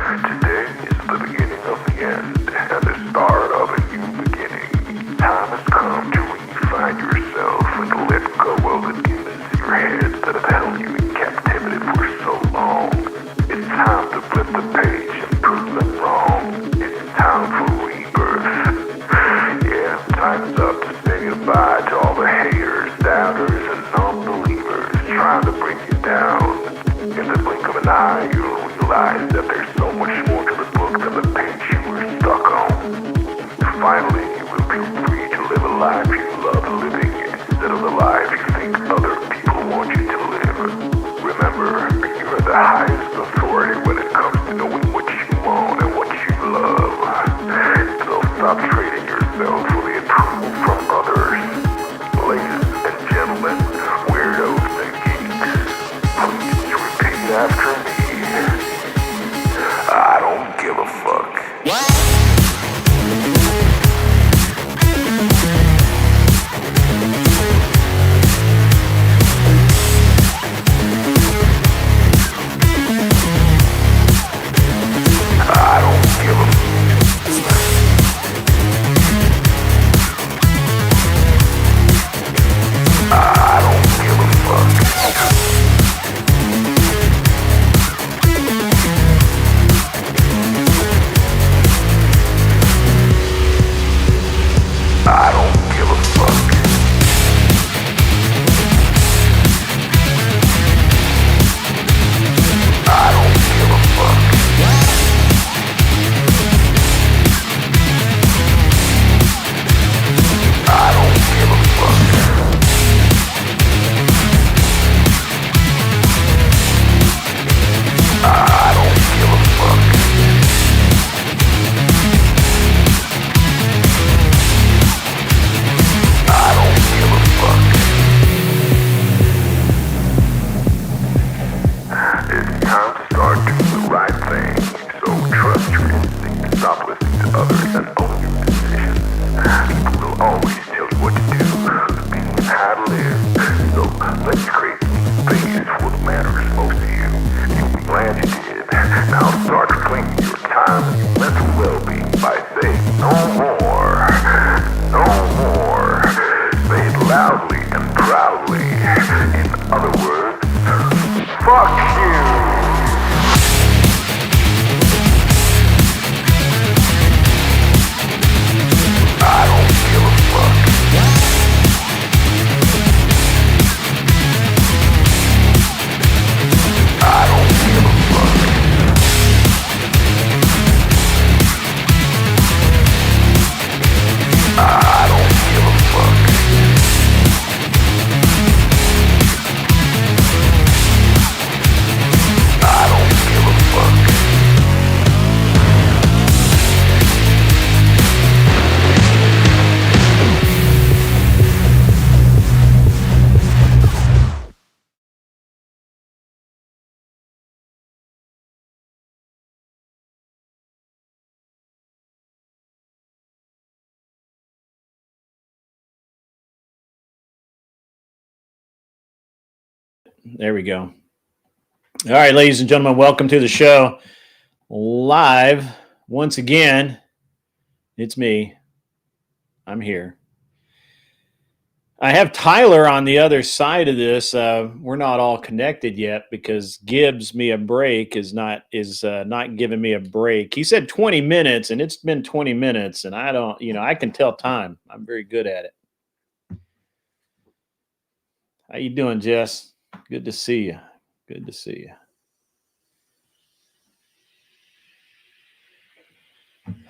Today is the beginning of the end and the start of a new beginning. Time has come to redefine yourself and to let go of the demons in your head that have held you in captivity for so long. It's time to flip the page and prove them wrong. It's time for rebirth. Yeah, time's up to say goodbye to all the haters, doubters, and non-believers trying to bring you down. In the blink of an eye, you'll realize that there's so much more to the book than the page you were stuck on. Finally, you will be free to live a life you love living instead of the life you think other people want you to live. Remember, you're the highest authority when it comes to knowing what you want and what you love. So stop trading yourself for the approval from others. Ladies and gentlemen, weirdos and geeks, please repeat after me. I don't give a fuck. I don't give a fuck. I don't give a fuck. I don't give a fuck. I don't give a fuck. I don't give a fuck. I don't give a fuck. I don't give a fuck. It's time to start doing the right thing. So trust your instinct, stop listening to others, and own your decisions. People will always tell you what to do, opinion how to live. So let's create space for what matters most to you. You'll be glad you did. Now start claiming your time and your mental well-being by saying no more. No more. Say it loudly and proudly. In other words, fuck you. I don't give a fuck. I don't give a fuck. I don't give a fuck. I don't give a fuck. There we go. All right, ladies and gentlemen, welcome to the show. Live once again. It's me. I'm here. I have Tyler on the other side of this. We're not all connected yet because Gibbs me a break is not giving me a break. He said 20 minutes, and it's been 20 minutes, and I don't, I can tell time. I'm very good at it. How you doing, Jess? Good to see you. Good to see you.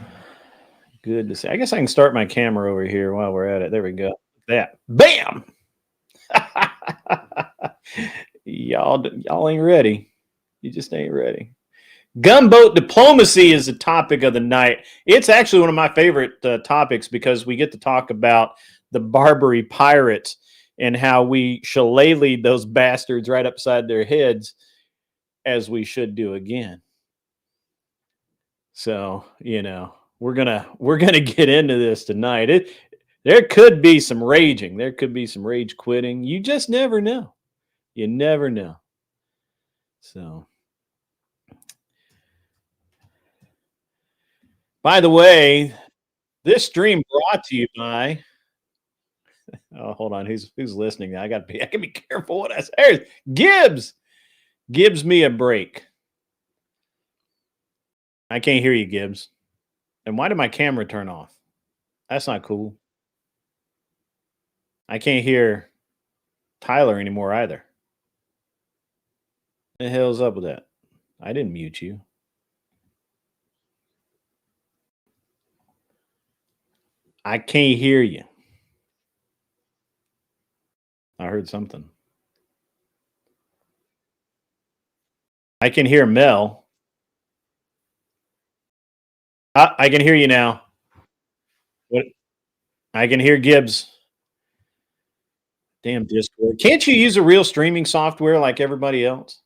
Good to see. I guess I can start my camera over here while we're at it. There we go. That. Bam! Y'all ain't ready. You just ain't ready. Gunboat diplomacy is the topic of the night. It's actually one of my favorite topics because we get to talk about the Barbary pirates and how we shillelied those bastards right upside their heads, as we should do again. So, we're gonna get into this tonight. There could be some raging. There could be some rage quitting. You just never know. You never know. So By the way, this stream brought to you by. Oh, hold on. Who's listening? I can be careful what I say. There's Gibbs. Gibbs me a break. I can't hear you, Gibbs. And why did my camera turn off? That's not cool. I can't hear Tyler anymore either. What the hell's up with that? I didn't mute you. I can't hear you. I heard something. I can hear Mel. I can hear you now. What? I can hear Gibbs. Damn Discord. Can't you use a real streaming software like everybody else?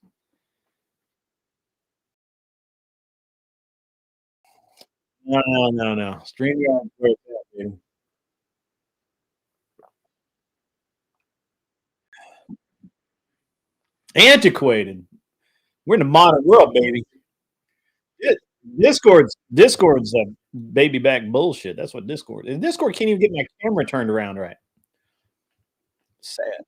No, no, no, no. StreamYard, dude. Antiquated. We're in the modern world, baby. Discord's a baby back bullshit. That's what Discord is. Discord can't even get my camera turned around right. Sad.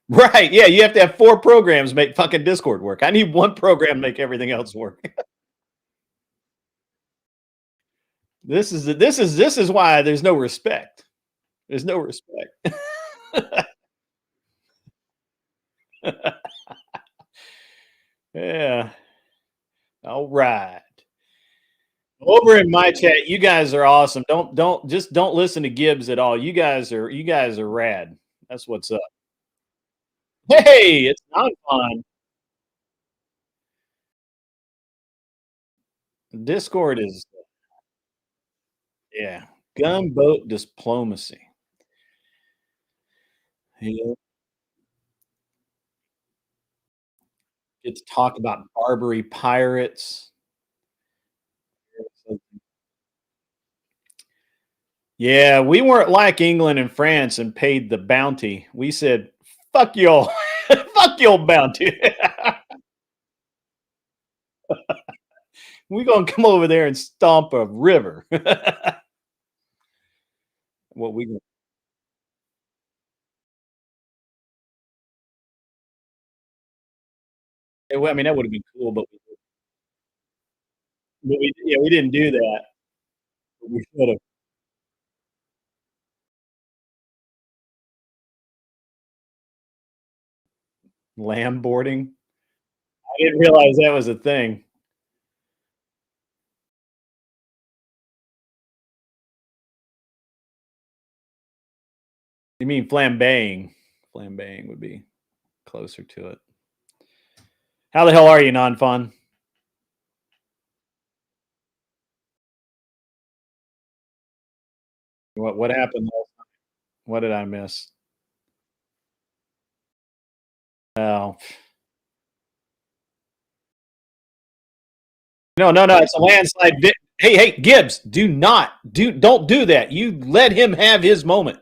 Right. Yeah, you have to have 4 programs make fucking Discord work. I need 1 program to make everything else work. This is why there's no respect. There's no respect. Yeah. All right. Over in my chat, you guys are awesome. Don't listen to Gibbs at all. You guys are rad. That's what's up. Hey, it's not fun. Discord is, yeah, gunboat diplomacy. You know, get to talk about Barbary pirates. Yeah, we weren't like England and France and paid the bounty. We said, "Fuck y'all, fuck your bounty. We gonna come over there and stomp a river." What we? I mean, that would have been cool, yeah, we didn't do that. But we should have. Lamb boarding. I didn't realize that was a thing. You mean flambeing? Flambeing would be closer to it. How the hell are you, non fun? What happened? What did I miss? Oh, no, no, no! It's a landslide. Hey, hey, Gibbs, don't do that. You let him have his moment.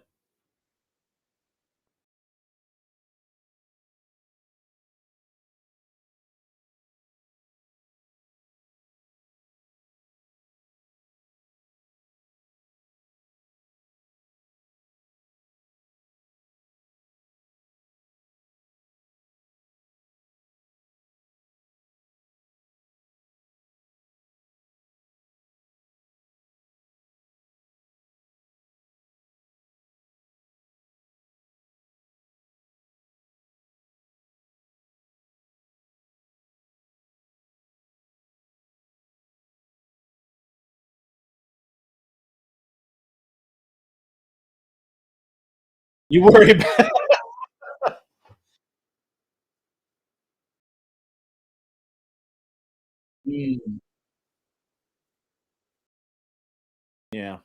You worry about. Mm, yeah.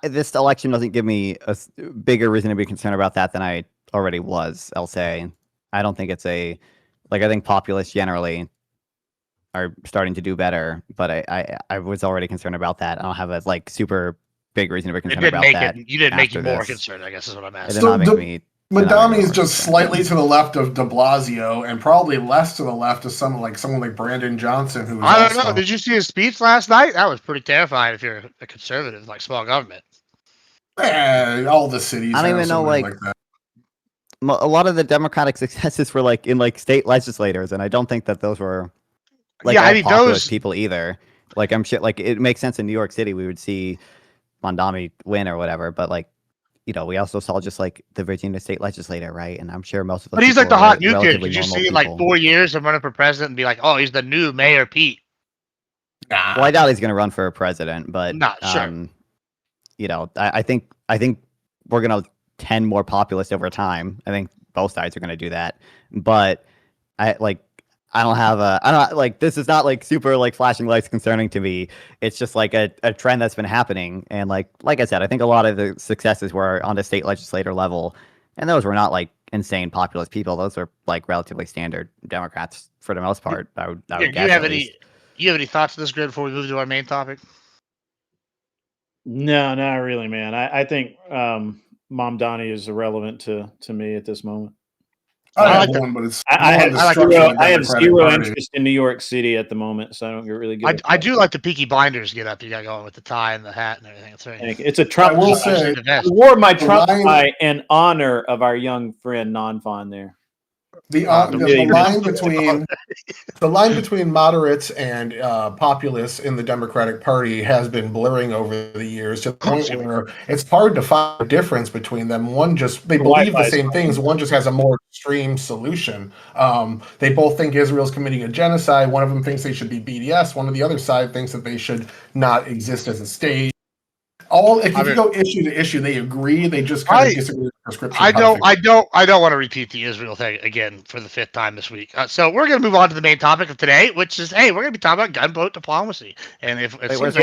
This election doesn't give me a bigger reason to be concerned about that than I already was. I'll say I don't think it's I think populists generally are starting to do better, but I was already concerned about that. I don't have a super big reason to be concerned about that. You didn't make you more concerned, I guess is what I'm asking. It did not make me. Madami is just slightly to the left of De Blasio, and probably less to the left of someone like Brandon Johnson, who I don't know. Did you see his speech last night? That was pretty terrifying if you're a conservative, like small government. All the cities. I don't even know that. A lot of the Democratic successes were in state legislators, and I don't think that those were populist people either. I'm sure it makes sense in New York City we would see Mondami win or whatever, but we also saw just the Virginia state legislator, right? And I'm sure most of them. But he's like the hot new kid. Did you see 4 years of running for president and be like, oh, he's the new Mayor Pete? Well, I doubt he's going to run for president, but not sure. I think we're going to tend more populist over time. I think both sides are going to do that, but this is not super flashing lights concerning to me. It's just a trend that's been happening. And like I said, I think a lot of the successes were on the state legislator level, and those were not insane populist people. Those were relatively standard Democrats for the most part. I would guess. You have any thoughts on this, Grid, before we move to our main topic? No, not really, man. I think Mom Donnie is irrelevant to me at this moment. I have zero interest in New York City at the moment, so I don't really get. I do like the Peaky Blinders get up. You got going with the tie and the hat and everything. It's a Trump. I will say, I wore my Trump tie in honor of our young friend Non-Fon there. The line between moderates and populists in the Democratic Party has been blurring over the years to the point where it's hard to find a difference between them. They believe the same things. One just has a more extreme solution. They both think Israel's committing a genocide. One of them thinks they should be BDS. One of the other side thinks that they should not exist as a state. If you go issue to issue, they agree. They just kind of disagree with the prescription. I don't want to repeat the Israel thing again for the 5th time this week. So we're going to move on to the main topic of today, which is, we're going to be talking about gunboat diplomacy. And where's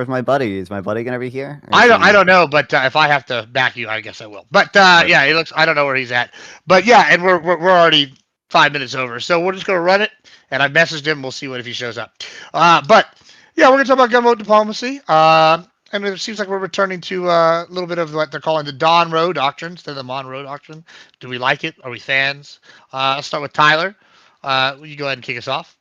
my buddy? Is my buddy going to be here? I don't know, but if I have to back you, I guess I will. But it looks. I don't know where he's at. But and we're already 5 minutes over, so we're just going to run it. And I messaged him. We'll see if he shows up. But we're going to talk about gunboat diplomacy. And it seems like we're returning to a little bit of what they're calling the Don Roe doctrine instead of the Monroe doctrine. Do we like it? Are we fans? Let's start with Tyler. Will you go ahead and kick us off?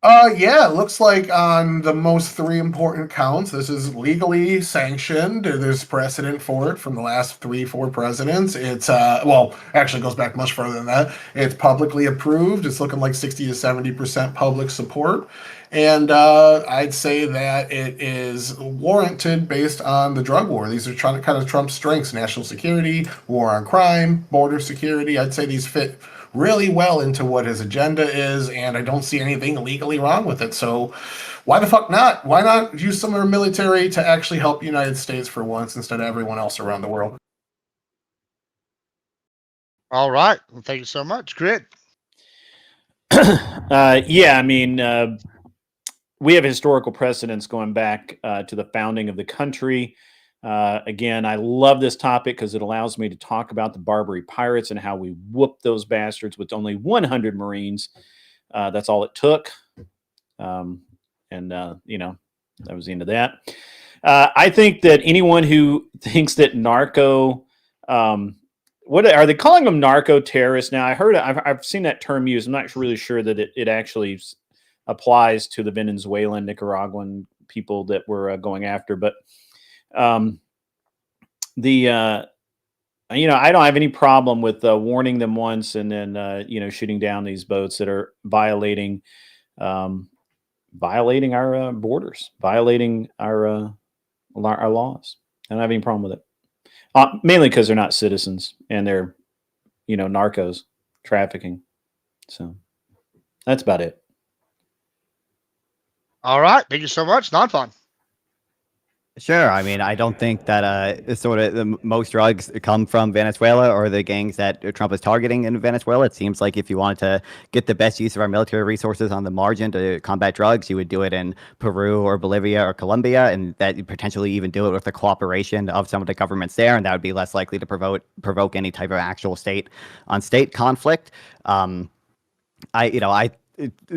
It looks like on the most 3 important counts, this is legally sanctioned. There's precedent for it from the last 3-4 presidents. It's actually goes back much further than that. It's publicly approved. It's looking like 60 to 70% public support. And I'd say that it is warranted based on the drug war. These are kind of Trump's strengths: national security, war on crime, border security. I'd say these fit really well into what his agenda is, and I don't see anything legally wrong with it. So why the fuck not? Why not use some of our military to actually help the United States for once instead of everyone else around the world? All right. Well, thank you so much. Grid. We have historical precedents going back to the founding of the country. Again, I love this topic because it allows me to talk about the Barbary pirates and how we whooped those bastards with only 100 Marines. That's all it took. That was the end of that. I think that anyone who thinks that what are they calling them, narco terrorists now? I've seen that term used. I'm not really sure that it actually applies to the Venezuelan, Nicaraguan people that we're going after. But I don't have any problem with warning them once and then, shooting down these boats that are violating our borders, violating our laws. I don't have any problem with it. Mainly because they're not citizens and they're, narcos trafficking. So that's about it. All right. Thank you so much. Non-fun. Sure. I mean, I don't think that sort of most drugs come from Venezuela or the gangs that Trump is targeting in Venezuela. It seems like if you wanted to get the best use of our military resources on the margin to combat drugs, you would do it in Peru or Bolivia or Colombia, and that you potentially even do it with the cooperation of some of the governments there, and that would be less likely to provoke any type of actual state-on-state conflict. I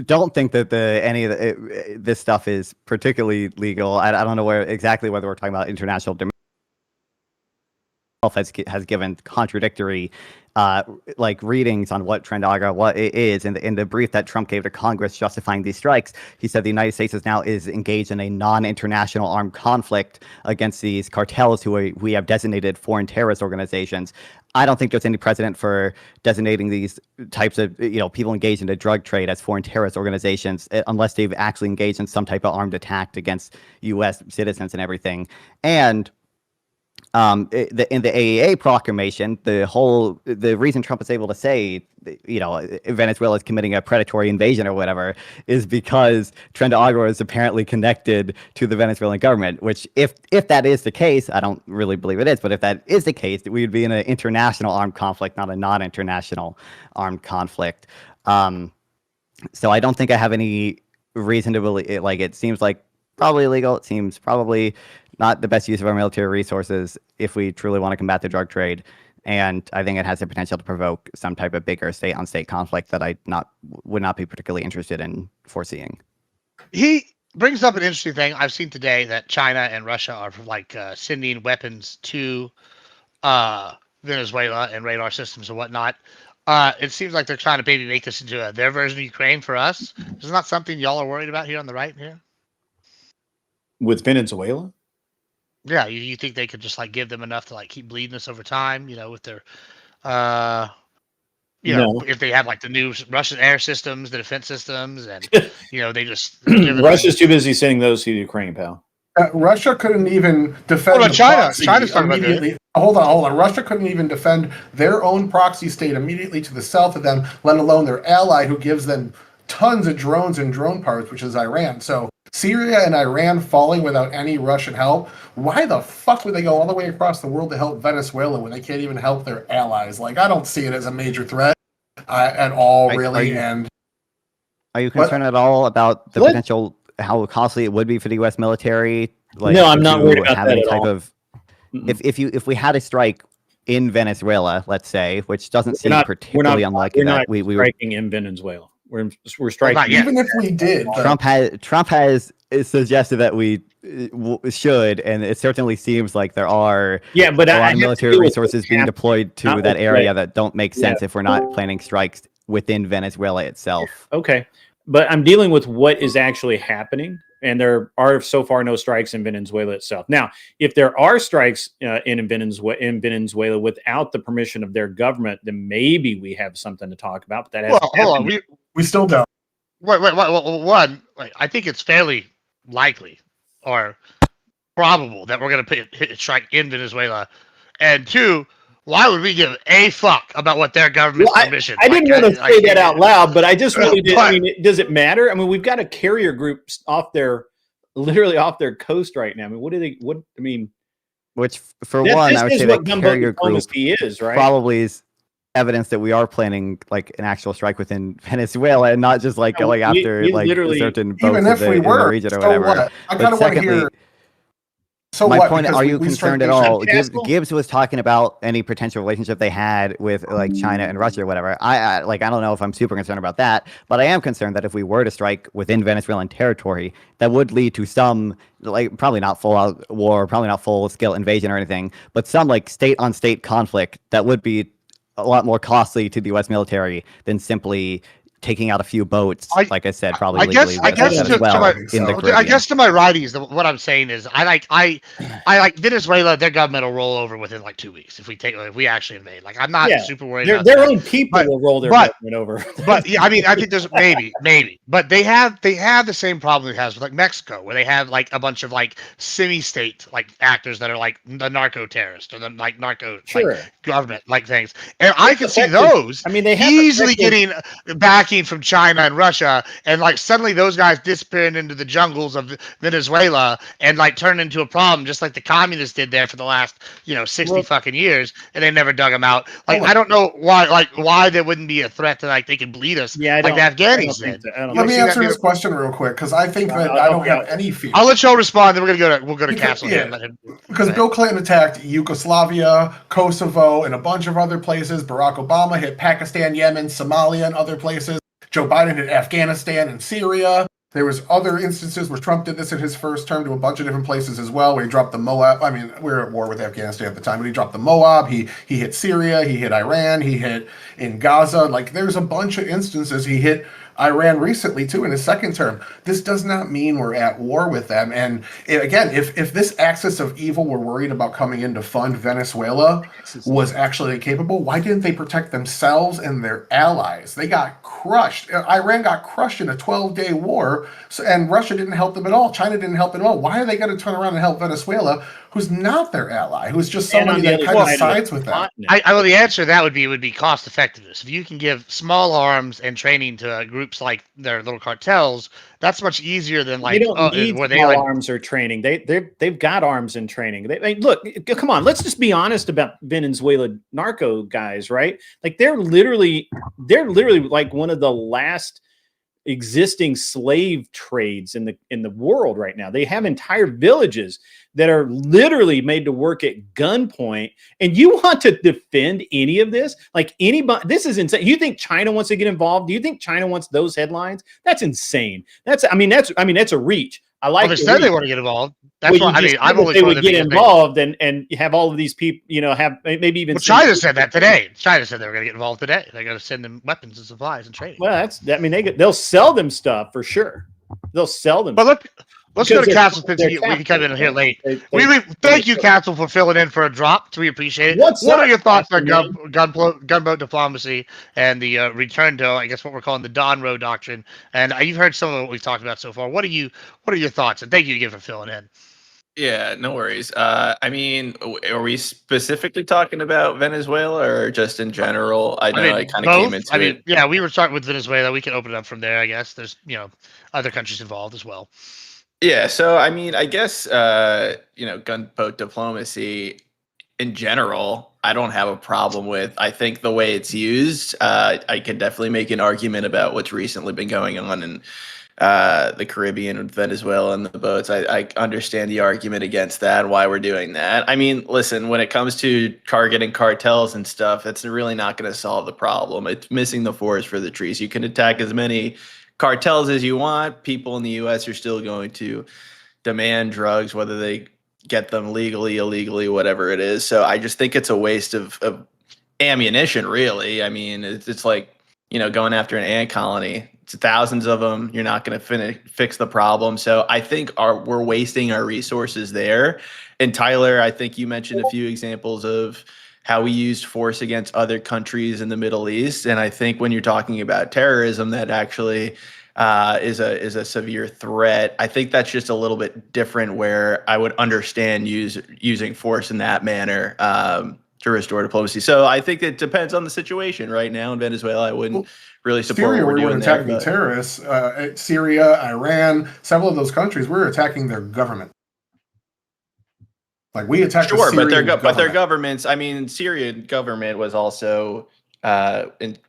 don't think that any of this stuff is particularly legal. I don't know exactly whether we're talking about international has given contradictory readings on what Trendaga what it is. In the brief that Trump gave to Congress justifying these strikes, he said the United States is engaged in a non-international armed conflict against these cartels who we have designated foreign terrorist organizations. I don't think there's any precedent for designating these types of people engaged in the drug trade as foreign terrorist organizations unless they've actually engaged in some type of armed attack against U.S. citizens and everything. And in the AEA proclamation, the reason Trump is able to say, Venezuela is committing a predatory invasion or whatever is because Tren de Agua is apparently connected to the Venezuelan government, which if that is the case, I don't really believe it is, but if that is the case, we would be in an international armed conflict, not a non-international armed conflict. So I don't think I have any reason to believe it. It seems like probably illegal. It seems probably not the best use of our military resources if we truly want to combat the drug trade. And I think it has the potential to provoke some type of bigger state-on-state conflict that I would not be particularly interested in foreseeing. He brings up an interesting thing I've seen today, that China and Russia are sending weapons to Venezuela and radar systems and whatnot. It seems like they're trying to maybe make this into their version of Ukraine for us. Is not something y'all are worried about here on the right here? With Venezuela? Yeah, you think they could just give them enough to keep bleeding us over time, with their if they have the new Russian air systems, the defense systems, and they just Russia's too busy sending those to Ukraine, pal. Russia couldn't even defend. Well, China's talking immediately. Hold on. Russia couldn't even defend their own proxy state immediately to the south of them, let alone their ally who gives them tons of drones and drone parts, which is Iran. So Syria and Iran falling without any Russian help. Why the fuck would they go all the way across the world to help Venezuela when they can't even help their allies? I don't see it as a major threat at all, really. Are you concerned at all about the potential, how costly it would be for the U.S. military? No, I'm not worried about that at all. If we had a strike in Venezuela, let's say, which doesn't seem particularly unlikely, we were striking in Venezuela. We're striking. Even if we did, Trump has suggested that we should, and it certainly seems like there are a lot of military resources being deployed to that area that don't make sense if we're not planning strikes within Venezuela itself. Okay, but I'm dealing with what is actually happening, and there are so far no strikes in Venezuela itself. Now, if there are strikes in Venezuela without the permission of their government, then maybe we have something to talk about. But that hasn't happened. We still don't. Wait. One, I think it's fairly likely or probable that we're going to hit a strike in Venezuela. And two, why would we give a fuck about what their government's permission? I didn't want to say that out loud, but I just really did. I mean, does it matter? I mean, we've got a carrier group literally off their coast right now. I mean, which for one, I would say that carrier group is right. Probably is evidence that we are planning an actual strike within Venezuela and not just going after certain boats in the region or whatever. What? I kind of want to hear. So my point, are you concerned at all? Gibbs was talking about any potential relationship they had with China and Russia or whatever. I don't know if I'm super concerned about that, but I am concerned that if we were to strike within Venezuelan territory, that would lead to some probably not full out war, probably not full scale invasion or anything, but some state on state conflict that would be a lot more costly to the U.S. military than simply taking out a few boats, like I said, probably legally. I guess to my righties, what I'm saying is I like Venezuela. Their government will roll over within 2 weeks if we actually invade. I'm not super worried about their own people will roll their government over. But yeah, I mean, I think there's maybe, but they have the same problem it has with Mexico, where they have a bunch of semi-state actors that are the narco terrorists or the narco government things, and I can see those. I mean, they have easily getting back backing from China and Russia, and like suddenly those guys disappearing into the jungles of Venezuela and like turn into a problem, just like the communists did there for the last 60 fucking years, and they never dug them out. Like I don't know why there wouldn't be a threat to like they could bleed us like the Afghanis did. Let me answer this question real quick because I think that I don't have any fear. I'll let Joe respond, then we'll go to Castle here. Because Bill Clinton attacked Yugoslavia, Kosovo, and a bunch of other places. Barack Obama hit Pakistan, Yemen, Somalia, and other places. Joe Biden hit Afghanistan and Syria. There was other instances where Trump did this in his first term to a bunch of different places as well, where he dropped the Moab. I mean, we were at war with Afghanistan at the time, but he dropped the Moab. He hit Syria. He hit Iran. He hit in Gaza. Like, there's a bunch of instances. He hit Iran recently, too, in his second term. This does not mean we're at war with them. And again, if this axis of evil we're worried about coming in to fund Venezuela was actually capable, why didn't they protect themselves and their allies? They got crushed. Iran got crushed in a 12-day war, and Russia didn't help them at all. China didn't help them at all. Why are they going to turn around and help Venezuela, who's not their ally, who's just somebody that kind of sides with them? Well, the answer to that would be cost effectiveness. If you can give small arms and training to groups like their little cartels, that's much easier than like arms or training. They've got arms and training. Look, come on, let's just be honest about Venezuela narco guys, right? Like they're literally like one of the last existing slave trades in the world right now. They have entire villages that are literally made to work at gunpoint, and you want to defend any of this? Like anybody, this is insane. You think China wants to get involved? Do you think China wants those headlines? That's insane. That's a reach. I like. Well, they said they want to get involved. That's why I've always they would get involved and have all of these people, have maybe even. Well, China said that today. China said they were going to get involved today. They're going to send them weapons and supplies and training. Well, they'll sell them stuff for sure. They'll sell them. But let's go to Castle since we can come in here late. Thank you, Castle, for filling in for a drop. We appreciate it. What are your thoughts on gunboat diplomacy and the return to, I guess, what we're calling the Don Roe doctrine? And you've heard some of what we've talked about so far. What are your thoughts? And thank you again for filling in. Yeah, no worries. I mean, are we specifically talking about Venezuela or just in general? I kind of came into it. Yeah, we were starting with Venezuela. We can open it up from there, I guess. There's, other countries involved as well. Yeah, so I mean, I guess gunboat diplomacy in general, I don't have a problem with. I think the way it's used, I can definitely make an argument about what's recently been going on in the Caribbean with Venezuela and the boats. I understand the argument against that, why we're doing that. I mean, listen, when it comes to targeting cartels and stuff, it's really not going to solve the problem. It's missing the forest for the trees. You can attack as many cartels as you want. People in the U.S. are still going to demand drugs, whether they get them legally, illegally, whatever it is. So I just think it's a waste of ammunition, really. I mean, it's like, going after an ant colony. It's thousands of them. You're not going to fix the problem. So I think we're wasting our resources there. And Tyler, I think you mentioned a few examples of how we used force against other countries in the Middle East. And I think when you're talking about terrorism, that actually is a severe threat. I think that's just a little bit different, where I would understand using force in that manner to restore diplomacy. So I think it depends on the situation. Right now in Venezuela, I wouldn't really support Syria, what we're doing attacking there. Terrorists. Syria, Iran, several of those countries, we're attacking their government. Like we attacked. Sure, but their governments. I mean, Syrian government was also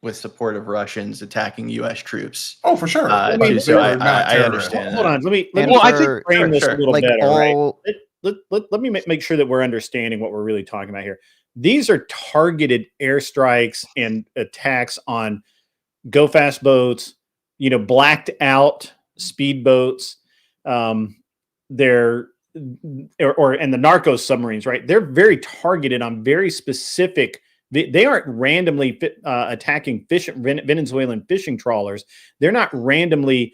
with support of Russians attacking U.S. troops. Oh, for sure. I understand. Hold on. Let me frame this a little better. Right? Let me make sure that we're understanding what we're really talking about here. These are targeted airstrikes and attacks on go-fast boats, blacked out speedboats. They're and the narco submarines, right? They're very targeted on very specific. They aren't randomly attacking Venezuelan fishing trawlers. They're not randomly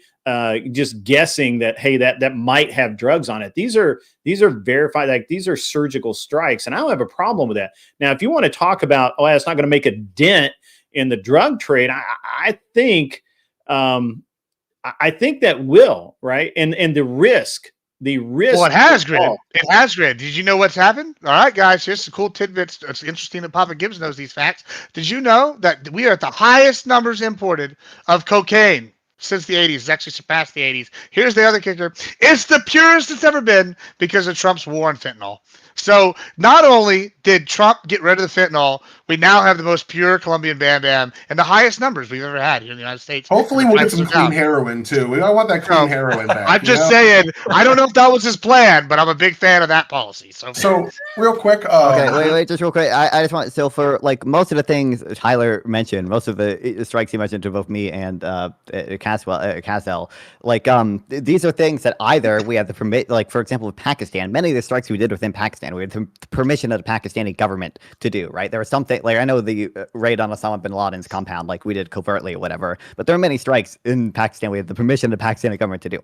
just guessing that, hey, that might have drugs on it. These are verified. Like, these are surgical strikes, and I don't have a problem with that. Now, if you want to talk about, it's not going to make a dent in the drug trade, I think that will, right, and the risk the risk. Well, it has grid. It has grid. Did you know what's happened? All right, guys, here's some cool tidbits. It's interesting that Papa Gibbs knows these facts. Did you know that we are at the highest numbers imported of cocaine since the 80s? It's actually surpassed the 80s. Here's the other kicker. It's the purest it's ever been because of Trump's war on fentanyl. So not only did Trump get rid of the fentanyl, we now have the most pure Colombian Bam Bam and the highest numbers we've ever had here in the United States. Hopefully we'll get some clean heroin too. We don't want that clean heroin back. I'm just saying, I don't know if that was his plan, but I'm a big fan of that policy. So real quick. Okay, wait, just real quick. I just want, so for like most of the things Tyler mentioned, most of the strikes he mentioned to both me and Casel, like these are things that either we have the permit, like for example, with Pakistan, many of the strikes we did within Pakistan, we had the permission of the Pakistani government to do, right? There was something, like I know the raid on Osama bin Laden's compound, like we did covertly or whatever, but there are many strikes in Pakistan we had the permission of the Pakistani government to do.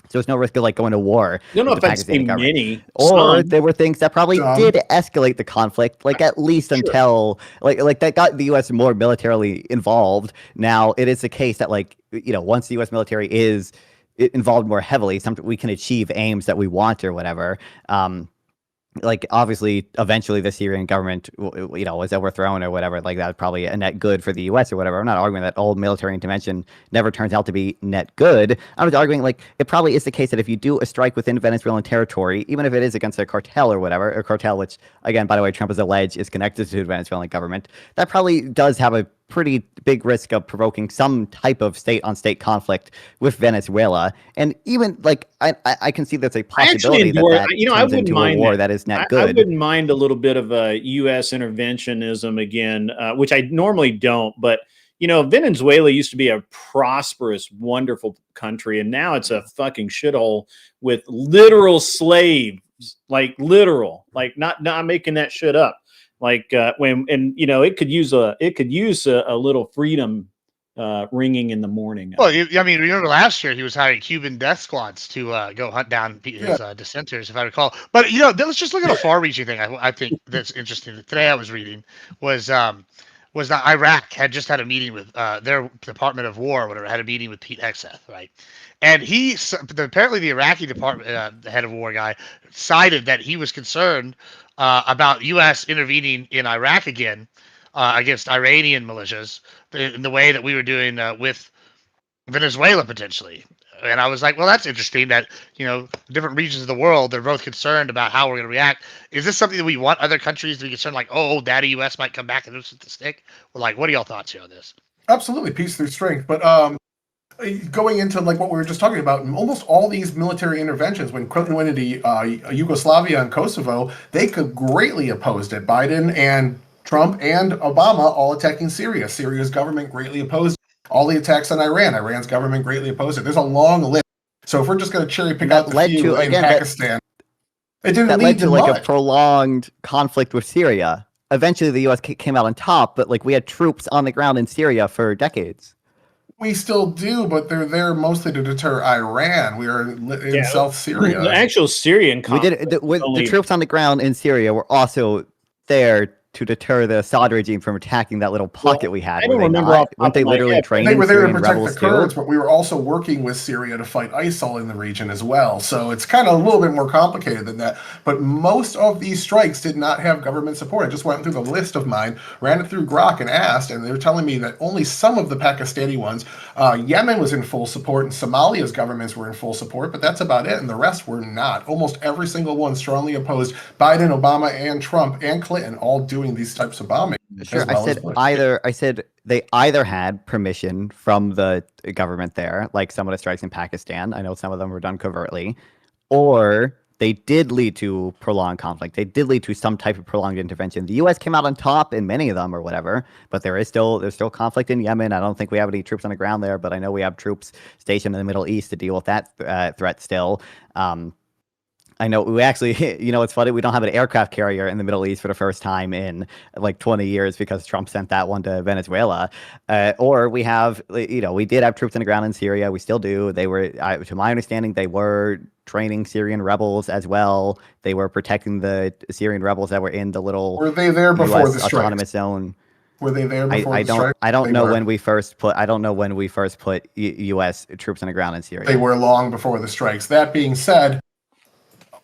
So there's no risk of like going to war. I don't know if that's many. Or there were things that probably did escalate the conflict, like at least until like that got the U.S. more militarily involved. Now it is the case that like, you know, once the U.S. military is involved more heavily, something we can achieve aims that we want or whatever. Like obviously eventually the Syrian government, you know, was overthrown or whatever, like that's probably a net good for the US or whatever. I'm not arguing that all military intervention never turns out to be net good. I was arguing like it probably is the case that if you do a strike within Venezuelan territory, even if it is against a cartel or whatever, a cartel which again, by the way, Trump has alleged is connected to the Venezuelan government, that probably does have a pretty big risk of provoking some type of state-on-state conflict with Venezuela, and even like I can see there's a possibility that turns into a war that is net good. I wouldn't mind a little bit of a U.S. interventionism again, which I normally don't. But you know, Venezuela used to be a prosperous, wonderful country, and now it's a fucking shithole with literal slaves, like literal, like not making that shit up. Like you know, it could use a little freedom ringing in the morning. Well, I mean, remember last year he was hiring Cuban death squads to go hunt down his dissenters, if I recall. But you know, let's just look at a far-reaching thing. I think that's interesting. Today I was reading was that Iraq had just had a meeting with their Department of War, or whatever, had a meeting with Pete Hegseth, right? And apparently the Iraqi department, the head of war guy, cited that he was concerned about U.S. intervening in Iraq again against Iranian militias in the way that we were doing with Venezuela potentially. And I was like, well, that's interesting that, you know, different regions of the world, they're both concerned about how we're going to react. Is this something that we want other countries to be concerned, like, oh, daddy U.S. might come back and lose the stick? Well, like, what are y'all thoughts here on this? Absolutely, peace through strength. But going into like what we were just talking about, almost all these military interventions, when Clinton went into Yugoslavia and Kosovo, they could greatly opposed it. Biden and Trump and Obama all attacking Syria. Syria's government greatly opposed all the attacks on Iran. Iran's government greatly opposed it. There's a long list. So if we're just going to cherry pick out the few in Pakistan, it didn't lead to like a prolonged conflict with Syria. Eventually, the U.S. came out on top, but like we had troops on the ground in Syria for decades. We still do, but they're there mostly to deter Iran. We are in South Syria. The actual Syrian conflict. The troops on the ground in Syria were also there to deter the Assad regime from attacking that little pocket we had. I don't remember. Weren't they literally trained? They were there to Syrian protect the Kurds, but we were also working with Syria to fight ISIL in the region as well. So it's kind of a little bit more complicated than that. But most of these strikes did not have government support. I just went through the list of mine, ran it through Grok and asked, and they were telling me that only some of the Pakistani ones, Yemen was in full support and Somalia's governments were in full support, but that's about it. And the rest were not. Almost every single one strongly opposed Biden, Obama, and Trump and Clinton all doing these types of bombing. Sure, I said they either had permission from the government there, like some of the strikes in Pakistan. I know some of them were done covertly, or they did lead to prolonged conflict. They did lead to some type of prolonged intervention. The U.S. came out on top in many of them, or whatever. But there's still conflict in Yemen. I don't think we have any troops on the ground there, but I know we have troops stationed in the Middle East to deal with that threat still. I know we actually, you know, it's funny, we don't have an aircraft carrier in the Middle East for the first time in like 20 years because Trump sent that one to Venezuela. Or we have, you know, we did have troops on the ground in Syria. We still do. They were, to my understanding, they were training Syrian rebels as well. They were protecting the Syrian rebels that were in the little Were they there before the autonomous zone. Were they there before the strike? I don't know when we first put U.S. troops on the ground in Syria. They were long before the strikes. That being said,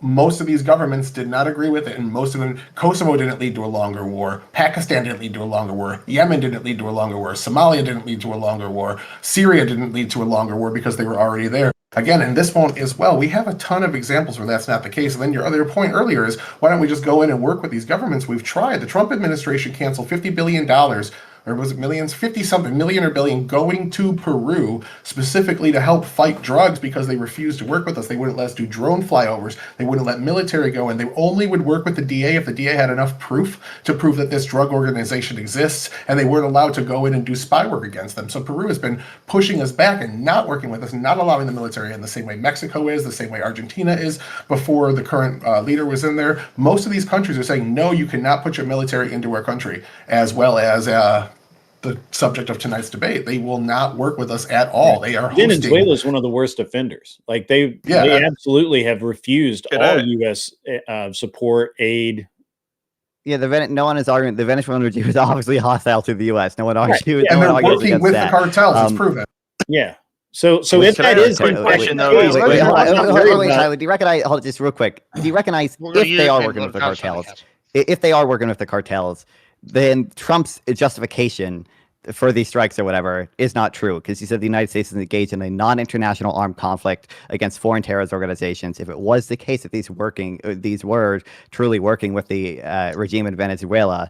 most of these governments did not agree with it, and most of them, Kosovo didn't lead to a longer war, Pakistan didn't lead to a longer war, Yemen didn't lead to a longer war, Somalia didn't lead to a longer war, Syria didn't lead to a longer war because they were already there. Again, and this won't as well. We have a ton of examples where that's not the case. And then your other point earlier is, why don't we just go in and work with these governments? We've tried. The Trump administration canceled $50 billion, or was it millions? 50-something million or billion going to Peru specifically to help fight drugs because they refused to work with us. They wouldn't let us do drone flyovers. They wouldn't let military go in. They only would work with the DA if the DA had enough proof to prove that this drug organization exists, and they weren't allowed to go in and do spy work against them. So Peru has been pushing us back and not working with us, and not allowing the military in the same way Mexico is, the same way Argentina is before the current leader was in there. Most of these countries are saying, no, you cannot put your military into our country, as well as the subject of tonight's debate. They will not work with us at all. They are hosting. Venezuela is one of the worst offenders. Like they absolutely have refused all U.S. Support, aid. Yeah, no one is arguing. The Venezuelan regime is obviously hostile to the U.S. No one argues. Right. And they're working with the cartels. It's proven. Yeah. So if that is do you recognize? Hold it, just real quick. Do you recognize if they are working with the cartels? If they are working with the cartels, then Trump's justification for these strikes or whatever is not true, because he said the United States is engaged in a non-international armed conflict against foreign terrorist organizations. If it was the case that these were truly working with the regime in Venezuela,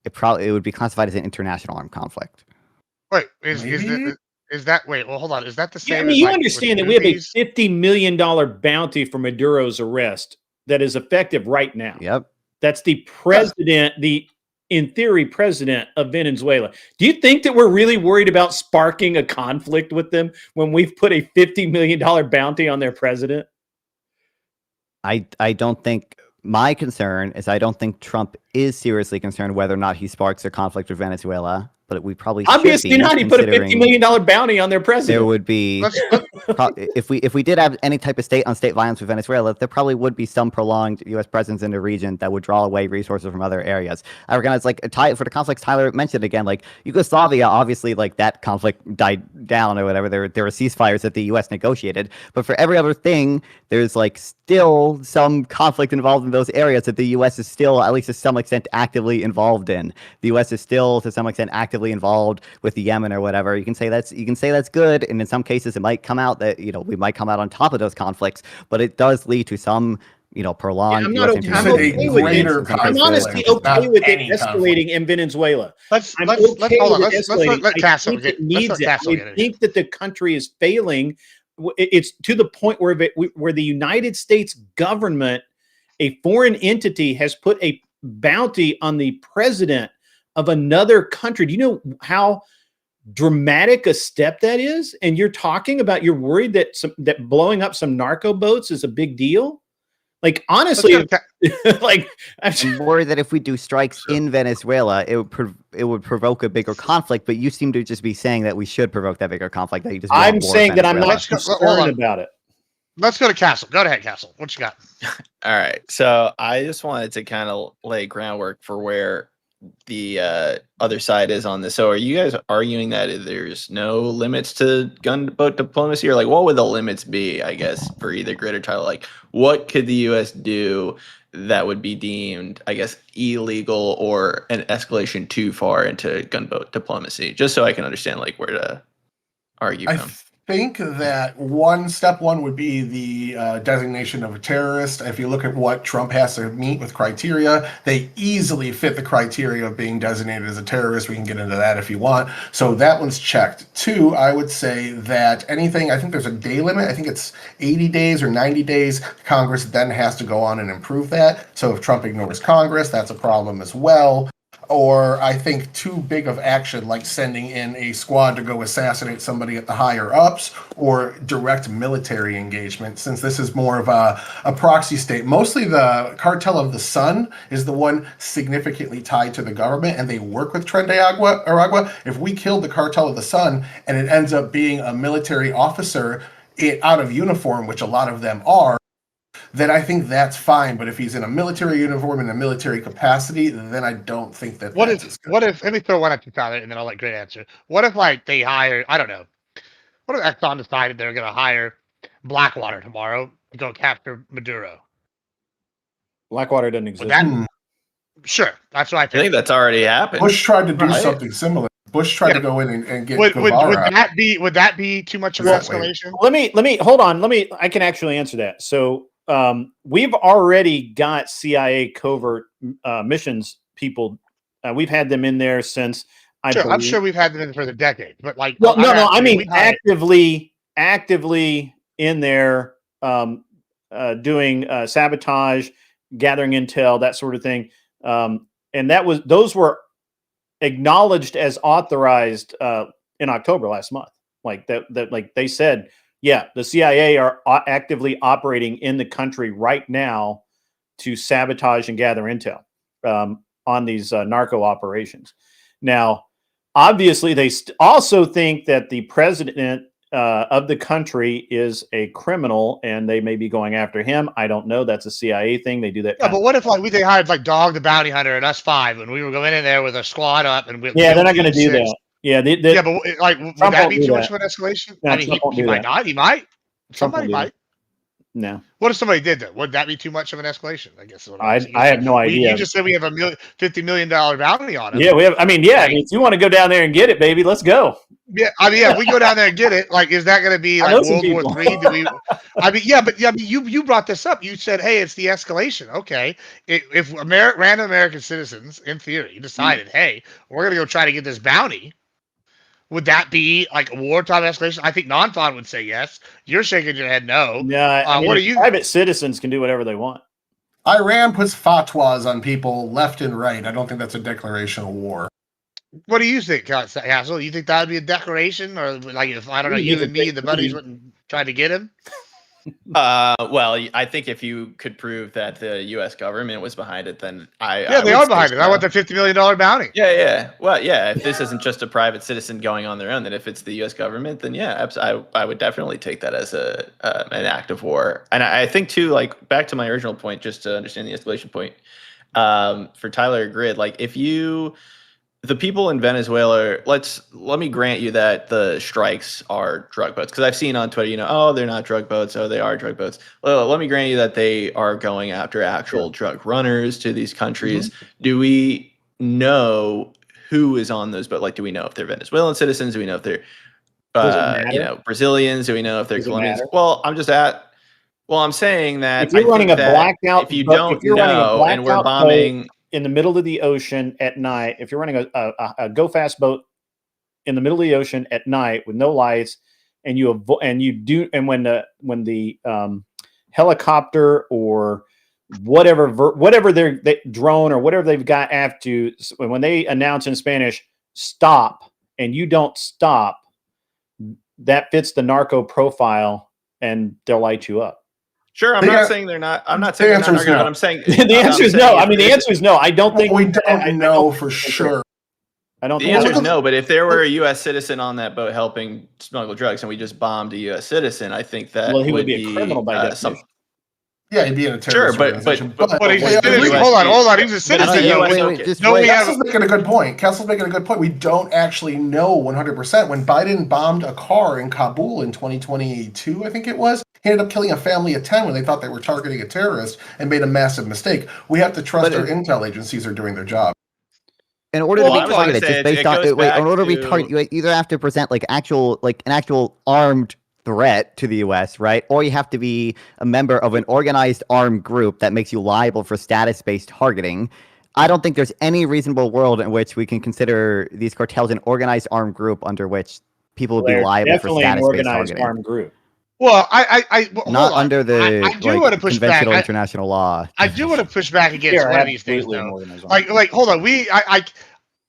it would be classified as an international armed conflict. Wait, is that wait? Well, hold on. Is that the same? Yeah, I mean, you understand that we have a $50 million bounty for Maduro's arrest that is effective right now. Yep. That's the president, in theory, president of Venezuela. Do you think that we're really worried about sparking a conflict with them when we've put a $50 million bounty on their president? I don't think. My concern is I don't think Trump is seriously concerned whether or not he sparks a conflict with Venezuela. But we probably obviously not. He put a $50 million bounty on their president. There would be if we did have any type of state-on-state violence with Venezuela, there probably would be some prolonged U.S. presence in the region that would draw away resources from other areas. I recognize, like, for the conflicts Tyler mentioned again, like Yugoslavia, obviously, like that conflict died down or whatever. There were ceasefires that the U.S. negotiated, but for every other thing, there's like still some conflict involved in those areas that the U.S. is still, at least to some extent, actively involved in. The U.S. is still, to some extent, actively involved with the Yemen or whatever. You can say that's good, and in some cases it might come out that we might come out on top of those conflicts, but it does lead to some prolonged. I'm okay with it. I'm honestly okay with it escalating in Venezuela. Let's let Castle get it. I think that the country is failing. It's to the point where the United States government, a foreign entity, has put a bounty on the president of another country. Do you know how dramatic a step that is? And you're talking about, you're worried that that blowing up some narco boats is a big deal? Like, honestly, like, I'm worried that if we do strikes in Venezuela, it would provoke a bigger conflict. But you seem to just be saying that we should provoke that bigger conflict. That you just I'm saying that I'm not concerned about it. Let's go to Castle. Go ahead, Castle. What you got? All right. So I just wanted to kind of lay groundwork for where the other side is on this. So are you guys arguing that there's no limits to gunboat diplomacy, or like what would the limits be, I guess, for either Grit or Tyler? Like, what could the U.S. do that would be deemed, I guess, illegal or an escalation too far into gunboat diplomacy? Just so I can understand like where to argue from. I think that step one would be the designation of a terrorist. If you look at what Trump has to meet with criteria, they easily fit the criteria of being designated as a terrorist. We can get into that if you want. So that one's checked. Two, I would say that I think there's a day limit. I think it's 80 days or 90 days. Congress then has to go on and improve that. So if Trump ignores Congress, that's a problem as well. Or I think too big of action, like sending in a squad to go assassinate somebody at the higher ups, or direct military engagement, since this is more of a proxy state. Mostly the Cartel of the Sun is the one significantly tied to the government, and they work with Tren de Aragua. If we kill the Cartel of the Sun and it ends up being a military officer out of uniform, which a lot of them are, then I think that's fine. But if he's in a military uniform in a military capacity, then I don't think that. What if? Let me throw one at you, Tyler, and then I'll let Grit answer. What if, like, they hire? I don't know. What if Exxon decided they're going to hire Blackwater tomorrow to go capture Maduro? Blackwater doesn't exist. Would that, sure, that's what I I think that's already happened. Bush tried to do something similar. Bush tried to go in and get Guevara. Would that be too much of an escalation? Let me hold on. I can actually answer that. So we've already got CIA covert missions people. We've had them in there since. I'm sure we've had them in for the decade, but like, no. I mean, actively in there, doing sabotage, gathering intel, that sort of thing. And those were acknowledged as authorized in October last month. Like that like they said, yeah, the CIA are actively operating in the country right now to sabotage and gather intel on these narco operations. Now, obviously, they also think that the president of the country is a criminal, and they may be going after him. I don't know. That's a CIA thing. They do that. Yeah, but what if they hired like Dog the Bounty Hunter and us 5, and we were going in there with a squad up, and they're not going to do that. Yeah, but like, would that be too much of an escalation? No, I mean, he might not. He might. Somebody might. No. What if somebody did that? Would that be too much of an escalation? I guess. I have no idea. You just said we have a $50 million bounty on it. Yeah, we have. I mean, if you want to go down there and get it, baby, let's go. Yeah, I mean, if we go down there and get it, like, is that going to be like World War III? Do we? I mean, you brought this up. You said, hey, it's the escalation. Okay, if random American citizens, in theory, decided, hey, we're going to go try to get this bounty. Would that be like a wartime escalation? I think non-FON would say yes. You're shaking your head no. Yeah. What are you? Private citizens can do whatever they want. Iran puts fatwas on people left and right. I don't think that's a declaration of war. What do you think, Castle? You think that would be a declaration, or like if I don't know, you and me and the buddies went and tried to get him? Well, I think if you could prove that the U.S. government was behind it, then they are behind it. I want the $50 million bounty. Yeah. Well, yeah. If this isn't just a private citizen going on their own, then if it's the U.S. government, then yeah, I would definitely take that as an act of war. And I think too, like back to my original point, just to understand the escalation point, for Tyler Grid, like the people in Venezuela, let me grant you that the strikes are drug boats. Because I've seen on Twitter, they're not drug boats. Oh, they are drug boats. Well, let me grant you that they are going after actual drug runners to these countries. Mm-hmm. Do we know who is on those boats? Like, do we know if they're Venezuelan citizens? Do we know if they're, Brazilians? Do we know if they're Colombians? Well, I'm saying that if you're running a blackout, if you don't know, and we're bombing in the middle of the ocean at night, if you're running a go fast boat in the middle of the ocean at night with no lights, and when the helicopter or whatever their drone or whatever they've got after, when they announce in Spanish stop, and you don't stop, that fits the narco profile, and they'll light you up. Sure, I'm not saying they're not. I'm not saying they're not arguing, but I'm saying the answer is no. I mean, the answer is no. I don't think we don't know for sure. I don't. The answer is no. But if there were a U.S. citizen on that boat helping smuggle drugs, and we just bombed a U.S. citizen, I think that he would be a criminal by definition. Yeah, he'd be in a terrorist organization. But hold on. He's a citizen. Castle's making a good point. We don't actually know 100%. When Biden bombed a car in Kabul in 2022, I think it was, he ended up killing a family of 10 when they thought they were targeting a terrorist and made a massive mistake. We have to trust our intel agencies are doing their job. In order to be targeted, just based on in order to be targeted, you either have to present an actual armed threat to the U.S., right? Or you have to be a member of an organized armed group that makes you liable for status-based targeting. I don't think there's any reasonable world in which we can consider these cartels an organized armed group under which people would be liable for status-based targeting. Armed group. Well, not under the I do want to push conventional back. international law. I do want to push back against one of these things, though. Like, hold on.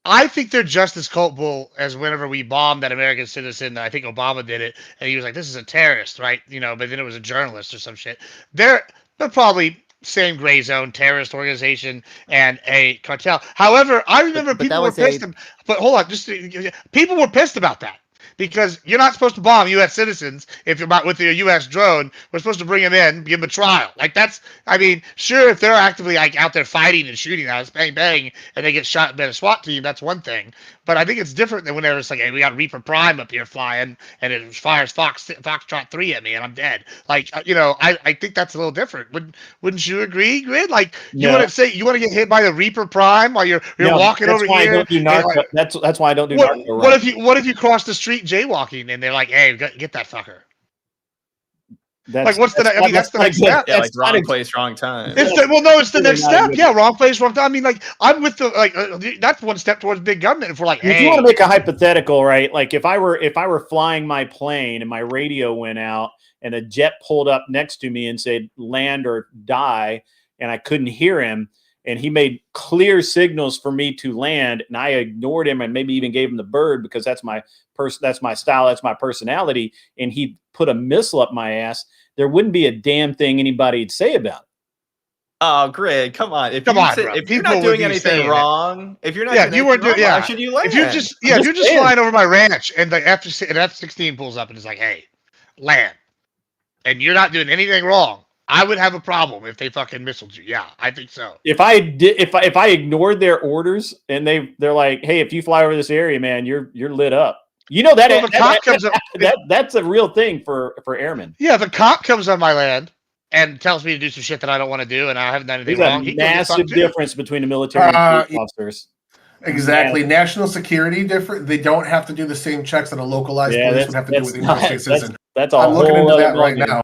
I think they're just as culpable as whenever we bombed that American citizen. I think Obama did it, and he was like, "This is a terrorist," right? But then it was a journalist or some shit. They're probably same gray zone, terrorist organization and a cartel. However, I remember people were pissed. But hold on, people were pissed about that. because you're not supposed to bomb U.S. citizens if you're with a U.S. drone. We're supposed to bring them in, give them a trial. Like I mean, sure, if they're actively like out there fighting and shooting us, bang bang, and they get shot by a SWAT team, that's one thing. But I think it's different than whenever it's like, hey, we got Reaper Prime up here flying, and it fires Foxtrot 3 at me, and I'm dead. Like, I think that's a little different. Wouldn't you agree, Grid? Like, you want to get hit by the Reaper Prime while you're walking over why here? I don't do narco. That's why I don't do narco. What if you cross the street jaywalking and they're like, "Hey, get that fucker"? What's the next step? Yeah, like wrong place, wrong time. It's the next step. Yeah, wrong place, wrong time. I mean, like I'm with that's one step towards big government. If we're like, if you want to make a hypothetical, right? Like if I were flying my plane and my radio went out and a jet pulled up next to me and said land or die, and I couldn't hear him, and he made clear signals for me to land, and I ignored him and maybe even gave him the bird because that's my style, that's my personality, and he put a missile up my ass, there wouldn't be a damn thing anybody'd say about it. Oh, Greg, come on! If you're not doing anything wrong, if you're not why should you land? If you're just flying over my ranch and the F-16 pulls up and is like, "Hey, land," and you're not doing anything wrong, I would have a problem if they fucking missiled you. Yeah, I think so. If I ignored their orders and they're like, "Hey, if you fly over this area, man, you're lit up." You know that's a real thing for airmen. Yeah, the cop comes on my land and tells me to do some shit that I don't want to do, and I haven't done anything wrong. There's a massive difference between the military and police officers. Exactly. Yeah. National security different. They don't have to do the same checks that a localized police would have to do with the interstate citizen. I'm looking into that right now.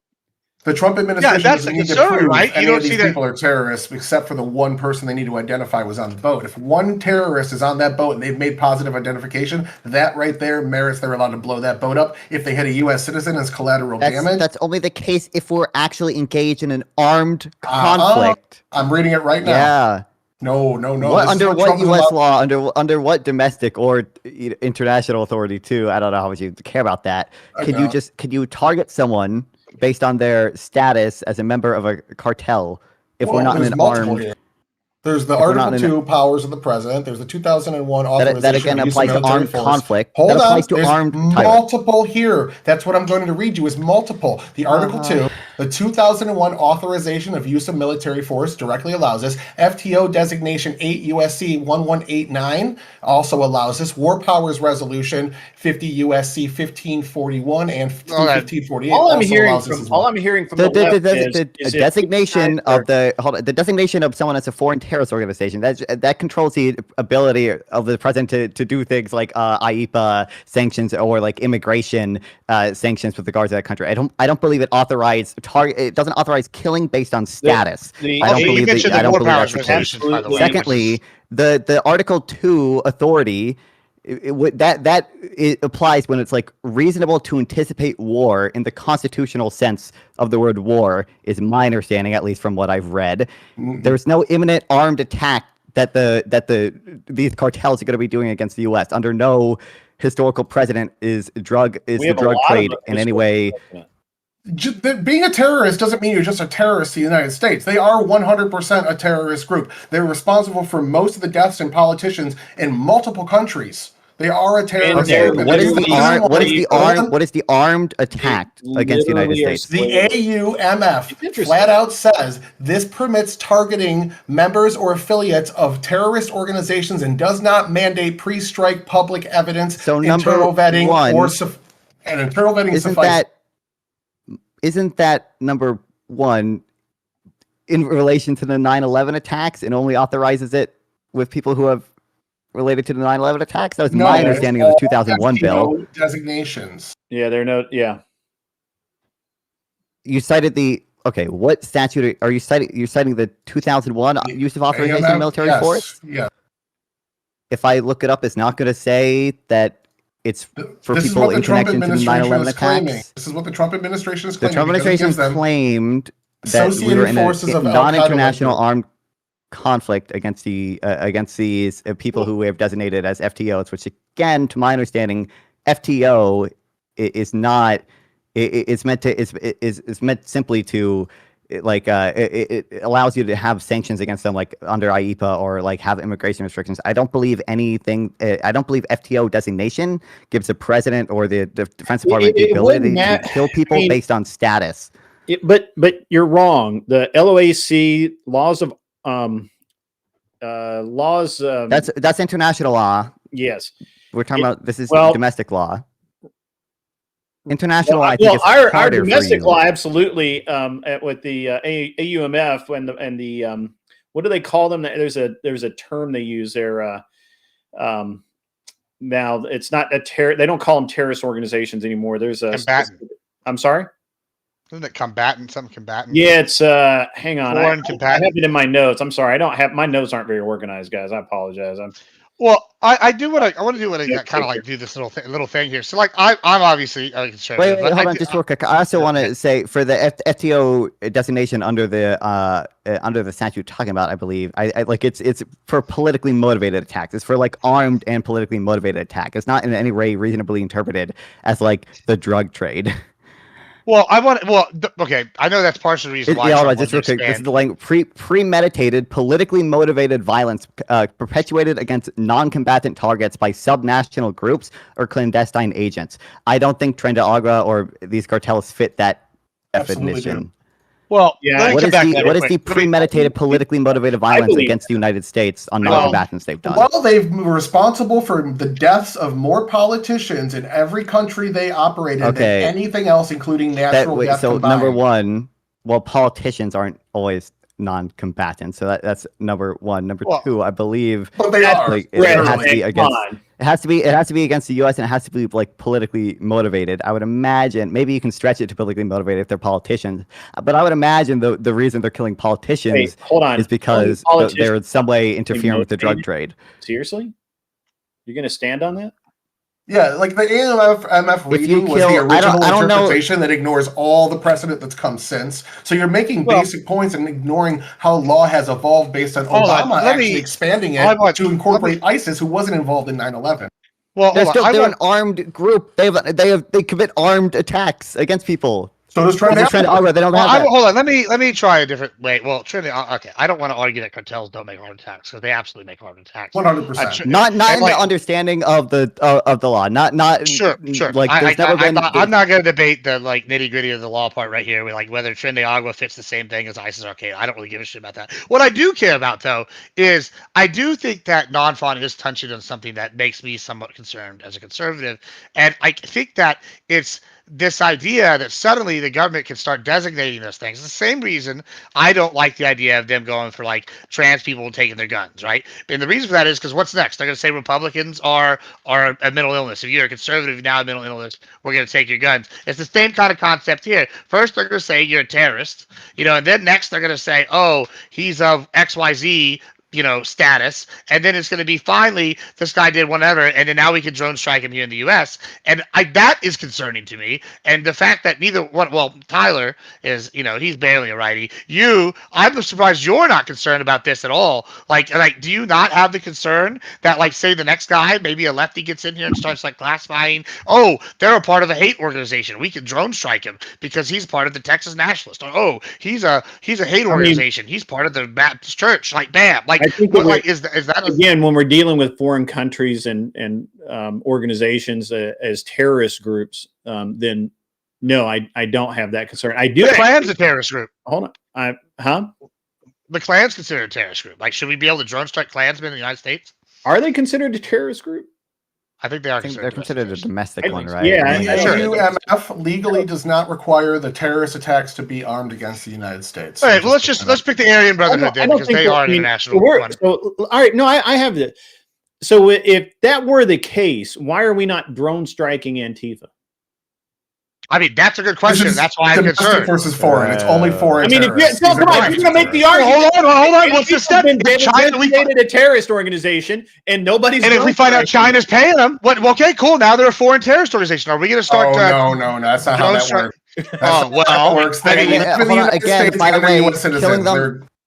The Trump administration doesn't need to prove right? any of these people are terrorists, except for the one person they need to identify was on the boat. If one terrorist is on that boat and they've made positive identification, that right there merits they're allowed to blow that boat up. If they hit a U.S. citizen as collateral damage. That's only the case if we're actually engaged in an armed conflict. I'm reading it right now. Yeah. No. Under what U.S. law, under what domestic or international authority too? I don't know how much you care about that. Can you target someone based on their status as a member of a cartel if we're not in an armed... Here. There's the Article 2 powers of the president. There's the 2001 authorization. That again applies to armed conflict. Hold on. There's multiple here. That's what I'm going to read you is multiple. The Article 2, the 2001 authorization of use of military force directly allows this. FTO designation 8 USC 1189 also allows this. War Powers Resolution 50 USC 1541 and 1548 all I'm hearing from the designation of the designation of someone as a foreign terrorist organization that controls the ability of the president to do things like IEPA sanctions or like immigration sanctions with regards to that country. I don't believe it authorized it doesn't authorize killing based on status. I don't believe that's the case. Secondly, the Article 2 authority it applies when it's like reasonable to anticipate war in the constitutional sense of the word war is my understanding, at least from what I've read. There's no imminent armed attack that these cartels are going to be doing against the U.S. Under no historical precedent is the drug trade in any way. Being a terrorist doesn't mean you're just a terrorist in the United States. They are 100% a terrorist group. They're responsible for most of the deaths in politicians in multiple countries. They are a terrorist group. What is the armed attack against the United States? The AUMF flat out says this permits targeting members or affiliates of terrorist organizations and does not mandate pre-strike public evidence, internal vetting, and internal vetting suffices. Isn't that number one in relation to the 9/11 attacks and only authorizes it with people who have related to the 9/11 attacks? That was my understanding of the 2001 bill. Designations. Yeah, Yeah. You cited what statute are you citing? You're citing the 2001 use of authorization of military force? Yeah. If I look it up, it's not going to say that it's for people in connection to the 9/11 attacks. This is what the Trump administration is claiming. The Trump administration claimed that we were in a non-international armed conflict against these people who we have designated as FTOs, which again, to my understanding, FTO is not. It's meant simply to it allows you to have sanctions against them, like under IEPA, or like have immigration restrictions. I don't believe anything. I don't believe FTO designation gives the president or the Defense Department the ability to kill people based on status. But you're wrong. The LOAC laws of that's international law. Yes, we're talking about this is domestic law. International, I think, is our harder domestic for you. law absolutely. With the AUMF and the what do they call them? There's a term they use there. Now it's not a terror. They don't call them terrorist organizations anymore. There's a combatant. I'm sorry. Isn't it combatant? Some combatant. Yeah, it's hang on. I Combatant. have it in my notes. I'm sorry. I don't have my notes aren't very organized, guys. I apologize. Well, I do what I want to do. What I kind of like do this little thing here. So like I'm obviously a conservative. Wait, hold on, just real quick. I also want to say for the FTO designation under the statute you're talking about, I believe, I like it's for politically motivated attacks. It's for like armed and politically motivated attack. It's not in any way reasonably interpreted as like the drug trade. Well, okay. I know that's partially the reason why. Just real quick. This is the language: premeditated, politically motivated violence perpetuated against non-combatant targets by subnational groups or clandestine agents. I don't think Tren de Agua or these cartels fit that definition. Well, yeah. What is the premeditated, politically motivated violence against the United States on non-combatants they've done? Well, they've been responsible for the deaths of more politicians in every country they operated than anything else, including natural death combined. Number one, politicians aren't always non-combatants, so that's number one. Number two, I believe, but they are. Like, it has to be against. It has to be against the U.S. and it has to be like politically motivated. I would imagine maybe you can stretch it to politically motivated if they're politicians, but I would imagine the reason they're killing politicians is because they're in some way interfering with the drug trade. Seriously, you're going to stand on that? Yeah, like the AMF reading was the original interpretation that ignores all the precedent that's come since. So you're making basic points and ignoring how law has evolved based on Obama actually expanding it to incorporate ISIS, who wasn't involved in 9/11. Well, they're an armed group. They commit armed attacks against people. So does Tren de Agua. They don't have that. Hold on. Let me try a different way. Well, okay. I don't want to argue that cartels don't make armed attacks because they absolutely make armed attacks. 100%. Not in the understanding of the law. Not sure. Like I'm not going to debate the like nitty gritty of the law part right here. With like whether Tren de Agua fits the same thing as ISIS arcade. I don't really give a shit about that. What I do care about though is I do think that non-fawn is touching on something that makes me somewhat concerned as a conservative, and I think that it's this idea that suddenly the government can start designating those things. It's the same reason I don't like the idea of them going for like trans people taking their guns, right? And the reason for that is because what's next? They're going to say Republicans are a mental illness. If you're a conservative now, a mental illness, we're going to take your guns. It's the same kind of concept here. First, they're going to say you're a terrorist, and then next they're going to say, oh, he's of XYZ, status, and then it's going to be finally this guy did whatever, and then now we can drone strike him here in the U.S. And that is concerning to me. And the fact that neither one, Tyler is, he's barely a righty. I'm surprised you're not concerned about this at all. Like, do you not have the concern that, like, say the next guy, maybe a lefty gets in here and starts like classifying, oh, they're a part of a hate organization, we can drone strike him because he's part of the Texas Nationalist, or oh, he's a hate organization, he's part of the Baptist Church, like bam, like. I think is that again when we're dealing with foreign countries and organizations as terrorist groups, then no, I don't have that concern. I do. The Klan's a terrorist group. Hold on, The Klan's considered a terrorist group. Like, should we be able to drone strike Klansmen in the United States? Are they considered a terrorist group? I think they are. They're considered a domestic one, right? Yeah, the AUMF legally does not require the terrorist attacks to be armed against the United States. All right, well, let's pick the Aryan Brotherhood then, because they are an international one. So, all right, no, I have the. So if that were the case, why are we not drone striking Antifa? I mean, that's a good question. That's why I'm concerned. Versus foreign, it's only foreign. I mean, if you're going to make the argument, hold on. What's the step? China, we created a terrorist organization, and nobody's. And if we find out China's paying them, okay, cool. Now they're a foreign terrorist organization. Are we going to start? No, that's not how that works. Oh well, works. Again, by the way,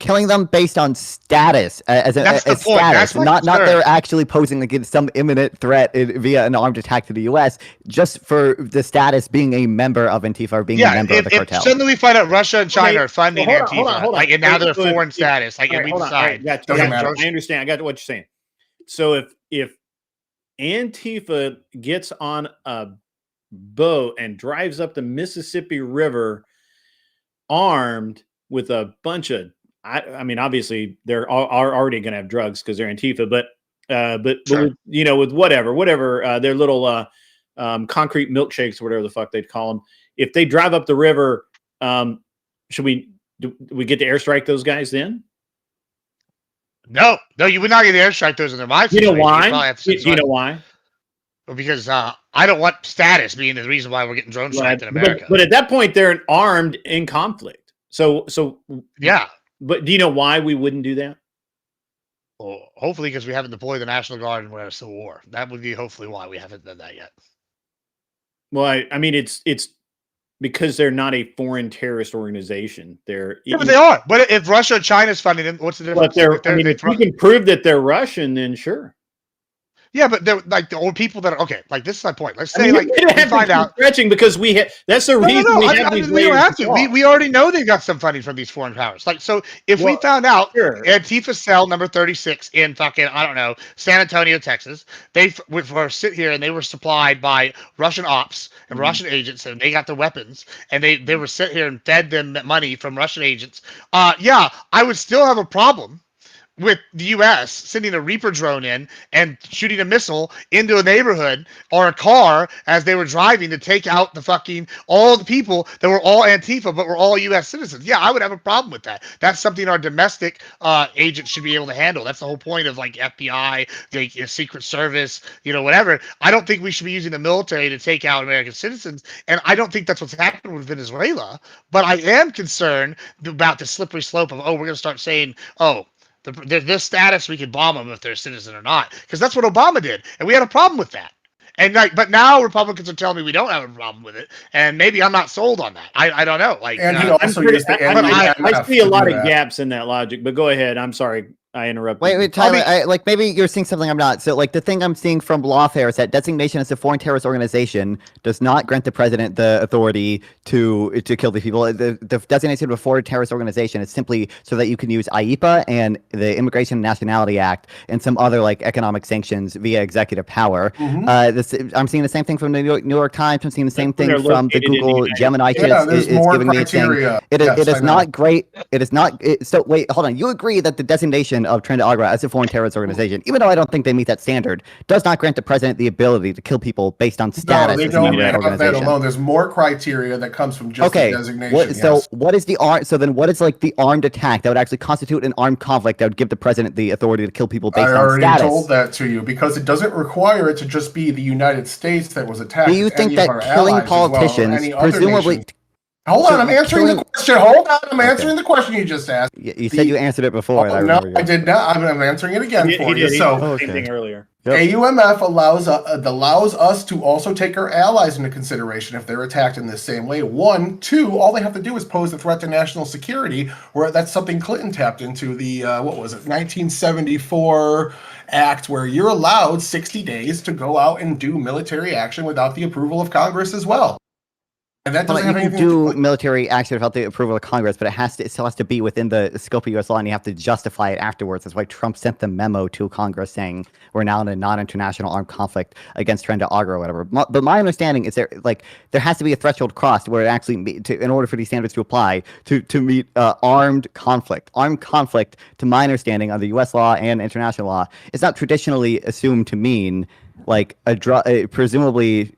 killing them based on status, as point. status, not they're actually posing against some imminent threat via an armed attack to the U.S. just for the status being a member of Antifa or being a member of the cartel. Suddenly we find out Russia and China are funding Antifa, hold on. And now they're foreign status. And we decide. I understand. I got what you're saying. So if Antifa gets on a boat and drives up the Mississippi River armed with a bunch of, I mean, obviously they're already going to have drugs because they're Antifa, but sure. With whatever their little concrete milkshakes or whatever the fuck they'd call them. If they drive up the river, do we get to airstrike those guys then? No, you would not get to airstrike those in their minds. You know why? You know why? Well, because I don't want status being the reason why we're getting drone striked in America. But at that point, they're armed in conflict. So yeah. But do you know why we wouldn't do that? Well, hopefully because we haven't deployed the National Guard and we're in a civil war. That would be hopefully why we haven't done that yet. Well, I mean, it's because they're not a foreign terrorist organization. But they are. But if Russia or China's funding them, what's the difference? If you can prove that they're Russian, then sure. Yeah, but they're like the old people that are okay. Like this is my point. Let's say we find out stretching because that's the reason we have these. We don't have to. We already know they've got some funding from these foreign powers. Like so, if we found out Antifa cell number 36 in fucking San Antonio, Texas, they were sit here and they were supplied by Russian ops and Russian agents, and they got the weapons, and they were sit here and fed them money from Russian agents. Yeah, I would still have a problem with the U.S. sending a Reaper drone in and shooting a missile into a neighborhood or a car as they were driving to take out all the people that were all Antifa but were all U.S. citizens. Yeah, I would have a problem with that. That's something our domestic agents should be able to handle. That's the whole point of like FBI, the Secret Service, whatever. I don't think we should be using the military to take out American citizens, and I don't think that's what's happened with Venezuela. But I am concerned about the slippery slope of, we're going to start saying, this status, we could bomb them if they're a citizen or not, because that's what Obama did, and we had a problem with that. And but now Republicans are telling me we don't have a problem with it, and maybe I'm not sold on that. I don't know. Like, and he also used the I see a lot of gaps in that logic. But go ahead. I'm sorry. I interrupted. Wait, Tyler. Maybe you're seeing something I'm not. So, the thing I'm seeing from lawfare is that designation as a foreign terrorist organization does not grant the president the authority to kill these people. The designation of a foreign terrorist organization is simply so that you can use IEPA and the Immigration and Nationality Act and some other economic sanctions via executive power. Mm-hmm. I'm seeing the same thing from the New York Times. I'm seeing the same thing from the Google Gemini. There's more criteria. It is not great. It is not. So wait, hold on. You agree that the designation of Trend Agra as a foreign terrorist organization, even though I don't think they meet that standard, does not grant the president the ability to kill people based on status. No, they don't have that alone. There's more criteria that comes from just the designation. So what is the So then what is the armed attack that would actually constitute an armed conflict that would give the president the authority to kill people based on status? I already told that to you because it doesn't require it to just be the United States that was attacked. Do you think that killing politicians, presumably? Hold on, I'm answering the question. Hold on, I'm answering the question you just asked. You said you answered it before. No, I did not. I'm answering it again for you. So, same thing earlier. AUMF allows us to also take our allies into consideration if they're attacked in the same way. 1, 2, all they have to do is pose a threat to national security, where that's something Clinton tapped into the 1974 act, where you're allowed 60 days to go out and do military action without the approval of Congress as well. And that doesn't have anything to do with military action without the approval of Congress, but it still has to be within the scope of U.S. law, and you have to justify it afterwards. That's why Trump sent the memo to Congress saying we're now in a non-international armed conflict against Trend Agra or whatever. But my understanding is there has to be a threshold crossed where it actually, in order for these standards to apply, to meet armed conflict. Armed conflict, to my understanding, under U.S. law and international law, is not traditionally assumed to mean presumably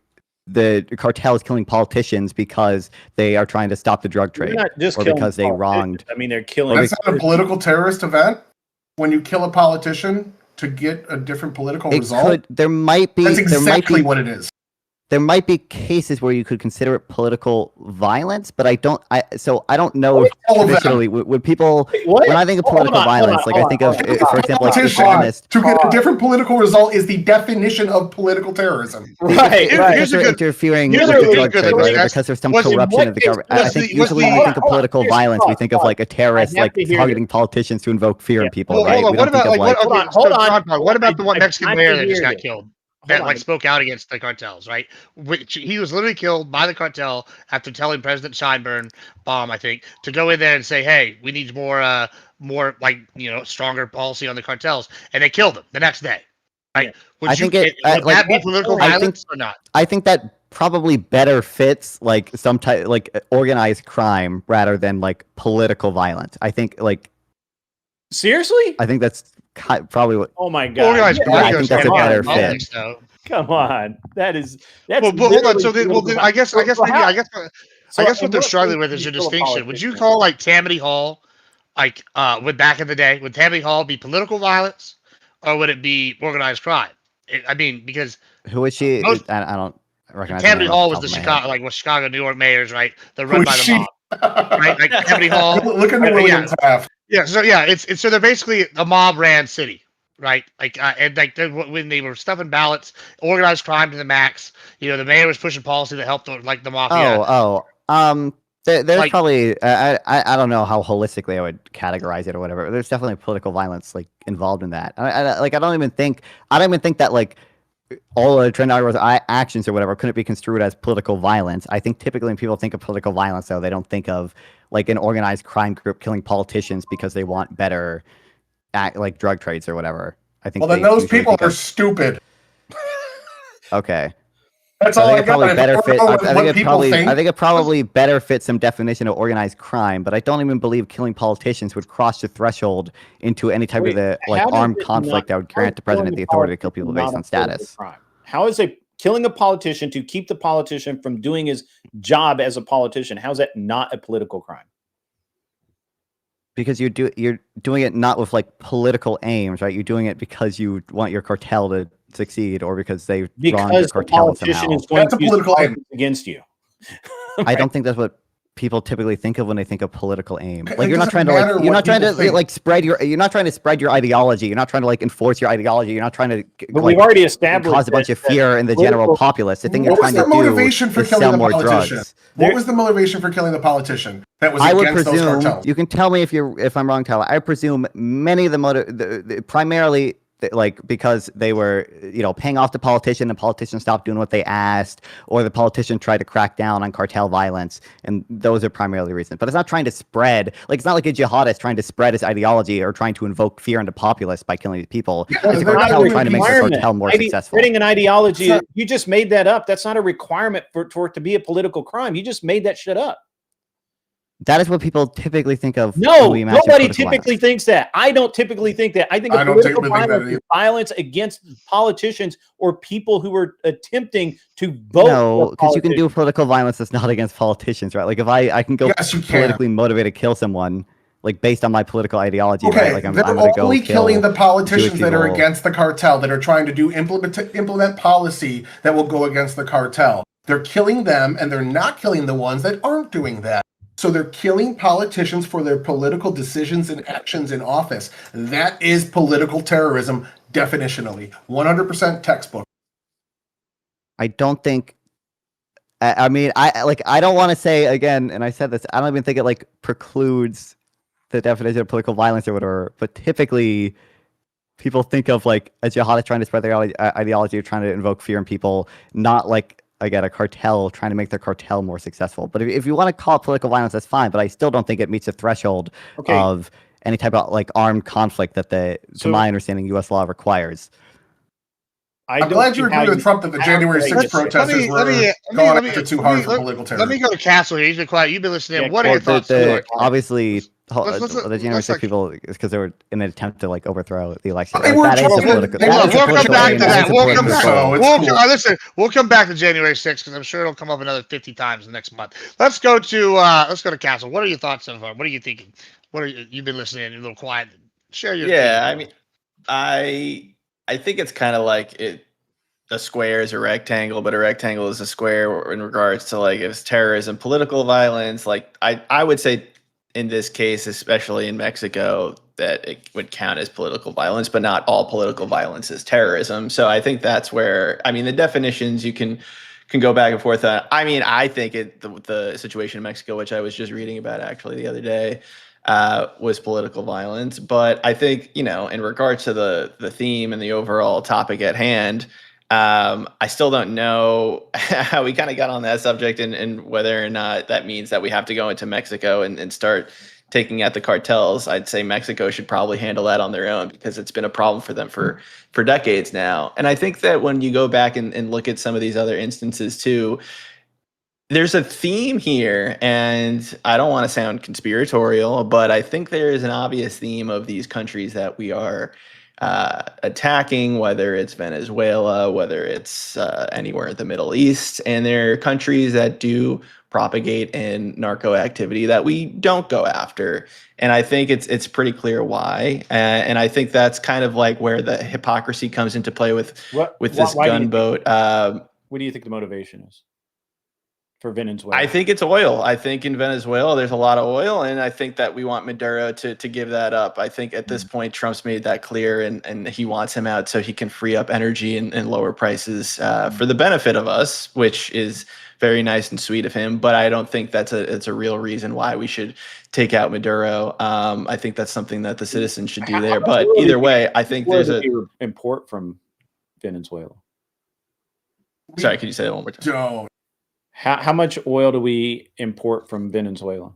the cartel is killing politicians because they are trying to stop the drug trade, or because they wronged. I mean, they're killing. That's not a political terrorist event when you kill a politician to get a different political result. There might be. That's exactly what it is. there might be cases where you could consider it political violence, but I don't know if traditionally would people when I think of political violence, like I think of, for example, like Islamist. To get a different political result is the definition of political terrorism. Right. Because they're interfering with the drug trade, right? Because there's some corruption of the government. I think usually when we think of political violence, we think of like a terrorist like targeting politicians to invoke fear in people, right? Hold on. What about the one Mexican mayor that just got killed? That like spoke out against the cartels, right? Which he was literally killed by the cartel after telling President Scheinberg, I think, to go in there and say, "Hey, we need more like stronger policy on the cartels," and they killed him the next day. Right? Would that be political violence or not? I think that probably better fits like some type like organized crime rather than like political violence. I think like seriously. I think that's probably what. Oh my god! I think that's a better fit. Come on, that's. Well, hold on. So then, I guess what they're struggling with is your distinction. Would you call like Tammany Hall, like with back in the day, would Tammany Hall be political violence, or would it be organized crime? Because who is she? I don't recognize. Tammany Hall was the Chicago, New York mayors, right? They're run by the mob, right? Like Tammany Hall. Look at William Taft. Yeah, so they're basically a mob ran city, right? Like and like when they were stuffing ballots, organized crime to the max. The mayor was pushing policy that helped the mafia. There's like, probably I don't know how holistically I would categorize it or whatever. There's definitely political violence like involved in that. I don't even think that like all the trend actions or whatever couldn't be construed as political violence. I think typically when people think of political violence, though, they don't think of like an organized crime group killing politicians because they want better like drug trades or whatever. I think. Well, then those people are stupid. Okay. That's all I got. I think it probably better fits some definition of organized crime, but I don't even believe killing politicians would cross the threshold into any type of the like armed conflict that would grant the president the authority to kill people based on status. How is killing a politician to keep the politician from doing his job as a politician? How is that not a political crime? Because you're doing it not with like political aims, right? You're doing it because you want your cartel to succeed, or because they wronged your cartel the politician is going to use politics against you. Right? I don't think that's what people typically think of when they think of political aim. Like you're not trying to spread your ideology. You're not trying to like enforce your ideology. You're not trying to we've already established cause a bunch of fear in the general populace. The thing you're trying to do is sell more drugs. What was the motivation for killing the politician? That was against those cartels. You can tell me if I'm wrong, Tyler. I presume many of the primarily like because they were paying off the politician, the politician stopped doing what they asked, or the politician tried to crack down on cartel violence, and those are primarily reasons. But it's not trying to spread, like it's not like a jihadist trying to spread his ideology or trying to invoke fear into populace by killing these people. Yeah, it's a cartel trying to make the cartel more successful. Spreading an ideology, you just made that up. That's not a requirement for it to be a political crime. You just made that shit up. That is what people typically think of. No, nobody typically thinks that. I don't typically think that. I think of political violence is violence against politicians or people who are attempting to vote. No, because you can do political violence that's not against politicians, right? Like if I can go politically motivated to kill someone, like based on my political ideology, right? Like they're only killing the politicians that are against the cartel, that are trying to implement policy that will go against the cartel. They're killing them, and they're not killing the ones that aren't doing that. So they're killing politicians for their political decisions and actions in office. That is political terrorism, definitionally. 100% textbook. I don't think... I mean, I don't want to say, again, and I said this, I don't even think it, like, precludes the definition of political violence or whatever, but typically people think of, like, a jihadist trying to spread their ideology or trying to invoke fear in people, not, like, again, a cartel trying to make their cartel more successful. But if you want to call it political violence, that's fine. But I still don't think it meets the threshold of any type of like armed conflict that to my understanding, U.S. law requires. I'm glad you agree with Trump that the January 6th protesters were going after too hard for political terrorism. Let me go to Castle here. He's been quiet. You've been listening. Yeah, what are your thoughts? Obviously, the January 6th people is because they were in an attempt to like overthrow the election. We'll come back to that. Listen, we'll come back to January 6th because I'm sure it'll come up another 50 times next month. Let's go to Castle. What are your thoughts so far? What are you thinking? You've been listening? You're a little quiet. Share your. Yeah, I mean, I think it's kind of like it. a square is a rectangle, but a rectangle is a square in regards to like if it's terrorism, political violence. Like I would say in this case, especially in Mexico, that it would count as political violence, but not all political violence is terrorism. So I think that's where, I mean, the definitions you can go back and forth on. I mean, I think the situation in Mexico, which I was just reading about actually the other day, was political violence. But I think, you know, in regards to the theme and the overall topic at hand, I still don't know how we kind of got on that subject and whether or not that means that we have to go into Mexico and start taking out the cartels. I'd say Mexico should probably handle that on their own because it's been a problem for them for decades now. And I think that when you go back and look at some of these other instances too, there's a theme here, and I don't want to sound conspiratorial, but I think there is an obvious theme of these countries that we are attacking, whether it's Venezuela, whether it's anywhere in the Middle East, and they're countries that do propagate in narco activity that we don't go after. And I think it's pretty clear why. And I think that's kind of like where the hypocrisy comes into play with this gunboat. What do you think the motivation is for Venezuela? I think it's oil. I think in Venezuela, there's a lot of oil, and I think that we want Maduro to give that up. I think at this point, Trump's made that clear, and he wants him out so he can free up energy and lower prices for the benefit of us, which is very nice and sweet of him. But I don't think it's a real reason why we should take out Maduro. I think that's something that the citizens should do there. But either way, I think there's a import from Venezuela. Sorry, can you say that one more time? Don't. How much oil do we import from Venezuela?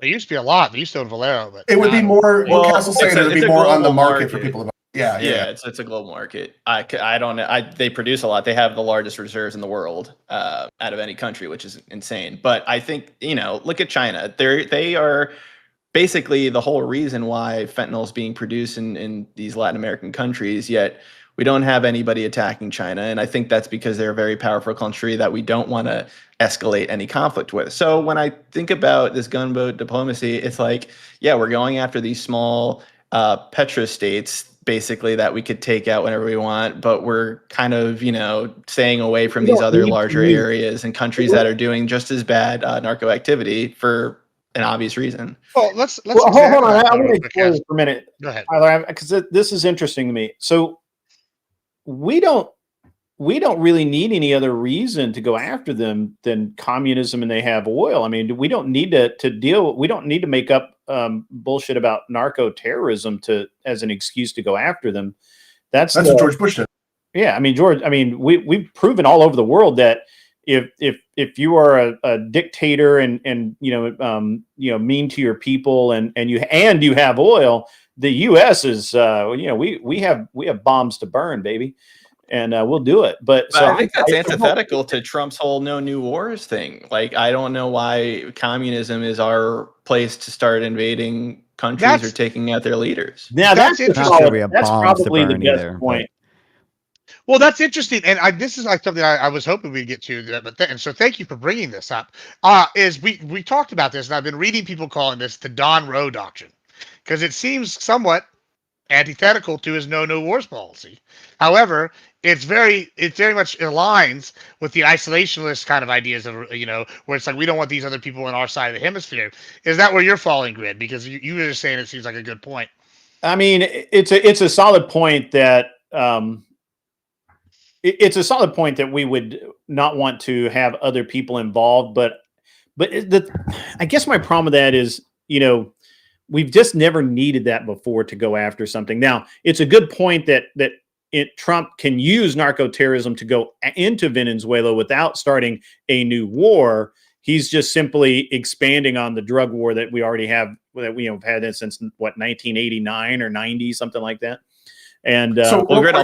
It used to be a lot. They used to own Valero, but it would be more. Well, Castle's saying it would be more on the market for people. Yeah. It's a global market. I don't know. They produce a lot. They have the largest reserves in the world out of any country, which is insane. But I think, you know, look at China. They are basically the whole reason why fentanyl is being produced in these Latin American countries, yet we don't have anybody attacking China. And I think that's because they're a very powerful country that we don't want to escalate any conflict with. So when I think about this gunboat diplomacy, it's like, yeah, we're going after these small petrostates, basically, that we could take out whenever we want, but we're kind of, you know, staying away from these other larger areas and countries that are doing just as bad narco activity for an obvious reason. Well, let's hold on. I want to explore this for a minute. Go ahead, Tyler, because this is interesting to me. So we don't really need any other reason to go after them than communism, and they have oil. I mean, we don't need we don't need to make up bullshit about narco terrorism as an excuse to go after them. That's what George Bush did. Yeah, I mean, we've proven all over the world that if you are a dictator and mean to your people and you have oil, the U.S. is we have bombs to burn, baby, and we'll do it. But so I think that's antithetical to Trump's whole no new wars thing. Like, I don't know why communism is our place to start invading countries or taking out their leaders. Now that's probably the best point. Well, that's interesting, and this is like something I was hoping we'd get to, and so thank you for bringing this up. Is we talked about this, and I've been reading people calling this the Don Roe doctrine, because it seems somewhat antithetical to his no wars policy. However, it very much aligns with the isolationist kind of ideas of, where it's like we don't want these other people on our side of the hemisphere. Is that where you're falling, Grid? Because you were just saying it seems like a good point. I mean, it's a solid point that. It's a solid point that we would not want to have other people involved, but I guess my problem with that is, we've just never needed that before to go after something. Now, it's a good point that Trump can use narco terrorism to go into Venezuela without starting a new war. He's just simply expanding on the drug war that we already have, that we have had since 1989 or 90, something like that. And Grid,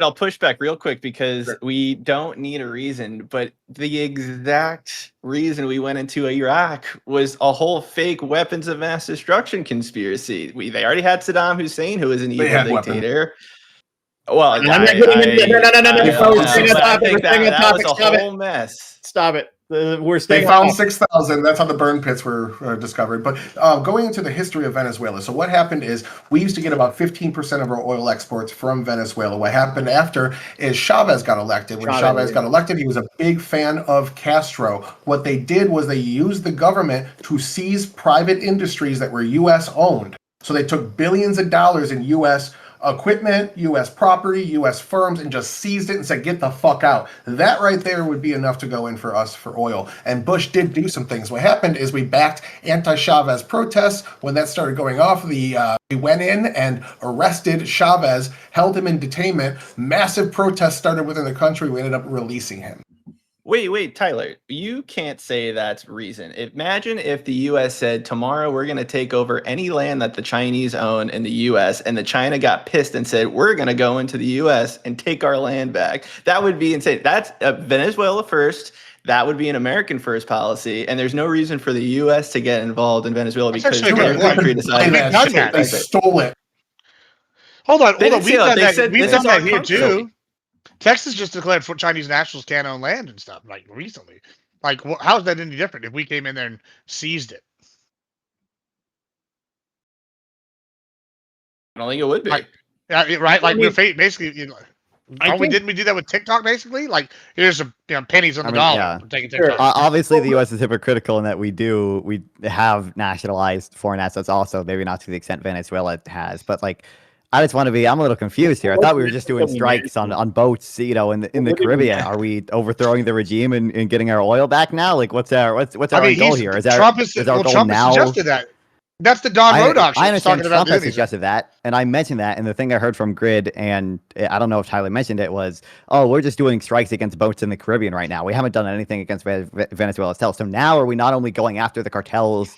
I'll push back real quick because we don't need a reason, but the exact reason we went into Iraq was a whole fake weapons of mass destruction conspiracy. They already had Saddam Hussein, who was an evil dictator. Well, that was a whole mess. Stop it. They found 6,000. That's how the burn pits were discovered. But going into the history of Venezuela, so what happened is we used to get about 15% of our oil exports from Venezuela. What happened after is Chavez got elected. When Chavez got elected, he was a big fan of Castro. What they did was they used the government to seize private industries that were U.S. owned. So they took billions of dollars in U.S. equipment, U.S. property, U.S. firms, and just seized it and said, get the fuck out. That right there would be enough to go in for us for oil. And Bush did do some things. What happened is we backed anti-Chavez protests. When that started going off, we went in and arrested Chavez, held him in detainment. Massive protests started within the country. We ended up releasing him. Wait, Tyler, you can't say that's reason. Imagine if the U.S. said, tomorrow we're going to take over any land that the Chinese own in the U.S., and the China got pissed and said, we're going to go into the U.S. and take our land back. That would be insane. That's Venezuela first. That would be an American first policy, and there's no reason for the U.S. to get involved in Venezuela because their country decided they stole it. Hold on. We've done that here too. Texas just declared Chinese nationals can't own land and stuff, like recently. Like, how is that any different if we came in there and seized it? I don't think it would be. Right? Like, we're basically, didn't we do that with TikTok, basically? Like, here's some pennies on the dollar. Yeah. For taking TikTok. Obviously, the U.S. is hypocritical in that we have nationalized foreign assets also, maybe not to the extent Venezuela has, but like, I'm a little confused here. I thought we were just doing strikes on boats, in the Caribbean. Are we overthrowing the regime and getting our oil back now? Like, what's our goal here? Trump has suggested that. That's the Don Rodock. I understand Trump has suggested that, and I mentioned that. And the thing I heard from Grid, and I don't know if Tyler mentioned it, was, we're just doing strikes against boats in the Caribbean right now. We haven't done anything against Venezuela itself. So now are we not only going after the cartels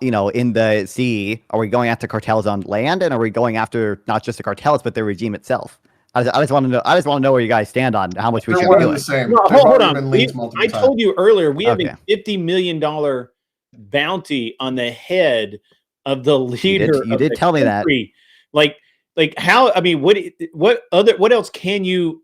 in the sea? Are we going after cartels on land, and are we going after not just the cartels but the regime itself? I just want to know where you guys stand on how much we should be doing. Hold on. I told you earlier we have a $50 million bounty on the head of the leader. You did tell me that. Like how? I mean, what else can you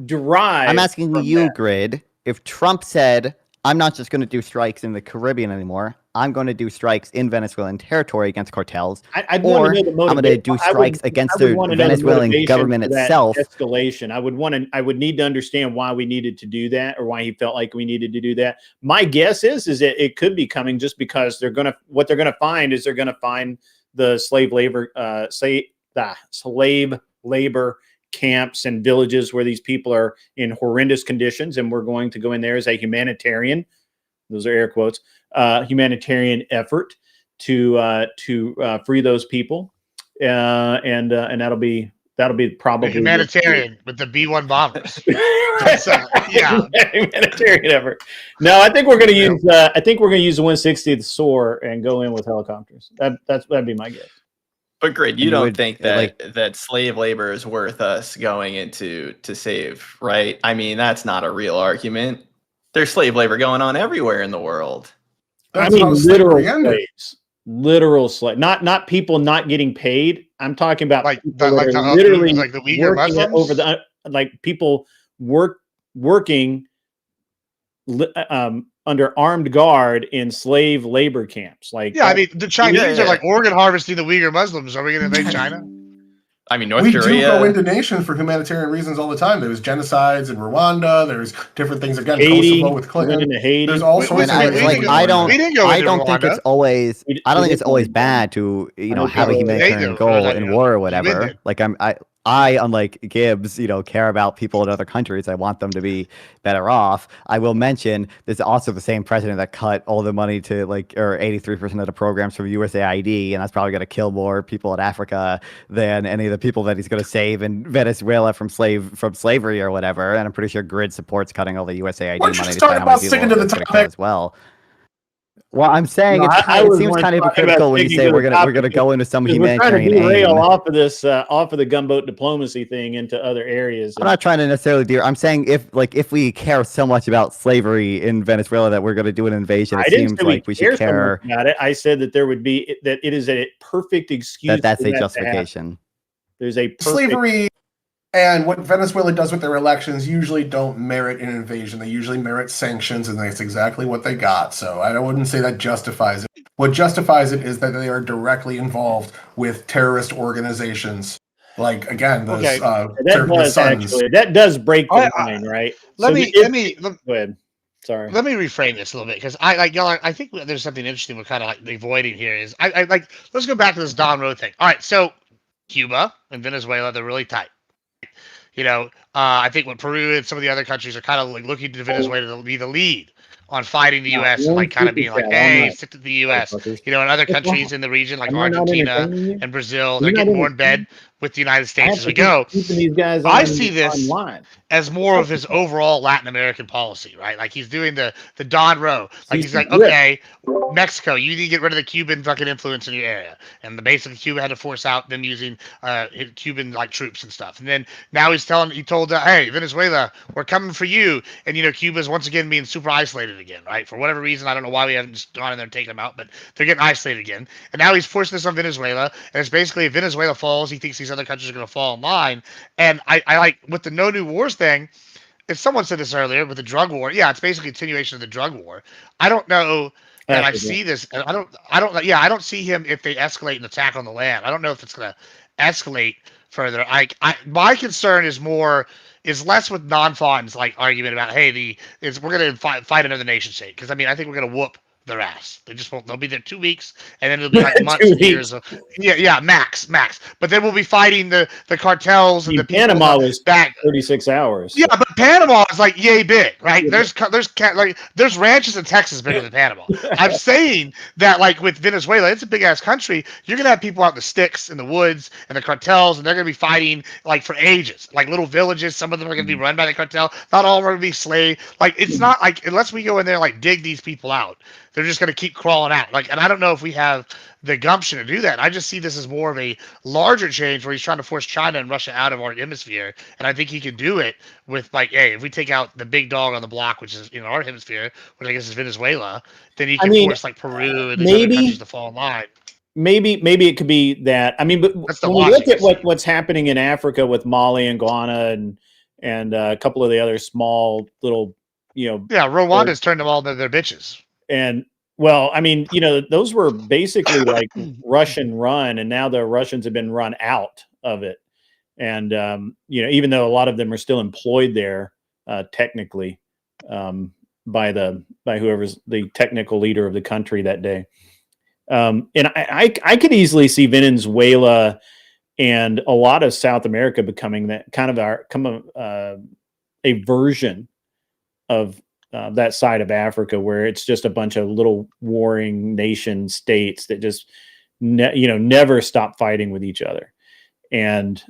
derive? I'm asking you, Grid. If Trump said, I'm not just going to do strikes in the Caribbean anymore, I'm going to do strikes in Venezuelan territory against cartels, I'm going to do strikes against the Venezuelan government itself. Escalation. I would need to understand why we needed to do that, or why he felt like we needed to do that. My guess is that it could be coming just because they're going to find the slave labor camps and villages where these people are in horrendous conditions, and we're going to go in there as a humanitarian, those are air quotes, humanitarian effort to free those people, and that'll be probably humanitarian with the B-1 bombers. Humanitarian effort. No, I think we're going to use the 160th SOAR and go in with helicopters. That'd be my guess. But Grid, you don't think that slave labor is worth us going into to save, right? I mean, that's not a real argument. There's slave labor going on everywhere in the world. I mean, literal slave, not people not getting paid. I'm talking about literally like the Uyghur Muslims over people working under armed guard in slave labor camps. I mean, the Chinese are organ harvesting the Uyghur Muslims. Are we going to invade China? I mean, North Korea. We do go into nations for humanitarian reasons all the time. There's genocides in Rwanda. There's different things against Kosovo with Clinton. There's all sorts of things. I don't think it's always bad to have a humanitarian goal in war or whatever. I, unlike Gibbs, care about people in other countries. I want them to be better off. I will mention there's also the same president that cut all the money to or 83% of the programs from USAID, and that's probably going to kill more people in Africa than any of the people that he's going to save in Venezuela from slavery or whatever. And I'm pretty sure Grid supports cutting all the USAID money to talk about sticking to the topic as well. Well, I'm saying it seems kind of hypocritical when you say we're gonna go into some humanitarian aid. Derail off of the gunboat diplomacy thing into other areas. I'm not trying to necessarily I'm saying if we care so much about slavery in Venezuela that we're going to do an invasion, it seems like we should care about it. I said that it is a perfect excuse. That's a justification. There's a slavery. And what Venezuela does with their elections usually don't merit an invasion. They usually merit sanctions, and that's exactly what they got. So I wouldn't say that justifies it. What justifies it is that they are directly involved with terrorist organizations. Like, again, the, Okay. the Suns. That does break the line, right? Let me go ahead. Sorry. Let me reframe this a little bit because I think there's something interesting we're kind of like avoiding here. Is I like let's go back to this Don Road thing. All right, so Cuba and Venezuela, they're really tight. I think when Peru and some of the other countries are kind of like looking to Venezuela to be the lead on fighting the U.S. and like kind of being like, hey, stick to the U.S. And other countries in the region like Argentina and Brazil, they're getting more in bed with the United States as we go. I see this as more of his overall Latin American policy, right? Like he's doing the Don Row. Like he's like, okay, Mexico, you need to get rid of the Cuban fucking influence in your area. And basically Cuba had to force out them using Cuban like troops and stuff. And then now he told hey, Venezuela, we're coming for you. And Cuba's once again being super isolated again, right? For whatever reason, I don't know why we haven't just gone in there and taken them out, but they're getting isolated again. And now he's forcing this on Venezuela. And it's basically if Venezuela falls, he thinks these other countries are going to fall in line. And I like with the no new wars thing, if someone said this earlier with the drug war, yeah, it's basically a continuation of the drug war. I don't know. And I see this. I don't see him if they escalate an attack on the land. I don't know if it's going to escalate further. My concern is less with non-Fon's like argument about we're going to fight another nation state because I think we're going to whoop their ass. They just won't. They'll be there 2 weeks, and then it'll be like months and years of max. But then we'll be fighting the cartels and the people. Panama was back 36 hours. Yeah, but Panama is like yay big, right? Yeah. There's ranches in Texas bigger than Panama. I'm saying that like with Venezuela, it's a big ass country. You're gonna have people out in the sticks, in the woods, and the cartels, and they're gonna be fighting like for ages, like little villages. Some of them are gonna be run by the cartel. Not all are gonna be slave. Like it's not like unless we go in there and like dig these people out. They're just going to keep crawling out. And I don't know if we have the gumption to do that. I just see this as more of a larger change where he's trying to force China and Russia out of our hemisphere. And I think he can do it with like, hey, if we take out the big dog on the block, which is in our hemisphere, which I guess is Venezuela, then he can force like Peru and these other countries to fall in line. Maybe it could be that. But when we look at what's happening in Africa with Mali and Ghana and a couple of the other small little, Rwanda's turned them all into their bitches. And those were basically like Russian run, and now the Russians have been run out of it. And even though a lot of them are still employed there, technically, by whoever's the technical leader of the country that day. And I could easily see Venezuela and a lot of South America becoming that kind of a version of that side of Africa where it's just a bunch of little warring nation states that just never stop fighting with each other. And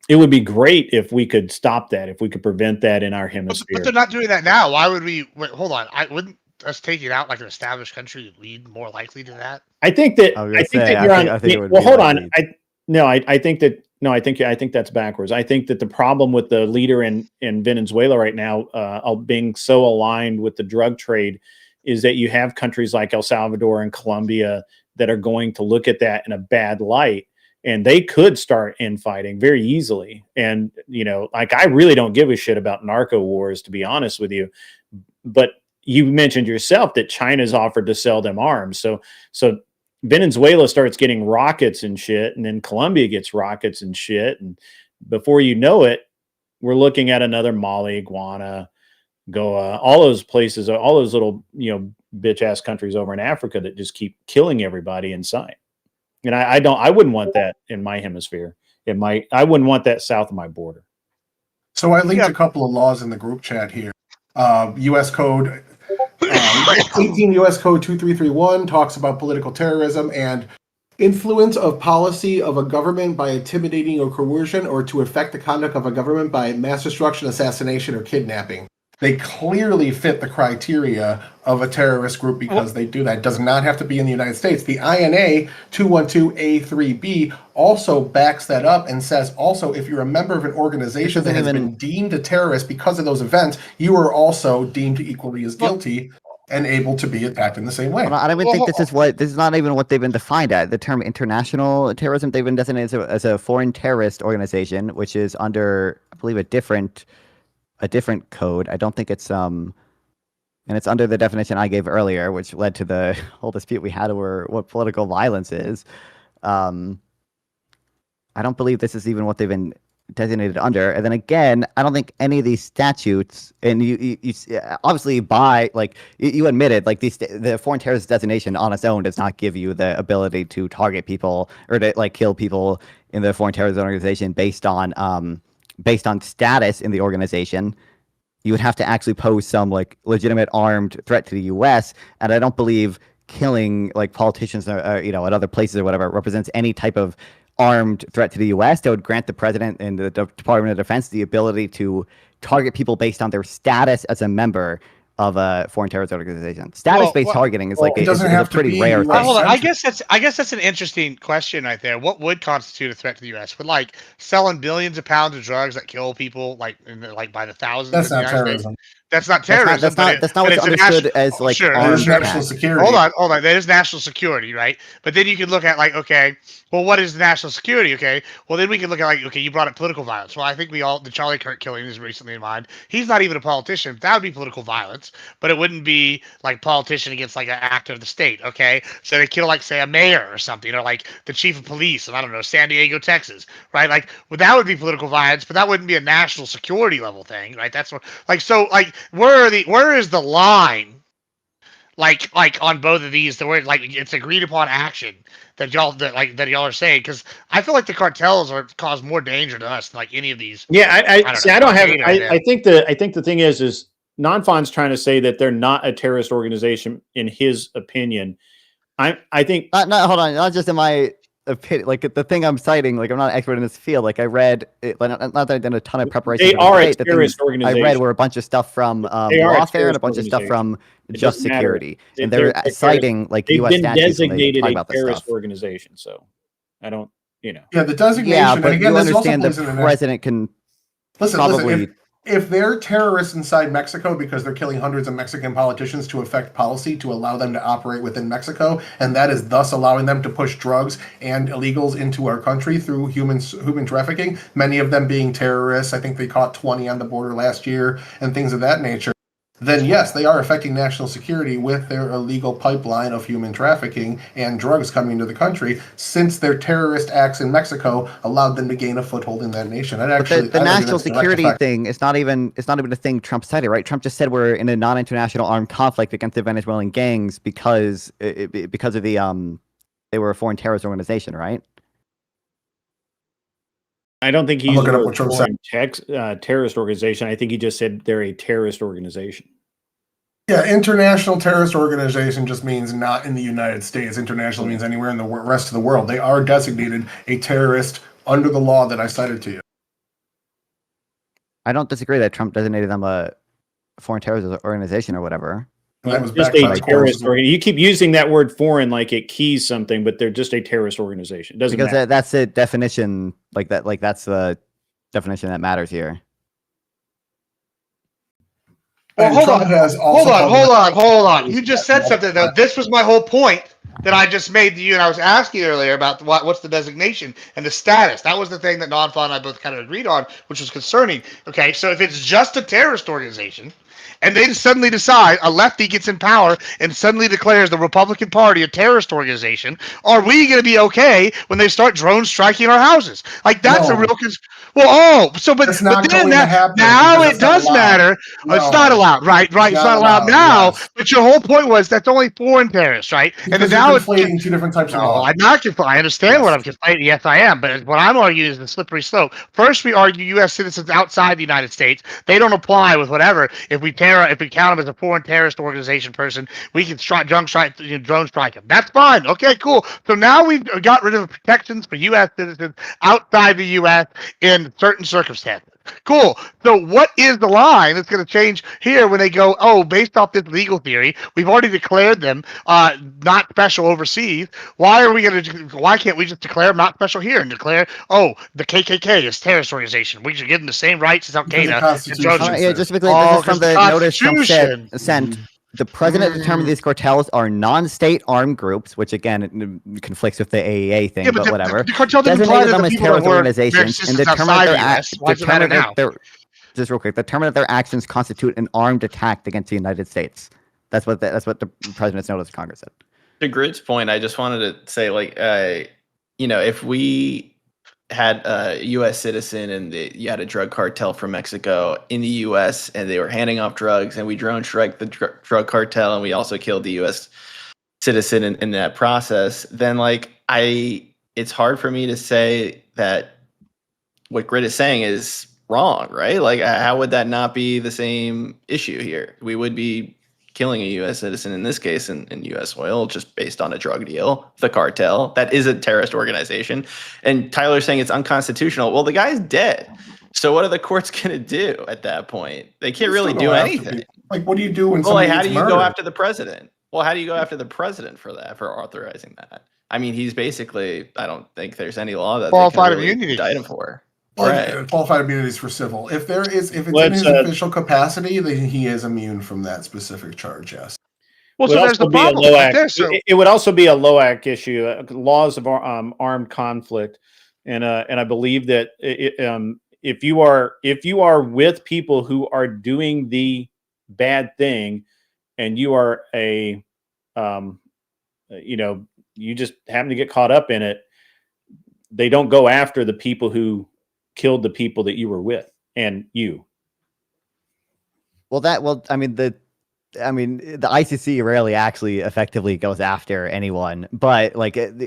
it would be great if we could stop that, if we could prevent that in our hemisphere. But they're not doing that now. Why would we? Wait, hold on. Wouldn't us taking out like an established country lead more likely to that? I think that I think that's backwards. I think that the problem with the leader in Venezuela right now, being so aligned with the drug trade, is that you have countries like El Salvador and Colombia that are going to look at that in a bad light, and they could start infighting very easily. And I really don't give a shit about narco wars, to be honest with you. But you mentioned yourself that China's offered to sell them arms, so Venezuela starts getting rockets and shit, and then Colombia gets rockets and shit. And before you know it, we're looking at another Mali, Ghana, Goa, all those places, all those little, bitch ass countries over in Africa that just keep killing everybody in sight. And I wouldn't want that in my hemisphere. I wouldn't want that south of my border. So I linked a couple of laws in the group chat here. U.S. Code 18 U.S. Code 2331 talks about political terrorism and influence of policy of a government by intimidating or coercion, or to affect the conduct of a government by mass destruction, assassination, or kidnapping. They clearly fit the criteria of a terrorist group because they do that. It does not have to be in the United States. The INA 212A3B also backs that up and says also if you're a member of an organization that has been deemed a terrorist because of those events, you are also deemed equally as guilty. and able to be attacked in the same way. Well, I don't even think this is not even what they've been defined at. The term international terrorism, they've been designated as a foreign terrorist organization, which is under, I believe, a different code. I don't think it's and it's under the definition I gave earlier, which led to the whole dispute we had over what political violence is. I don't believe this is even what they've been designated under. And then again, I don't think any of these statutes, and you obviously you admitted, like the foreign terrorist designation on its own does not give you the ability to target people or to like kill people in the foreign terrorist organization based on status in the organization. You would have to actually pose some like legitimate armed threat to the U.S. And I don't believe killing like politicians at other places or whatever represents any type of armed threat to the U.S. that would grant the president and the Department of Defense the ability to target people based on their status as a member of a foreign terrorist organization. Status-based targeting is like a pretty rare thing. Hold on. I guess that's an interesting question right there. What would constitute a threat to the U.S.? Would like selling billions of pounds of drugs that kill people by the thousands? That's not terrorism. That's not terrorism. That's not what's understood as like armed national security. Hold on. That is national security, right? But then you can look at like, okay, well, what is national security? Okay, well then we can look at like, okay, you brought up political violence. Well, I think the Charlie Kirk killing is recently in mind. He's not even a politician. That would be political violence, but it wouldn't be like politician against like an actor of the state. Okay, so they kill like say a mayor or something, or like the chief of police, and I don't know, San Diego, Texas, right? Like, well, that would be political violence, but that wouldn't be a national security level thing, right? That's what where is the line? Like on both of these, the word like it's agreed upon action that y'all are saying, because I feel like the cartels cause more danger to us than like any of these. Yeah, I think the thing is Non-Fon's trying to say that they're not a terrorist organization in his opinion. I think hold on, not just in my opinion, like the thing I'm citing, like I'm not an expert in this field. Like I read it, not that I've done a ton of preparation. They are a terrorist organization. I read were a bunch of stuff from lawfare and a bunch of stuff from Just Security, and they're citing like U.S. statutes. They've been designated a terrorist organization, so I don't, Yeah, the designation. Yeah, but again, you understand the president can probably. If they're terrorists inside Mexico because they're killing hundreds of Mexican politicians to affect policy to allow them to operate within Mexico, and that is thus allowing them to push drugs and illegals into our country through human trafficking, many of them being terrorists. I think they caught 20 on the border last year and things of that nature. Then yes, they are affecting national security with their illegal pipeline of human trafficking and drugs coming into the country, since their terrorist acts in Mexico allowed them to gain a foothold in that nation. The national security thing is not even a thing Trump cited, right? Trump just said we're in a non-international armed conflict against the Venezuelan gangs because of the they were a foreign terrorist organization, right? I don't think he's a terrorist organization. I think he just said they're a terrorist organization. Yeah, international terrorist organization just means not in the United States. International means anywhere in the rest of the world. They are designated a terrorist under the law that I cited to you. I don't disagree that Trump designated them a foreign terrorist organization or whatever. That was just a terrorist organization. You keep using that word foreign like it keys something, but they're just a terrorist organization. It doesn't matter. That's the definition, like that. Like that's the definition that matters here. Well, hold on. You just said something though. This was my whole point that I just made to you, and I was asking earlier about what's the designation and the status. That was the thing that Non-Fon and I both kind of agreed on, which was concerning. Okay, so if it's just a terrorist organization, and they suddenly decide a lefty gets in power and suddenly declares the Republican Party a terrorist organization, are we going to be okay when they start drone striking our houses? Like that's a real but then now it does matter. No. It's not allowed, right? It's not allowed now. Yes. But your whole point was that's only foreign terrorists, right? Because and now it's conflating two different types of law. I'm not conflating. I understand what I'm conflating. Yes, I am. But what I'm arguing is the slippery slope. First, we argue U.S. citizens outside the United States, they don't apply with whatever. If we count him as a foreign terrorist organization person, we can drone strike him. That's fine. Okay, cool. So now we've got rid of the protections for U.S. citizens outside the U.S. in certain circumstances. Cool. So what is the line that's going to change here when they go, based off this legal theory, we've already declared them not special overseas. Why can't we just declare them not special here and declare, the KKK is a terrorist organization. We should give them the same rights as Al Qaeda. Yeah, just because this is from the notice Trump sent. The president determined these cartels are non-state armed groups, which again conflicts with the AEA thing, but whatever. The cartel didn't Designated apply them to as the people terrorist that were organizations and determined that their just real quick, determined that their actions constitute an armed attack against the United States. That's what the president's notice to Congress said. To Grid's point, I just wanted to say, like, if we had a U.S. citizen and you had a drug cartel from Mexico in the U.S. and they were handing off drugs, and we drone strike the drug cartel, and we also killed the U.S. citizen in that process, then it's hard for me to say that what Grid is saying is wrong, right? Like, how would that not be the same issue here? We would be killing a U.S. citizen in this case in U.S. oil just based on a drug deal, the cartel. That is a terrorist organization. And Tyler's saying it's unconstitutional. Well, the guy's dead. So what are the courts going to do at that point? They can't really do anything. Like, what do you do when somebody how do you murdered? go after the president? Well, how do you go after the president for that, for authorizing that? I mean, he's basically, I don't think there's any law that qualified they can immunity. indict him for. Qualified immunities for civil. If it's in his official capacity, then he is immune from that specific charge. Yes. Well, so there's the problem. It would also be a LOAC issue, laws of armed conflict, and I believe that if you are with people who are doing the bad thing, and you are you just happen to get caught up in it, they don't go after the people who killed the people that you were with and you. The ICC rarely actually effectively goes after anyone, but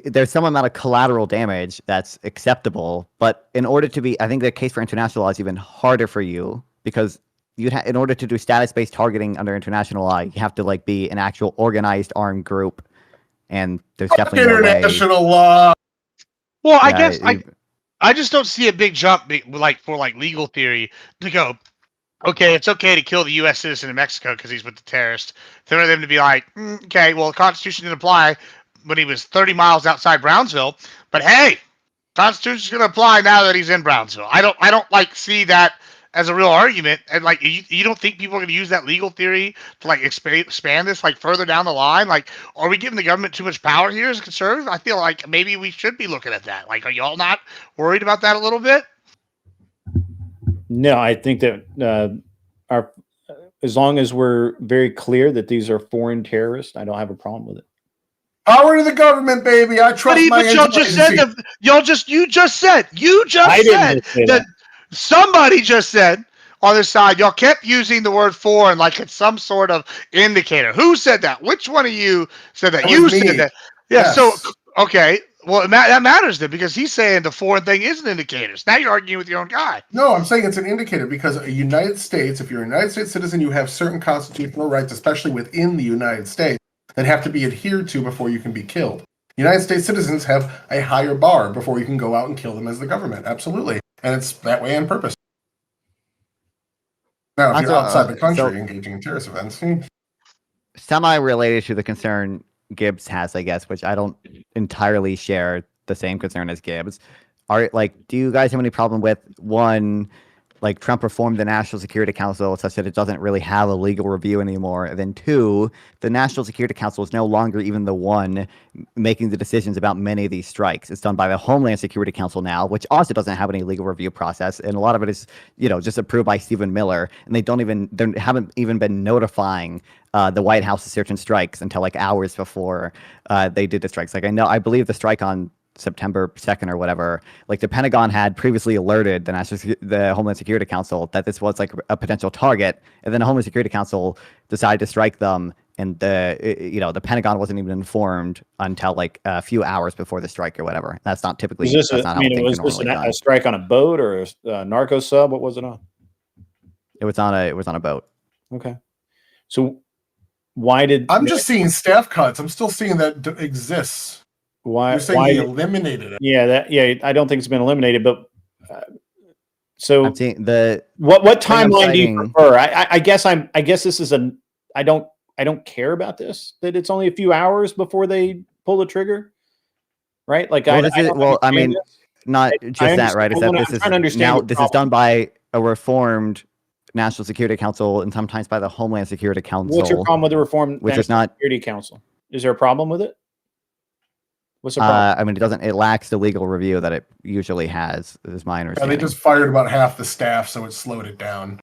there's some amount of collateral damage that's acceptable. But in order to be, I think the case for international law is even harder for you, because in order to do status-based targeting under international law, you have to be an actual organized armed group, and there's definitely international law. Well, I guess I just don't see a big jump for legal theory to go, okay, it's okay to kill the U.S. citizen in Mexico because he's with the terrorist. For them to be like, okay, well, the Constitution didn't apply when he was 30 miles outside Brownsville, but hey, Constitution's going to apply now that he's in Brownsville. I don't see that as a real argument, and you don't think people are going to use that legal theory to expand this further down the line? Are we giving the government too much power here as conservatives? I feel like maybe we should be looking at that. Are y'all not worried about that a little bit? No, I think that as long as we're very clear that these are foreign terrorists, I don't have a problem with it. Power to the government, baby. I trust my agency. You just said that. Somebody just said on this side, y'all kept using the word foreign like it's some sort of indicator. Who said that? Which one of you said that? You said that. Yeah. Yes. So, okay. Well, that matters then, because he's saying the foreign thing is an indicator. So now you're arguing with your own guy. No, I'm saying it's an indicator because a United States, if you're a United States citizen, you have certain constitutional rights, especially within the United States, that have to be adhered to before you can be killed. United States citizens have a higher bar before you can go out and kill them as the government. Absolutely. And it's that way on purpose. Now, if you're outside the country engaging in terrorist events. Semi-related to the concern Gibbs has, I guess, which I don't entirely share the same concern as Gibbs. Do you guys have any problem with, one, Trump reformed the National Security Council such that it doesn't really have a legal review anymore? And then two, the National Security Council is no longer even the one making the decisions about many of these strikes. It's done by the Homeland Security Council now, which also doesn't have any legal review process. And a lot of it is, just approved by Stephen Miller. And they haven't even been notifying the White House of certain strikes until hours before they did the strikes. I believe the strike on September 2nd or whatever, the Pentagon had previously alerted the Homeland Security Council that this was a potential target, and then the Homeland Security Council decided to strike them, and the Pentagon wasn't even informed until a few hours before the strike or whatever. That's not typically. Was this a strike on a boat or a narco sub? What was it on? It was on a boat. Okay, so why did I'm just seeing staff cuts? I'm still seeing that exists. Why they eliminated it? Yeah, I don't think it's been eliminated, but so I'm seeing what timeline do you prefer? I guess this is I don't care about this, that it's only a few hours before they pull the trigger, right? Not just that, right? Except this is done by a reformed National Security Council and sometimes by the Homeland Security Council. What's your problem with the reform which is not Security Council? Is there a problem with it? What's the problem? I mean, it lacks the legal review that it usually has, is my understanding. They just fired about half the staff, so it slowed it down.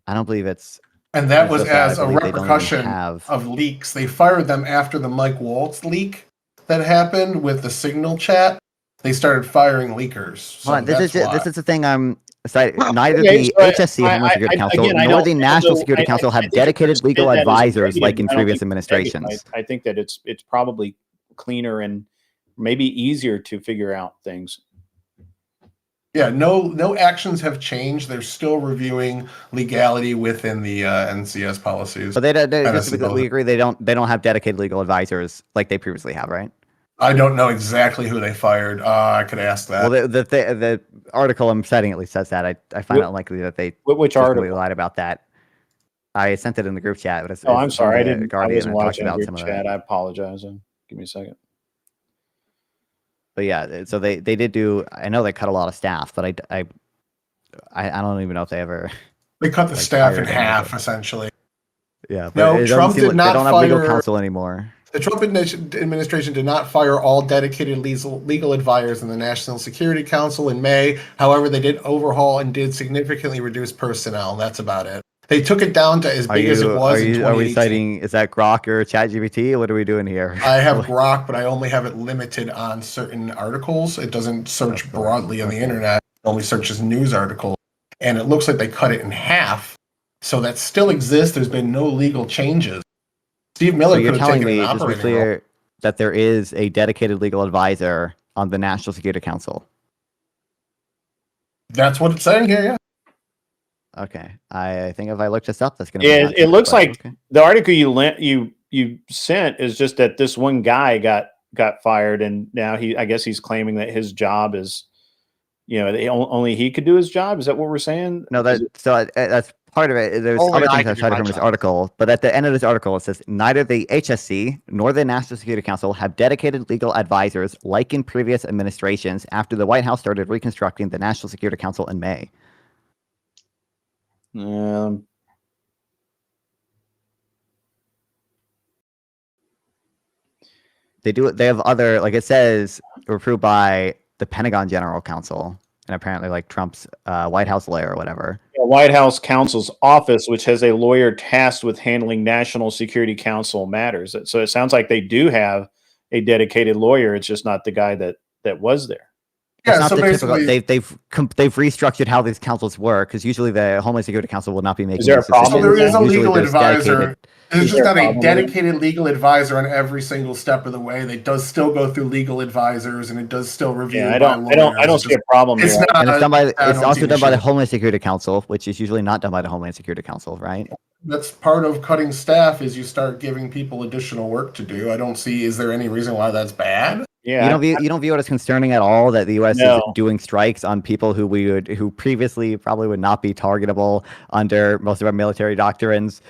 I don't believe it's... And that was just that as I a believe they don't even repercussion have- of leaks. They fired them after the Mike Waltz leak that happened with the Signal chat. They started firing leakers. So Hold on, this is the thing I'm... Neither Okay, the so HSC, Homeland Security Council, again, nor the National Security I Council have think dedicated legal that is advisors negative. like in I don't previous think it's administrations. negative. I think that it's probably cleaner and maybe easier to figure out things. Yeah, no actions have changed. They're still reviewing legality within the NCS policies. But we agree they don't have dedicated legal advisors like they previously have, right? I don't know exactly who they fired. I could ask that. Well, the article I'm citing at least says that. I find it unlikely that they Which article lied about that. I sent it in the group chat. But I'm sorry, I wasn't and watching about the some group of that. chat. I apologize. Give me a second. But yeah, so they did do. I know they cut a lot of staff, but I don't even know if they ever. They cut the staff in fired half, anybody. essentially. Yeah, but No, it doesn't Trump seem did like not they don't have legal fire- counsel anymore. The Trump administration did not fire all dedicated legal advisors in the National Security Council in May. However, they did overhaul and did significantly reduce personnel. That's about it. They took it down to as big as it was in 2018. Are we citing, is that Grok or ChatGPT? What are we doing here? I have Grok, but I only have it limited on certain articles. It doesn't search broadly on the internet. It only searches news articles. And it looks like they cut it in half. So that still exists. There's been no legal changes. Steve Miller So you're could have telling taken me, an just to be operating role. clear, that there is a dedicated legal advisor on the National Security Council? That's what it's saying here, yeah. Okay, I think if I look this up, that's going to. Yeah, it looks like okay. the article you sent is just that this one guy got fired, and now I guess he's claiming that his job is, only he could do his job. Is that what we're saying? No, that's part of it. There's Only other I things can I've do cited my from this job. article, but at the end of this article, it says neither the HSC nor the National Security Council have dedicated legal advisors like in previous administrations after the White House started reconstructing the National Security Council in May. They have other, like it says, approved by the Pentagon General Counsel and apparently like Trump's White House lawyer or whatever. White House counsel's office, which has a lawyer tasked with handling National Security Council matters. So it sounds like they do have a dedicated lawyer. It's just not the guy that was there. Yeah, so Typical, basically, they've restructured how these councils work because usually the Homeland Security Council will not be making. Is there a these problem? so decisions. there is a Usually legal there's advisor. dedicated- There's Is just there a not a problem with it? dedicated legal advisor on every single step of the way. They does still go through legal advisors, and it does still review. Yeah, I by don't lawyers. see a problem It's here. not. And it's done by. I It's don't also see done an by the issue. Homeland Security Council, which is usually not done by the Homeland Security Council, right? That's part of cutting staff. Is you start giving people additional work to do. I don't see. Is there any reason why that's bad? Yeah, You don't view it as concerning at all that the U.S. No. is doing strikes on people who previously probably would not be targetable under most of our military doctrines.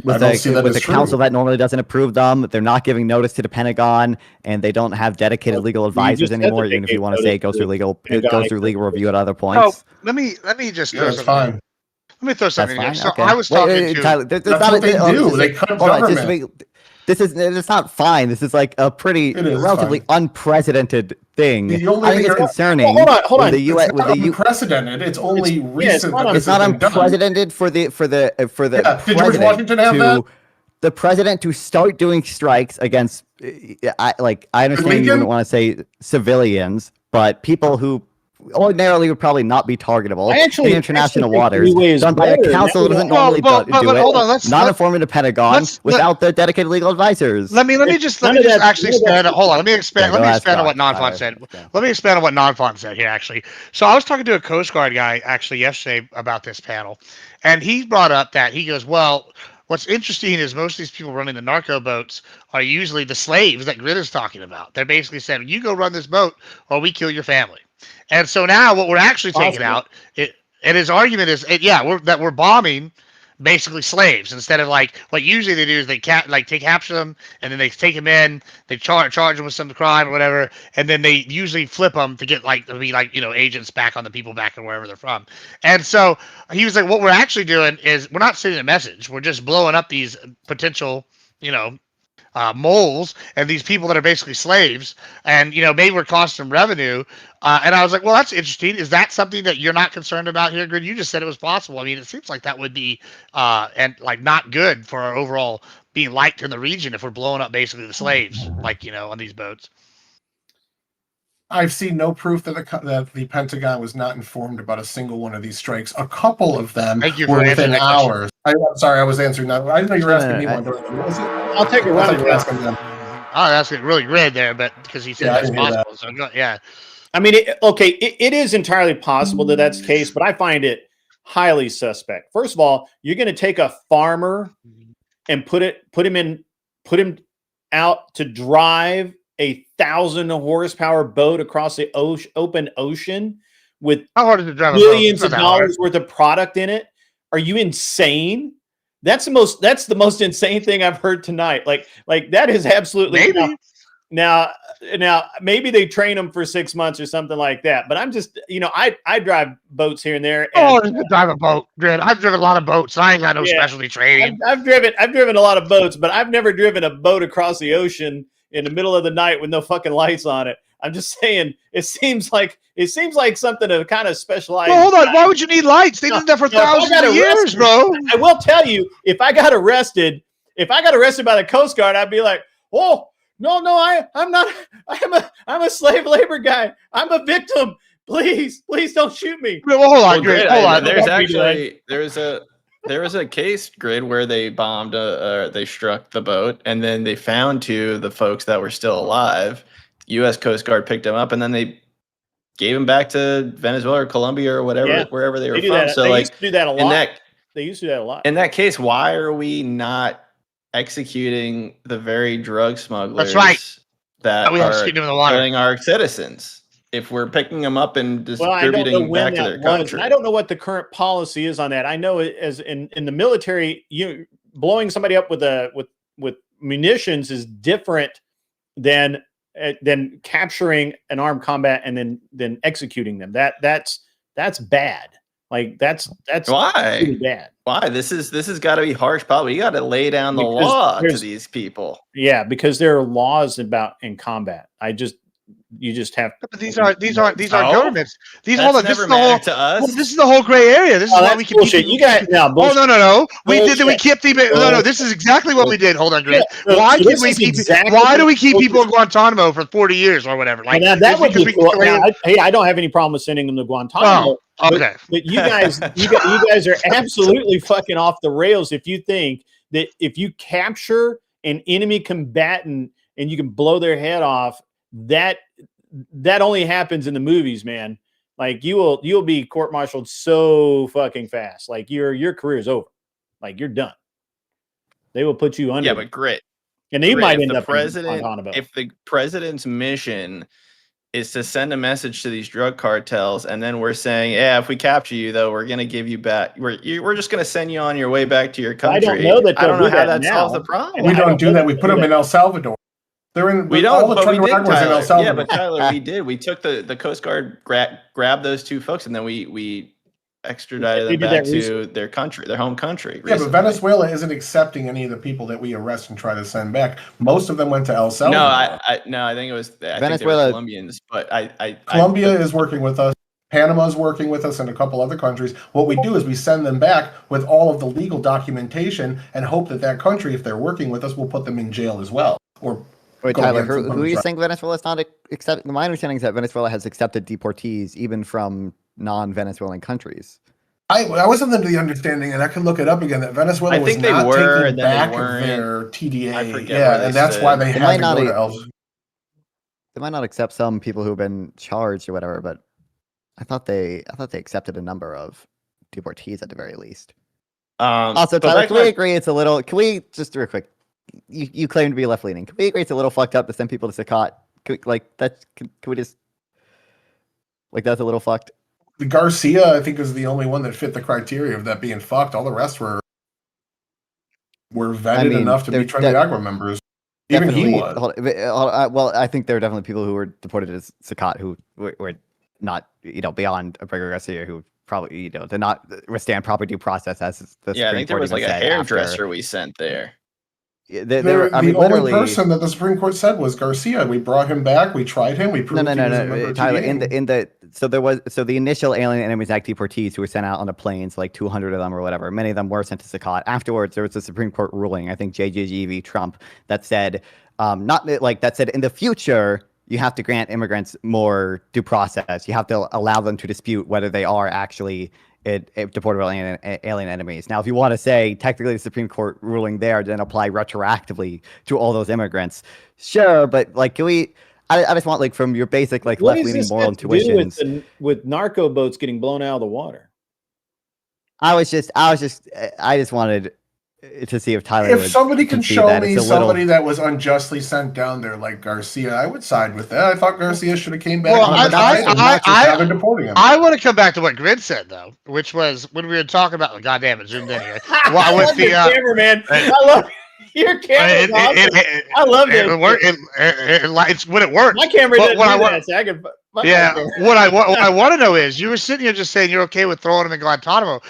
With I don't see that with as the council true. that normally doesn't approve them, they're not giving notice to the Pentagon, and they don't have dedicated legal advisors just said that anymore. they even if you gave want to say it notice goes through legal review at other Oh, points. let me just Yeah, throw it's something. fine. Let me throw That's something in fine. here. So Okay. I was Wait, talking to. Tyler, there's That's not what they oh, do. just They like- cut hold on, just government. to be- This is it's not fine. This is like a pretty It is relatively fine. unprecedented thing. The only I think thing it's they're- concerning. Hold on. when the It's U.S. not with the U. unprecedented. It's only recent. not that It's this has not been done. unprecedented for the Yeah, did George president Washington have that? the president to start doing strikes against I understand you Lincoln? wouldn't want to say civilians, but people who ordinarily would probably not be targetable I actually- in international think waters, three ways done by a better. council that doesn't normally Well, do but it. hold on, let's- Not informing the Pentagon let's- without the dedicated legal advisors. Let me just none of that- actually none of that- expand. Hold on. Let me expand. Yeah, Let go me ahead, expand on what Scott. Nonfon said. Okay. Let me expand on what Nonfon said here. Actually, so I was talking to a Coast Guard guy actually yesterday about this panel, and he brought up that he goes, "Well, what's interesting is most of these people running the narco boats are usually the slaves that Grid is talking about. They're basically saying, you go run this boat or we kill your family." And so now what we're actually taking Possible. out, and his argument is, we're bombing basically slaves instead of like what usually they do is they capture them and then they take them in, they charge them with some crime or whatever, and then they usually flip them to get to be agents back on the people back and wherever they're from. And so he was like, what we're actually doing is we're not sending a message, we're just blowing up these potential moles and these people that are basically slaves, and maybe we're costing them revenue. And I was like, well, that's interesting. Is that something that you're not concerned about here, Grid? You just said it was possible. I mean, it seems like that would be not good for our overall being liked in the region if we're blowing up basically the slaves, on these boats. I've seen no proof that the Pentagon was not informed about a single one of these strikes. A couple of them were within hours. I'm sorry, I was answering that. I didn't know you were asking me one. I'll take a run. Oh, that's really red there, but because he said that's possible. So yeah. I mean, it is entirely possible that that's the case, but I find it highly suspect. First of all, you're going to take a farmer and put him out to drive a 1,000 horsepower boat across the open ocean with how hard is it to drive millions of dollars worth of product in it? Are you insane? That's the most insane thing I've heard tonight. Like that is absolutely maybe. Now maybe they train them for 6 months or something like that. But I'm just, I drive boats here and there. And, drive a boat, Grid. I've driven a lot of boats. I ain't got no specialty training. I've driven a lot of boats, but I've never driven a boat across the ocean in the middle of the night with no fucking lights on it. I'm just saying, it seems like something to kind of specialize. Well, hold on. Why would you need lights? They did that for thousands of years, bro. I will tell you, if I got arrested by the Coast Guard, I'd be like, oh, no, I'm not. I'm a slave labor guy. I'm a victim. Please don't shoot me. Well, hold on, Grid. Hold on. There was a case, Grid, where they bombed, they struck the boat, and then they found the folks that were still alive. U.S. Coast Guard picked them up, and then they gave them back to Venezuela or Colombia or whatever, wherever they were from. So they used to do that a lot. They used to do that a lot. In that case, why are we not executing the very drug smugglers that are killing our citizens? If we're picking them up and distributing back to their country. I don't know what the current policy is on that. I know as in the military, blowing somebody up with munitions is different than capturing an armed combat and then executing them. That's bad. Like that's why really bad. Why this has got to be harsh. Probably you got to lay down the law to these people. Yeah, because there are laws in combat. You just have. But these aren't governments. This is the whole gray area. This is why we can. Bullshit. You guys now. No. We kept people. No. This is exactly what we did. Hold on, Grid. Why do we keep people in Guantanamo for 40 years or whatever? Like that would be cool. Hey, I don't have any problem with sending them to Guantanamo. Oh, okay. But you guys are absolutely fucking off the rails if you think that if you capture an enemy combatant and you can blow their head off, that only happens in the movies, man. Like you'll be court-martialed so fucking fast. Like your career is over. Like you're done. They will put you under. Yeah, but Grit. And they might end up if the president's mission is to send a message to these drug cartels, and then we're saying, yeah, if we capture you, though, we're going to give you back. We're just going to send you on your way back to your country. I don't know how that solves the problem. We don't do that. We put them in El Salvador. They're in. We don't. All the truck drivers in El Salvador. Yeah, but Tyler, we did. We took the Coast Guard, grabbed those two folks, and then we extradited them back to their country, their home country. Yeah, but Venezuela isn't accepting any of the people that we arrest and try to send back. Most of them went to El Salvador. No, I think it was Venezuela. Colombians, but Colombia is working with us. Panama is working with us, and a couple other countries. What we do is we send them back with all of the legal documentation and hope that country, if they're working with us, will put them in jail as well. Wait, Tyler, who are you saying Venezuela is not accepting? My understanding is that Venezuela has accepted deportees even from non-Venezuelan countries. I was under the understanding, and I can look it up again, that Venezuela was not taking back their TDA. I forget and that's why they had to go to El Salvador. They might not accept some people who've been charged or whatever, but I thought they accepted a number of deportees at the very least. Also, Tyler, can we agree it's a little? Can we just real quick? You claim to be left leaning. Can we agree it's a little fucked up to send people to Sakat? Can we just that's a little fucked? The Garcia, I think, is the only one that fit the criteria of that being fucked. All the rest were were vetted enough to be Trinidad members. Even he was. Well, I think there are definitely people who were deported as Sakat who were not, beyond a Gregor Garcia, who probably, did not withstand proper due process as the Supreme I think there Court was like a hairdresser we sent there. The only person that the Supreme Court said was Garcia. We brought him back. We tried him. We proved he was a member of Tyler, TDA. So the initial Alien Enemies Act deportees who were sent out on the planes, like 200 of them or whatever, many of them were sent to Sakat. Afterwards, there was a Supreme Court ruling, I think JJG v. Trump, that said, in the future, you have to grant immigrants more due process. You have to allow them to dispute whether they are actually deportable alien enemies. Now, if you want to say technically the Supreme Court ruling there didn't apply retroactively to all those immigrants, sure, but can we? I just want from your basic left-leaning moral intuitions with narco boats getting blown out of the water. I just wanted to see if Tyler. If somebody can show me somebody that was unjustly sent down there like Garcia, I would side with that. I thought Garcia should have came back. Well, I want to come back to what Grid said though, which was when we were talking about. Goddamn it, zoomed in here. With the cameraman, I love your camera. I love it. It's when it worked. My camera didn't do that. What I want to know is, you were sitting here just saying you're okay with throwing them in Guantanamo.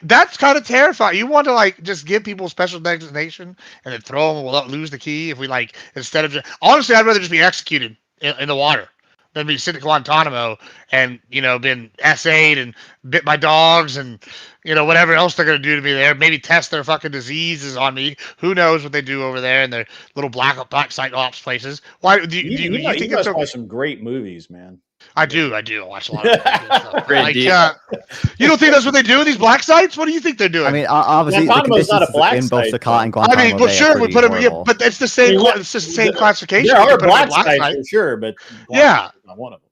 That's kind of terrifying. You want to just give people special designation and then throw them without lose the key. If we instead of honestly, I'd rather just be executed in the water than be sitting in Guantanamo and been essayed and bit by dogs and whatever else they're gonna do to me there. Maybe test their fucking diseases on me. Who knows what they do over there in their little black site ops places? Why do you think it's watch some great movies, man? I do. I watch a lot of stuff. You don't think that's what they do in these black sites? What do you think they're doing? I mean, obviously, the conditions not a black in both Sakat and Guantanamo. I mean, sure, we put them. But it's the same. It's the same classification. There are black sites for sure, but not one of them.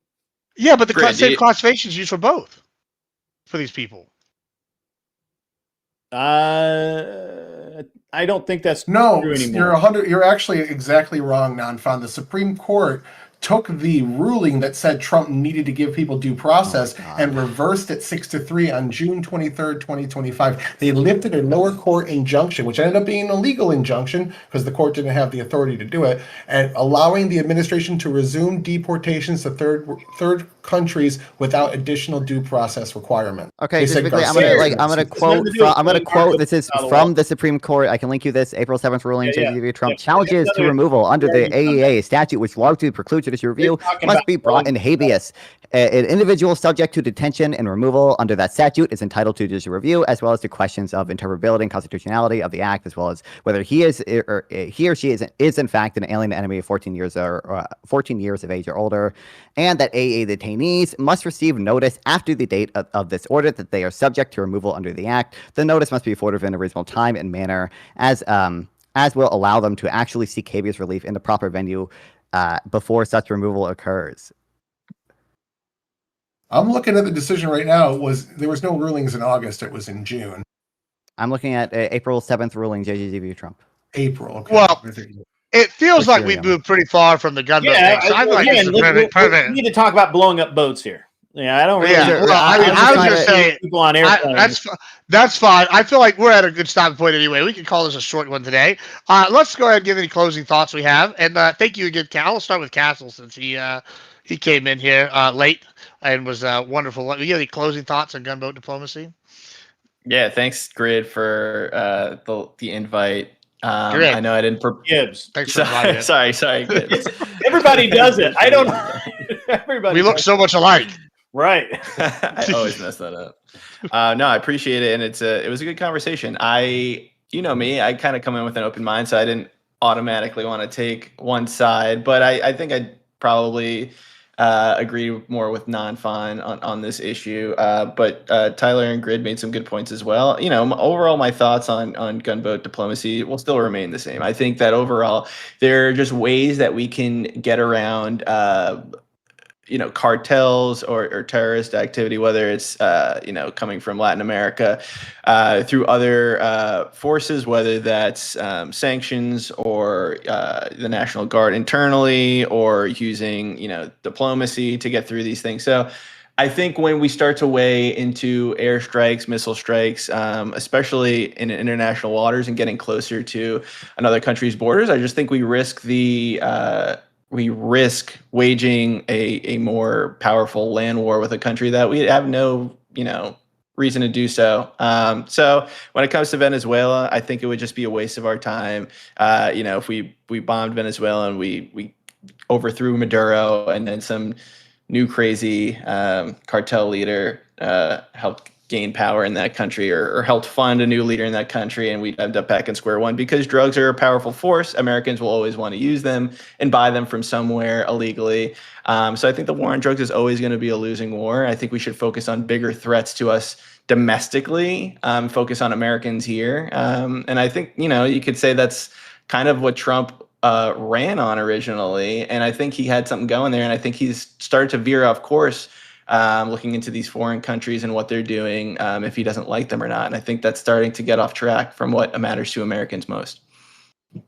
Yeah, but the same classification is used for both for these people. I don't think that's true anymore. You're actually exactly wrong, Non-Fon. The Supreme Court took the ruling that said Trump needed to give people due process and reversed it 6-3 on June 23rd, 2025. They lifted a lower court injunction, which ended up being a legal injunction because the court didn't have the authority to do it, and allowing the administration to resume deportations to third countries without additional due process requirement. Okay, specifically, I'm gonna quote. This is from the Supreme Court. I can link you this April 7th ruling. Trump challenges to removal under the AEA statute, which largely precludes judicial review, must be brought in habeas. An individual subject to detention and removal under that statute is entitled to judicial review, as well as to questions of interpretability and constitutionality of the act, as well as whether he or she is in fact an alien enemy of 14 years of age or older, and that AEA detainees must receive notice after the date of this order that they are subject to removal under the act. The notice must be afforded within a reasonable time and manner, as will allow them to actually seek habeas relief in the proper venue before such removal occurs. I'm looking at the decision right now. There was no rulings in August. It was in June. I'm looking at April 7th ruling, JJG v. Trump. April. Okay. Well, it feels like we moved pretty far from the gunboat thing. So we need to talk about blowing up boats here. Yeah, I don't really. Yeah, well, I was going to say people on airplanes. That's fine. I feel like we're at a good stopping point anyway. We can call this a short one today. Let's go ahead and give any closing thoughts we have. And thank you again, Cal. I'll start with Castle since he came in here late and was wonderful. You have any closing thoughts on gunboat diplomacy? Yeah, thanks, Grid, for the invite. I know I didn't. Gibbs. Thanks for inviting. Sorry. Gibbs. Everybody does it. I don't. Everybody. We look so much alike. Right. I always mess that up. No, I appreciate it, and it was a good conversation. You know me, I kind of come in with an open mind, so I didn't automatically want to take one side, but I think I'd probably agree more with Non-Fon on this issue. But Tyler and Grid made some good points as well. Overall, my thoughts on gunboat diplomacy will still remain the same. I think that overall, there are just ways that we can get around cartels or terrorist activity, whether it's coming from Latin America through other forces, whether that's sanctions or the National Guard internally, or using diplomacy to get through these things. So I think when we start to weigh into airstrikes, missile strikes, especially in international waters and getting closer to another country's borders, I just think we risk waging a more powerful land war with a country that we have no, reason to do so. So when it comes to Venezuela, I think it would just be a waste of our time. If we bombed Venezuela and we overthrew Maduro and then some new crazy cartel leader helped gain power in that country or helped fund a new leader in that country, and we'd end up back in square one. Because drugs are a powerful force, Americans will always want to use them and buy them from somewhere illegally. So I think the war on drugs is always going to be a losing war. I think we should focus on bigger threats to us domestically, focus on Americans here. And I think, you could say that's kind of what Trump ran on originally, and I think he had something going there, and I think he's started to veer off course, looking into these foreign countries and what they're doing, if he doesn't like them or not. And I think that's starting to get off track from what matters to Americans most.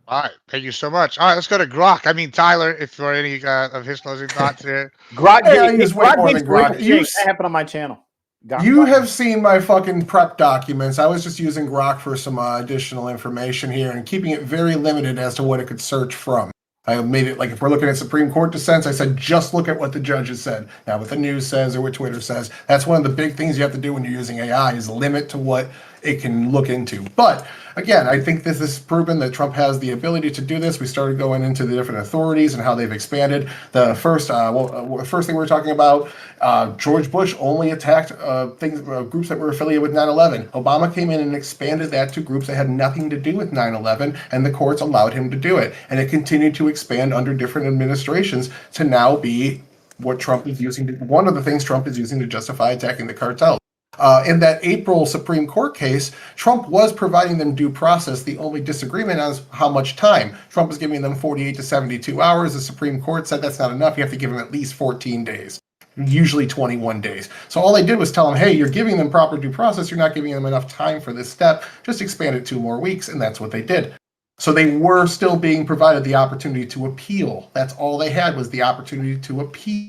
All right, thank you so much. All right, let's go to Grok. I mean Tyler, if for any of his closing thoughts here. Grok, Hey, I use way Grok more gives than Grok. Ricochet. That happened on my channel. You have seen my fucking prep documents. I was just using Grok for some additional information here and keeping it very limited as to what it could search from. I made it like if we're looking at Supreme Court dissents, I said just look at what the judges said, not what the news says or what Twitter says. That's one of the big things you have to do when you're using AI is limit to what it can look into. But again, I think this is proven that Trump has the ability to do this. We started going into the different authorities and how they've expanded. The first thing we're talking about, George Bush only attacked groups that were affiliated with 9/11. Obama came in and expanded that to groups that had nothing to do with 9/11, and the courts allowed him to do it. And it continued to expand under different administrations to now be what Trump is using. One of the things Trump is using to justify attacking the cartel. In that April Supreme Court case, Trump was providing them due process. The only disagreement is how much time. Trump was giving them 48 to 72 hours. The Supreme Court said that's not enough. You have to give them at least 14 days, usually 21 days. So all they did was tell them, hey, you're giving them proper due process. You're not giving them enough time for this step. Just expand it 2 more weeks, and that's what they did. So they were still being provided the opportunity to appeal. That's all they had was the opportunity to appeal.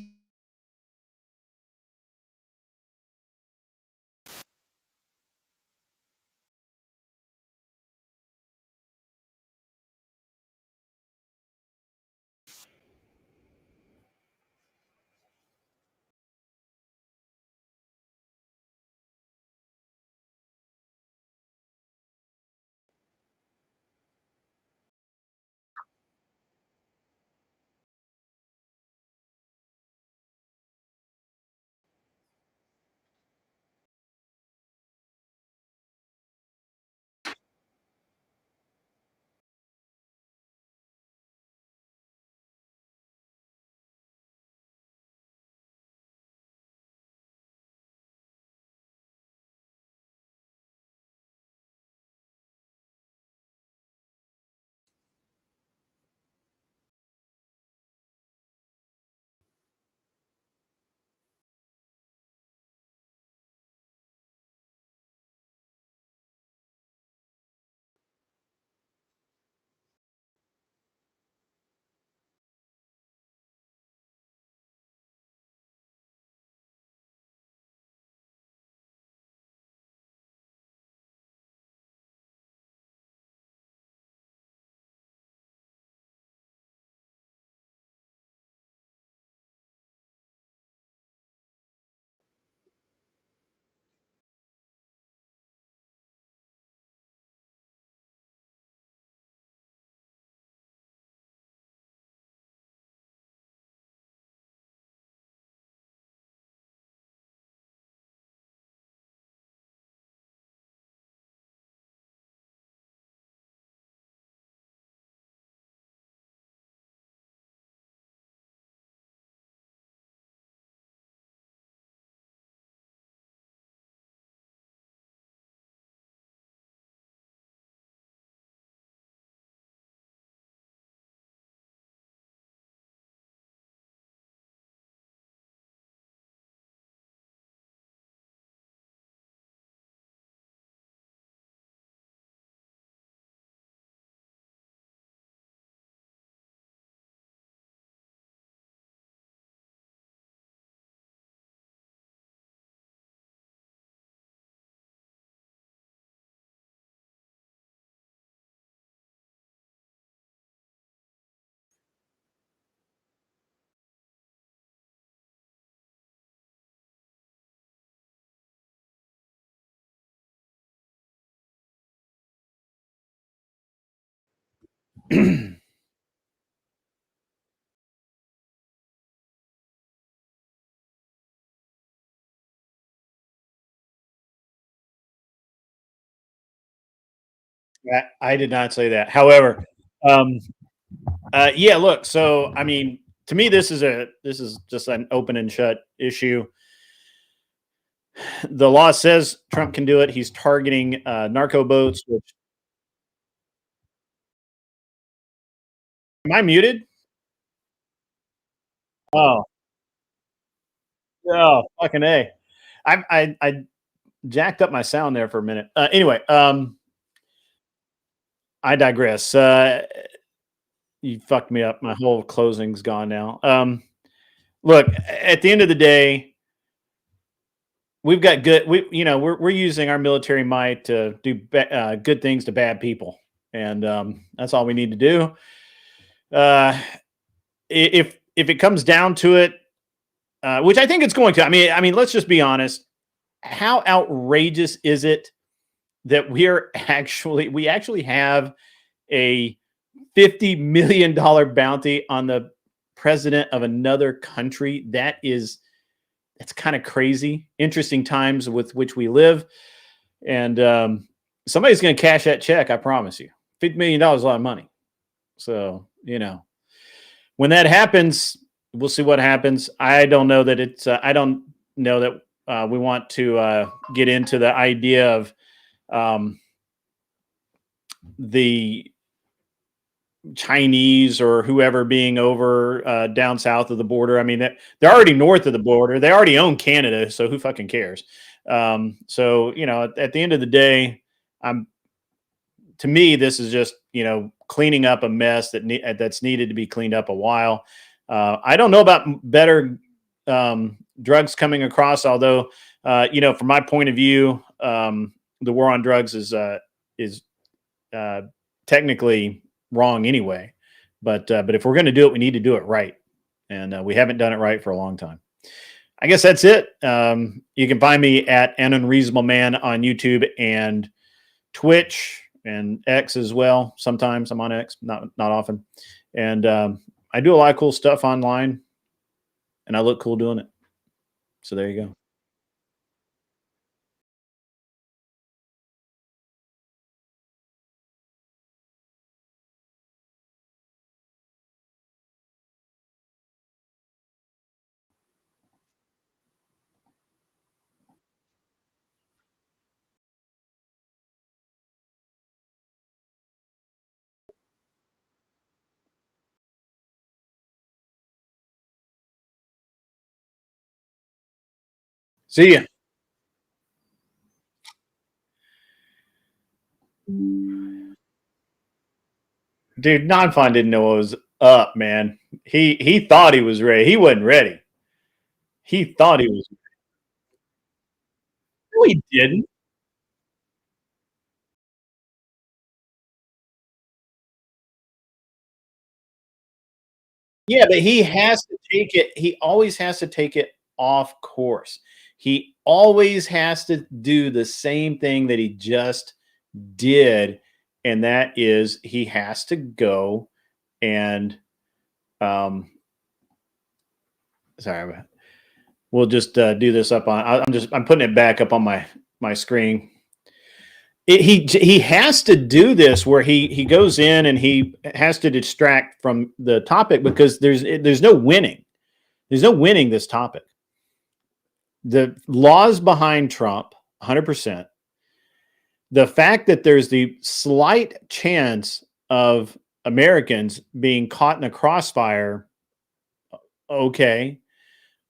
I did not say that. However, yeah, look, so I mean, to me, this is just an open and shut issue. The law says Trump can do it. He's targeting narco boats. Which, am I muted? Oh, oh, fucking a! I jacked up my sound there for a minute. Anyway, I digress. You fucked me up. My whole closing's gone now. Look, at the end of the day, we've got good. We're using our military might to do good things to bad people, and that's all we need to do. If it comes down to it, which I think it's going to. I mean, let's just be honest. How outrageous is it that we actually have a $50 million bounty on the president of another country? That's kind of crazy. Interesting times with which we live. And somebody's going to cash that check, I promise you. $50 million is a lot of money. So, when that happens, we'll see what happens. I don't know that I don't know that we want to get into the idea of the Chinese or whoever being over down south of the border. I mean, they're already north of the border. They already own Canada, so who fucking cares? So, at the end of the day, to me, this is just, cleaning up a mess that's needed to be cleaned up a while. I don't know about better drugs coming across, although, from my point of view, the war on drugs is technically wrong anyway. But if we're going to do it, we need to do it right. And we haven't done it right for a long time. I guess that's it. You can find me at an Unreasonable Man on YouTube and Twitch and X as well. Sometimes I'm on X, not often. And I do a lot of cool stuff online, and I look cool doing it. So there you go. See ya. Dude, Non-Fun didn't know what was up, man. He thought he was ready. He wasn't ready. He thought he was ready. No, he didn't. Yeah, but he has to take it. He always has to take it off course. He always has to do the same thing that he just did, and that is he has to go and sorry, we'll just do this up on. I'm putting it back up on my screen. He has to do this where he goes in and he has to distract from the topic because there's no winning. There's no winning this topic. The laws behind Trump, 100%. The fact that there's the slight chance of Americans being caught in a crossfire, okay.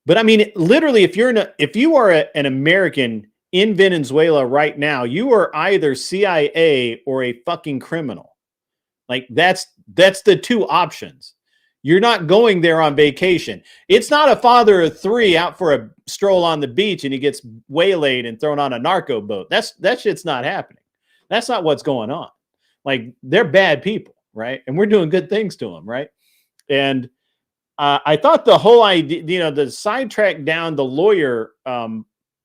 But I mean, literally, if you are an American in Venezuela right now, you are either CIA or a fucking criminal. Like that's the two options. You're not going there on vacation. It's not a father of three out for a stroll on the beach and he gets waylaid and thrown on a narco boat. That shit's not happening. That's not what's going on. Like they're bad people, right? And we're doing good things to them, right? And I thought the whole idea, the sidetrack down the lawyer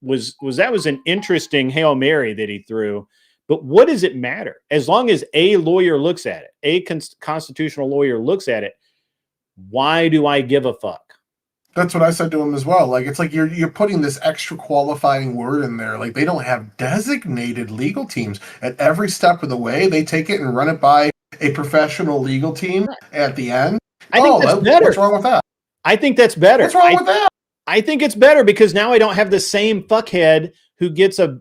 was an interesting Hail Mary that he threw But what does it matter? As long as a lawyer looks at it, a constitutional lawyer looks at it, why do I give a fuck? That's what I said to him as well. Like, it's like you're putting this extra qualifying word in there. Like, they don't have designated legal teams. At every step of the way, they take it and run it by a professional legal team at the end. I think that's better. What's wrong with that? I think that's better. What's wrong with that? I think it's better because now I don't have the same fuckhead who gets a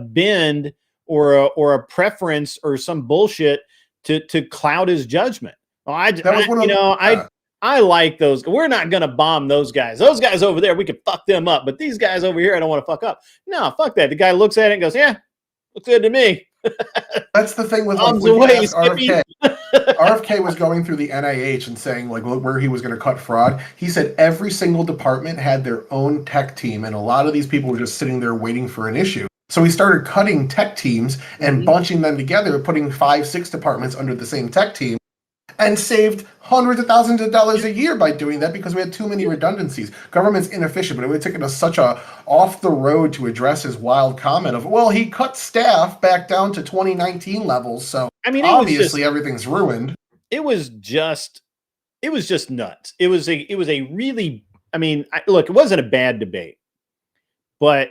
bend or a preference or some bullshit to cloud his judgment. I like those. We're not going to bomb those guys. Those guys over there, we could fuck them up. But these guys over here, I don't want to fuck up. No, fuck that. The guy looks at it and goes, yeah, looks good to me. That's the thing with RFK. RFK was going through the NIH and saying like where he was going to cut fraud. He said every single department had their own tech team, and a lot of these people were just sitting there waiting for an issue. So he started cutting tech teams and bunching them together, putting 5-6 departments under the same tech team, and saved hundreds of thousands of dollars a year by doing that because we had too many redundancies. Government's inefficient, but it would have taken us such a off the road to address his wild comment of, well, he cut staff back down to 2019 levels. So obviously everything's ruined. It was just nuts. It was a really, look, it wasn't a bad debate, but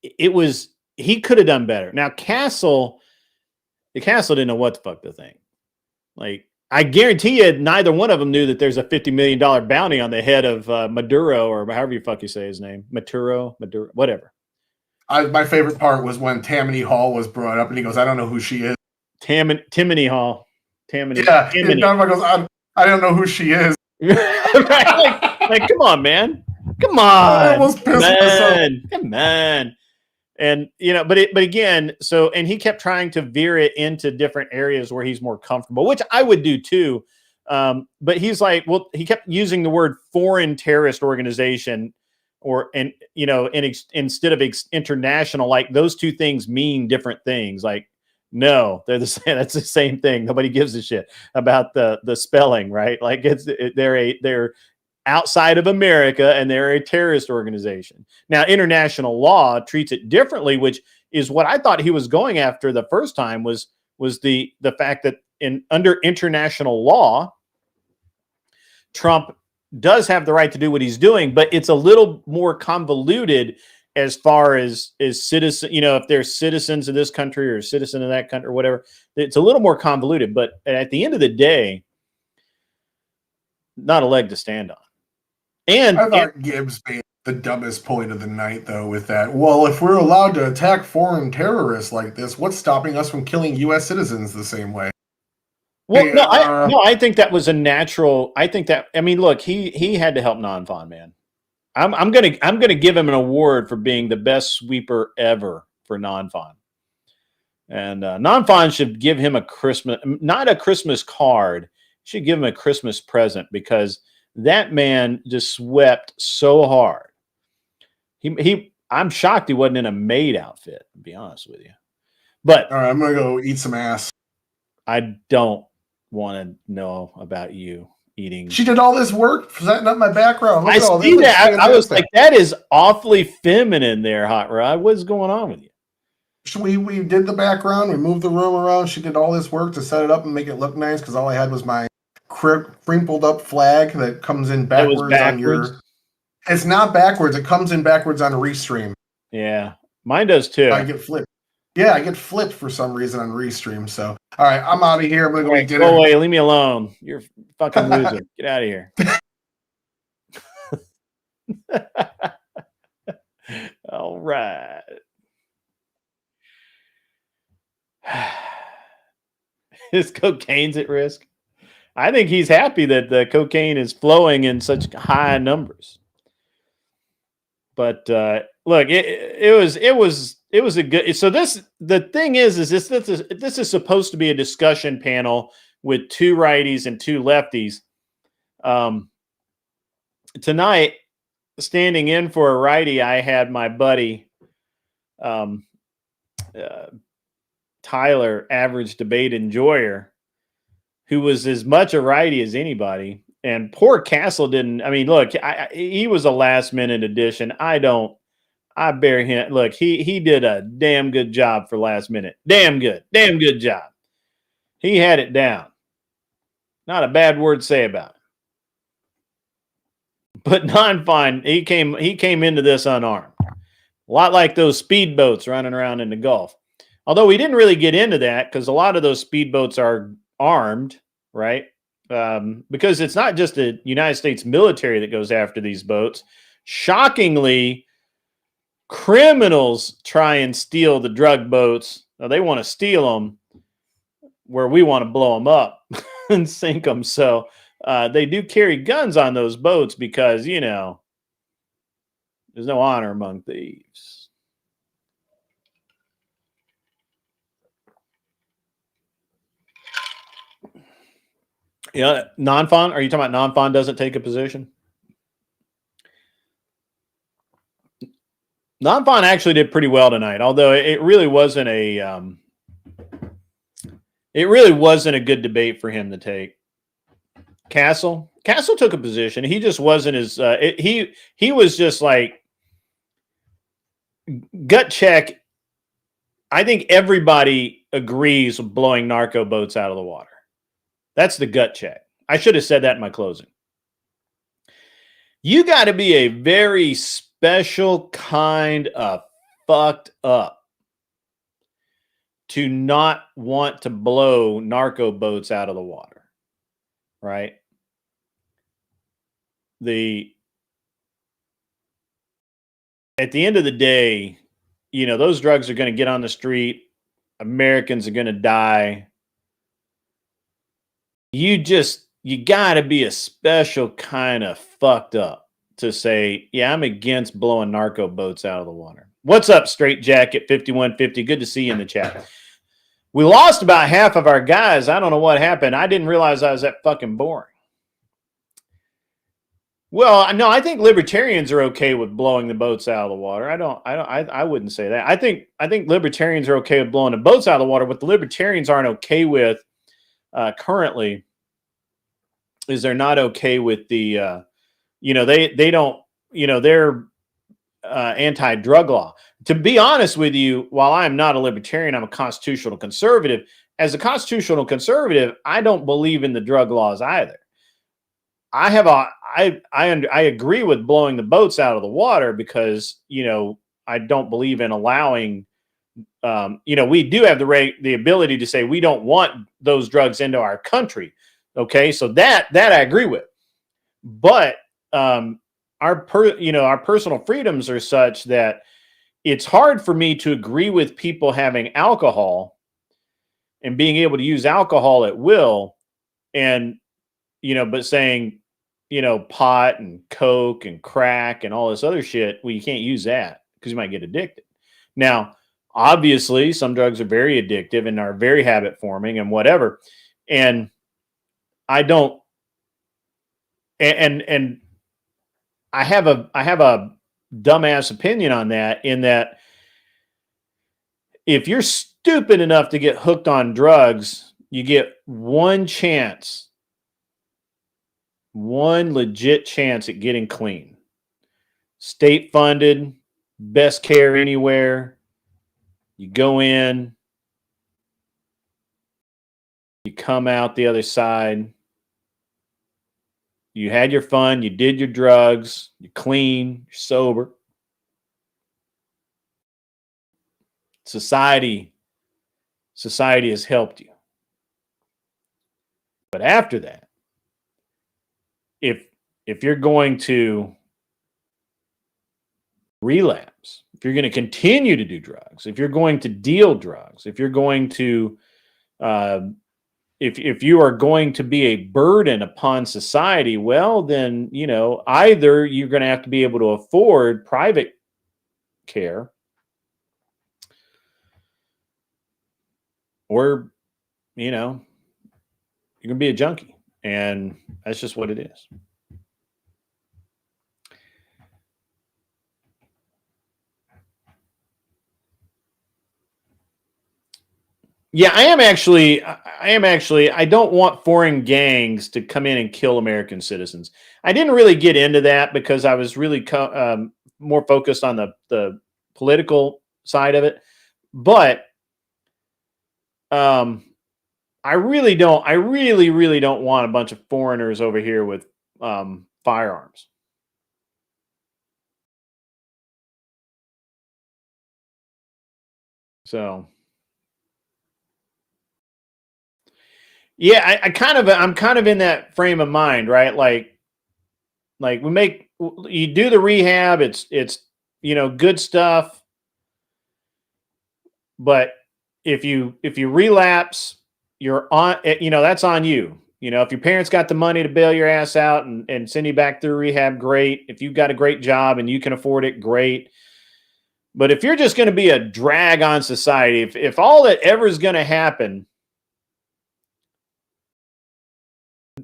he could have done better. Now Castle didn't know what the fuck to think. Like, I guarantee you, neither one of them knew that there's a $50 million bounty on the head of Maduro, or however you fuck you say his name, Maduro, whatever. My favorite part was when Tammany Hall was brought up, and he goes, "I don't know who she is." Tammany Hall. Tammany. Yeah. Tammany. Don goes, "I don't know who she is." Right? Like, come on, man. Come on, man. Come on. And, but again, and he kept trying to veer it into different areas where he's more comfortable, which I would do too. But he's like, well, he kept using the word foreign terrorist organization instead of international, like those two things mean different things. Like, no, they're the same. That's the same thing. Nobody gives a shit about the spelling, right? Like they're outside of America, and they're a terrorist organization. Now, international law treats it differently, which is what I thought he was going after the first time was the fact that under international law, Trump does have the right to do what he's doing, but it's a little more convoluted as far as citizen, if they're citizens of this country or a citizen of that country or whatever. It's a little more convoluted, but at the end of the day, not a leg to stand on. And I thought Gibbs made the dumbest point of the night, though, with that. Well, if we're allowed to attack foreign terrorists like this, what's stopping us from killing U.S. citizens the same way? Well, I think that was a natural. I think that. Look, he had to help Non-Fon, man. I'm gonna give him an award for being the best sweeper ever for Non-Fon. And Non-Fon should give him not a Christmas card. Should give him a Christmas present because that man just swept so hard. I'm shocked he wasn't in a maid outfit, to be honest with you. But all right, I'm gonna go eat some ass. I don't want to know about you eating. She did all this work setting up my background. I see that. I was like, that is awfully feminine there, Hot Rod. What's going on with you? We did the background. We moved the room around. She did all this work to set it up and make it look nice because all I had was my crinkled up flag that comes in backwards on your. It's not backwards. It comes in backwards on Restream. Yeah, mine does too. I get flipped. Yeah, I get flipped for some reason on Restream. So, all right, I'm out of here. I'm gonna go eat dinner. Go away. Leave me alone. You're a fucking loser. Get out of here. All right. His cocaine's at risk. I think he's happy that the cocaine is flowing in such high numbers. But look, it was a good. So the thing is this is supposed to be a discussion panel with two righties and two lefties. Tonight, standing in for a righty, I had my buddy Tyler, average debate enjoyer, who was as much a righty as anybody. And poor Castle didn't. Look, he was a last minute addition. I don't I bear him. Look, he did a damn good job for last minute. Damn good job. He had it down. Not a bad word to say about it. But non-fine, he came into this unarmed. A lot like those speedboats running around in the Gulf. Although we didn't really get into that because a lot of those speedboats are armed, right? Because it's not just the United States military that goes after these boats. Shockingly, criminals try and steal the drug boats. Now, they want to steal them where we want to blow them up and sink them. So they do carry guns on those boats because, you know, there's no honor among thieves. Yeah, non-fon. Are you talking about non-fon doesn't take a position? Non-fon actually did pretty well tonight, although it really wasn't a good debate for him to take. Castle took a position. He just wasn't as he was just like gut check. I think everybody agrees with blowing narco boats out of the water. That's the gut check. I should have said that in my closing. You got to be a very special kind of fucked up to not want to blow narco boats out of the water, right? At the end of the day, you know, those drugs are going to get on the street. Americans are going to die. You got to be a special kind of fucked up to say, yeah, I'm against blowing narco boats out of the water. What's up, Straight Jacket 5150? Good to see you in the chat. We lost about half of our guys. I don't know what happened. I didn't realize I was that fucking boring. Well, no, I think libertarians are okay with blowing the boats out of the water. I wouldn't say that. I think libertarians are okay with blowing the boats out of the water. What the libertarians aren't okay with currently is they're not okay with the they don't, they're anti-drug law. To be honest with you, while I'm not a libertarian, I'm a constitutional conservative. As a constitutional conservative, I don't believe in the drug laws either. I agree with blowing the boats out of the water because, I don't believe in allowing, we do have the ability to say we don't want those drugs into our country. Okay. So that I agree with, but, our personal freedoms are such that it's hard for me to agree with people having alcohol and being able to use alcohol at will and, but saying, pot and coke and crack and all this other shit, well, you can't use that because you might get addicted. Now, obviously, some drugs are very addictive and are very habit forming and whatever. And I don't, and I have a dumbass opinion on that, in that if you're stupid enough to get hooked on drugs, you get one legit chance at getting clean. State funded, best care anywhere. You go in, you come out the other side. You had your fun, you did your drugs, you're clean, you're sober. Society has helped you. But after that, if you're going to relapse, if you're going to continue to do drugs, if you're going to deal drugs, if you're going to if you are going to be a burden upon society, well, then, either you're going to have to be able to afford private care, or, you're going to be a junkie. And that's just what it is. Yeah, I am actually, I don't want foreign gangs to come in and kill American citizens. I didn't really get into that because I was really more focused on the political side of it. But I really don't want a bunch of foreigners over here with firearms. So yeah, I'm kind of in that frame of mind, right? Like you do the rehab, it's good stuff. But if you relapse, you're on, that's on you. If your parents got the money to bail your ass out and send you back through rehab, great. If you've got a great job and you can afford it, great. But if you're just going to be a drag on society, if all that ever is going to happen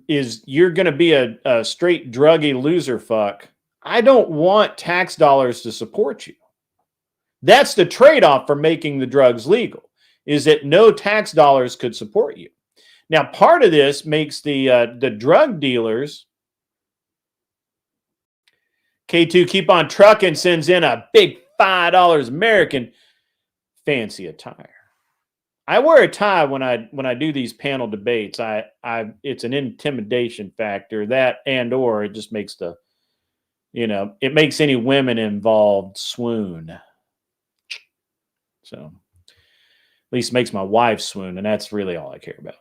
is you're going to be a straight druggy loser fuck, I don't want tax dollars to support you. That's the trade-off for making the drugs legal, is that no tax dollars could support you. Now, part of this makes the drug dealers, K2 Keep On Trucking sends in a big $5 American, fancy attire. I wear a tie when I do these panel debates. It's an intimidation factor, that or it just makes it makes any women involved swoon. So at least makes my wife swoon, and that's really all I care about.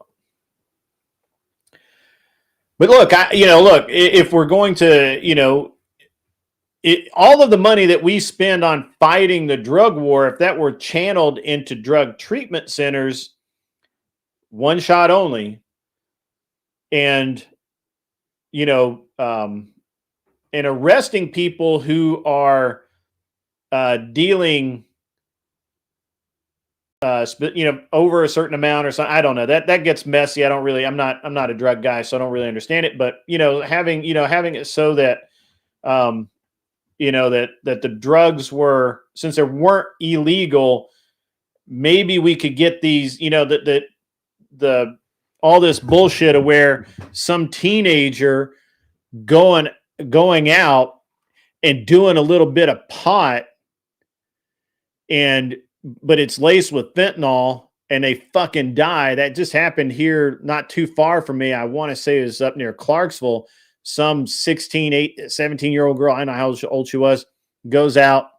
But look, if we're going to, all of the money that we spend on fighting the drug war, if that were channeled into drug treatment centers, one shot only, and and arresting people who are dealing over a certain amount or something. I don't know. That gets messy. I'm not a drug guy, so I don't really understand it. But having it so that that the drugs were, since they weren't illegal, maybe we could get these, the all this bullshit of where some teenager going out and doing a little bit of pot but it's laced with fentanyl and they fucking die. That just happened here not too far from me. I want to say it was up near Clarksville. Some 17-year-old girl, I don't know how old she was, goes out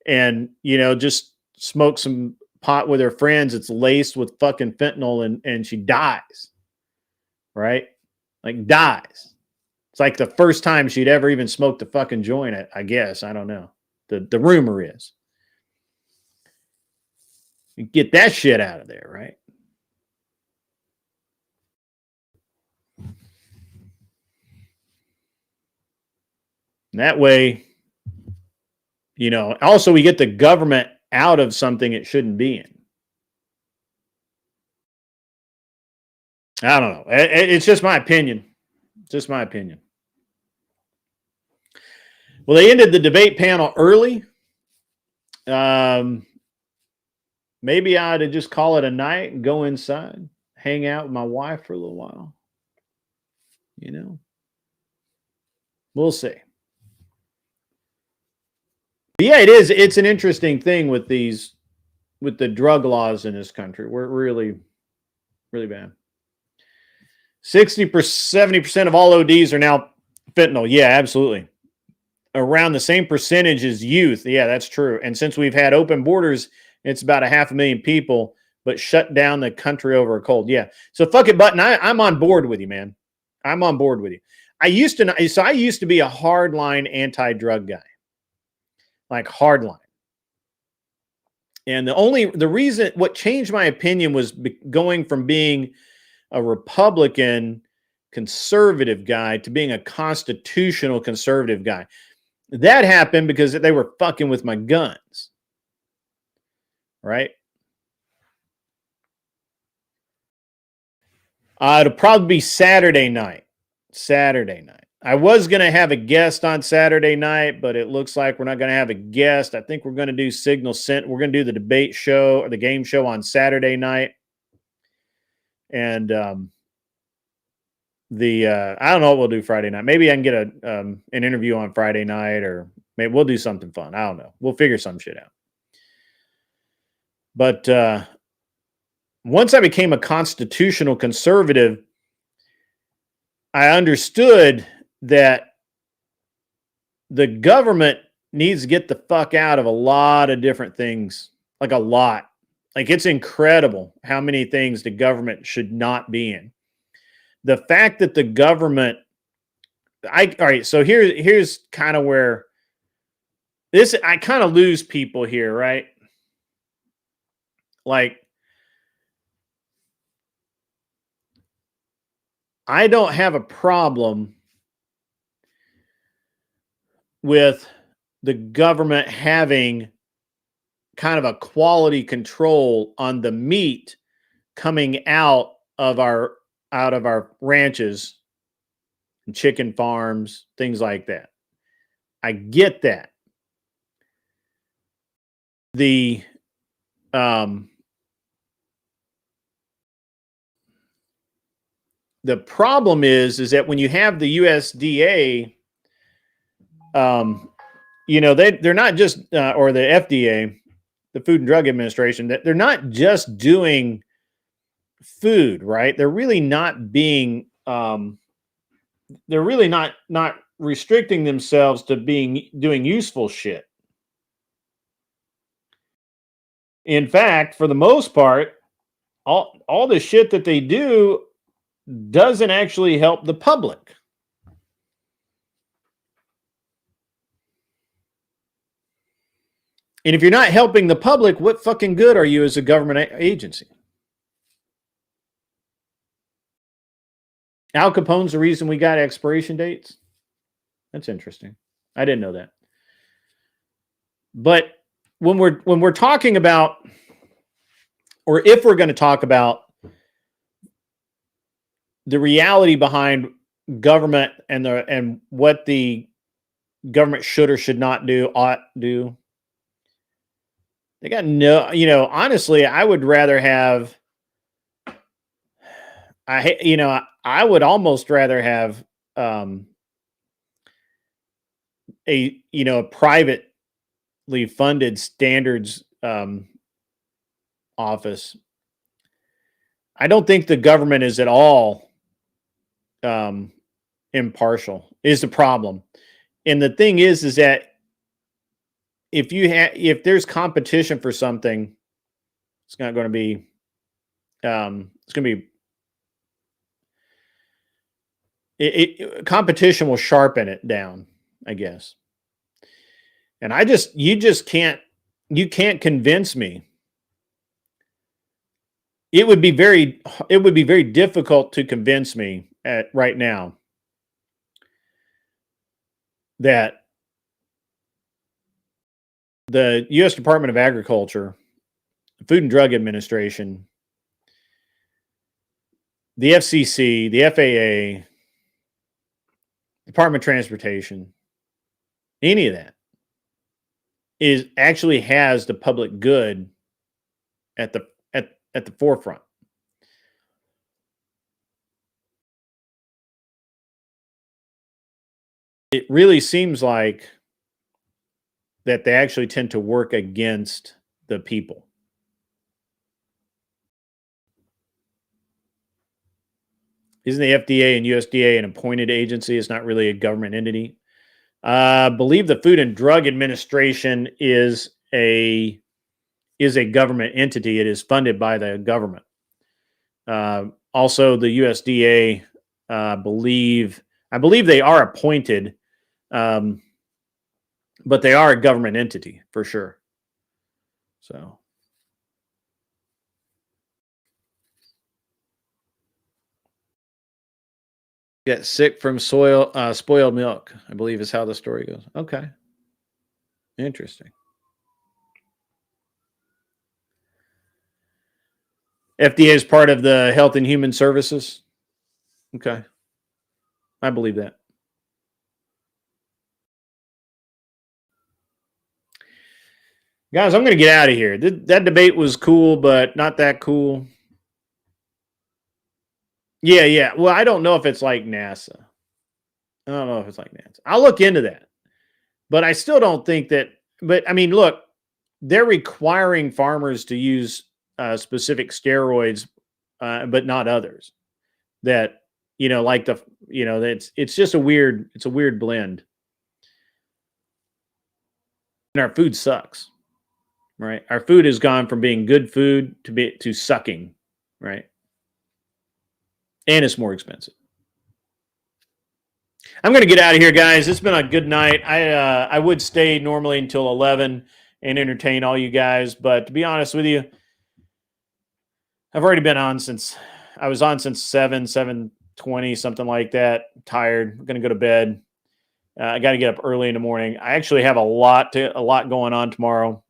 and, just smokes some pot with her friends. It's laced with fucking fentanyl and she dies. Right? Like dies. It's like the first time she'd ever even smoked a fucking joint, I guess. I don't know. The rumor is. Get that shit out of there, right? And that way, also we get the government out of something it shouldn't be in. I don't know. It's just my opinion. Just my opinion. Well, they ended the debate panel early. Maybe I ought to just call it a night and go inside, hang out with my wife for a little while. We'll see. But yeah, it is. It's an interesting thing with the drug laws in this country. We're really, really bad. 70% of all ODs are now fentanyl. Yeah, absolutely. Around the same percentage as youth. Yeah, that's true. And since we've had open borders, it's about 500,000 people, but shut down the country over a cold. Yeah. So fuck it, Button. I'm on board with you, man. I'm on board with you. I used to be a hardline anti-drug guy, like hardline. And the reason, what changed my opinion was going from being a Republican conservative guy to being a constitutional conservative guy. That happened because they were fucking with my guns. Right? It'll probably be Saturday night. I was going to have a guest on Saturday night, but it looks like we're not going to have a guest. I think we're going to do Signal Cent. We're going to do the debate show or the game show on Saturday night. And I don't know what we'll do Friday night. Maybe I can get an interview on Friday night, or Maybe we'll do something fun. I don't know. We'll figure some shit out. But once I became a constitutional conservative, I understood that the government needs to get the fuck out of a lot of different things, like a lot. Like, it's incredible how many things the government should not be in. The fact that the government, all right, so here's kind of where I kind of lose people here, right? Like, I don't have a problem with the government having kind of a quality control on the meat coming out of our ranches and chicken farms, things like that. I get that. The problem is that when you have the USDA, they're not just or the FDA, the Food and Drug Administration, that they're not just doing food, right? They're really not being they're really not restricting themselves to doing useful shit. In fact, for the most part, all the shit that they do doesn't actually help the public. And if you're not helping the public, what fucking good are you as a government agency? Al Capone's the reason we got expiration dates. That's interesting. I didn't know that. But when we're talking about, or if we're going to talk about the reality behind government and what the government should or should not do, ought do, they got no, honestly, I would rather have, I would almost rather have a privately funded standards office. I don't think the government is at all impartial, is the problem. And the thing is that if there's competition for something, it's not going to be competition will sharpen it down, I guess. And you can't convince me. It would be very difficult to convince me right now that the U.S. Department of Agriculture, Food and Drug Administration, the FCC, the FAA, Department of Transportation, any of that actually has the public good at the forefront. It really seems like that they actually tend to work against the people. Isn't the FDA and USDA an appointed agency? It's not really a government entity. I believe the Food and Drug Administration is a government entity. It is funded by the government. Also, the USDA, I believe they are appointed, but they are a government entity for sure. So. Get sick from spoiled milk, I believe is how the story goes. Okay. Interesting. FDA is part of the Health and Human Services. Okay. I believe that. Guys, I'm going to get out of here. That debate was cool, but not that cool. Yeah. Well, I don't know if it's like NASA. I'll look into that. But I still don't think that. But I mean, look, they're requiring farmers to use specific steroids, but not others. That like it's just a weird blend. And our food sucks, right? Our food has gone from being good food to sucking, right? And it's more expensive. I'm going to get out of here, guys. It's been a good night. I would stay normally until 11 and entertain all you guys, but to be honest with you, I've already been on since 7:20, something like that. I'm tired. I'm going to go to bed. I got to get up early in the morning. I actually have a lot going on tomorrow.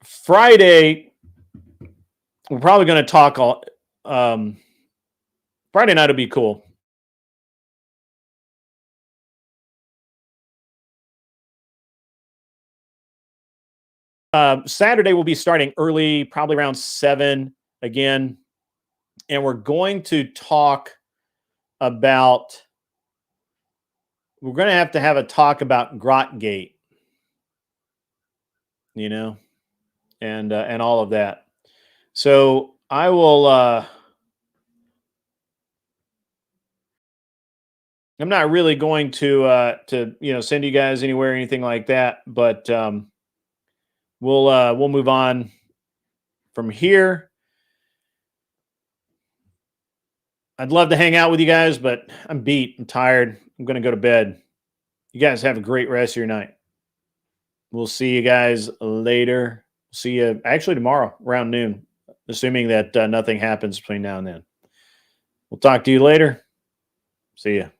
Friday, we're probably going to talk Friday night will be cool. Saturday we'll be starting early, probably around 7 again. And we're going to talk about, we're going to have a talk about Grotgate, and all of that. So I will, I'm not really going to send you guys anywhere or anything like that, but we'll move on from here. I'd love to hang out with you guys, but I'm beat. I'm tired. I'm going to go to bed. You guys have a great rest of your night. We'll see you guys later. See you actually tomorrow around noon, assuming that nothing happens between now and then. We'll talk to you later. See ya.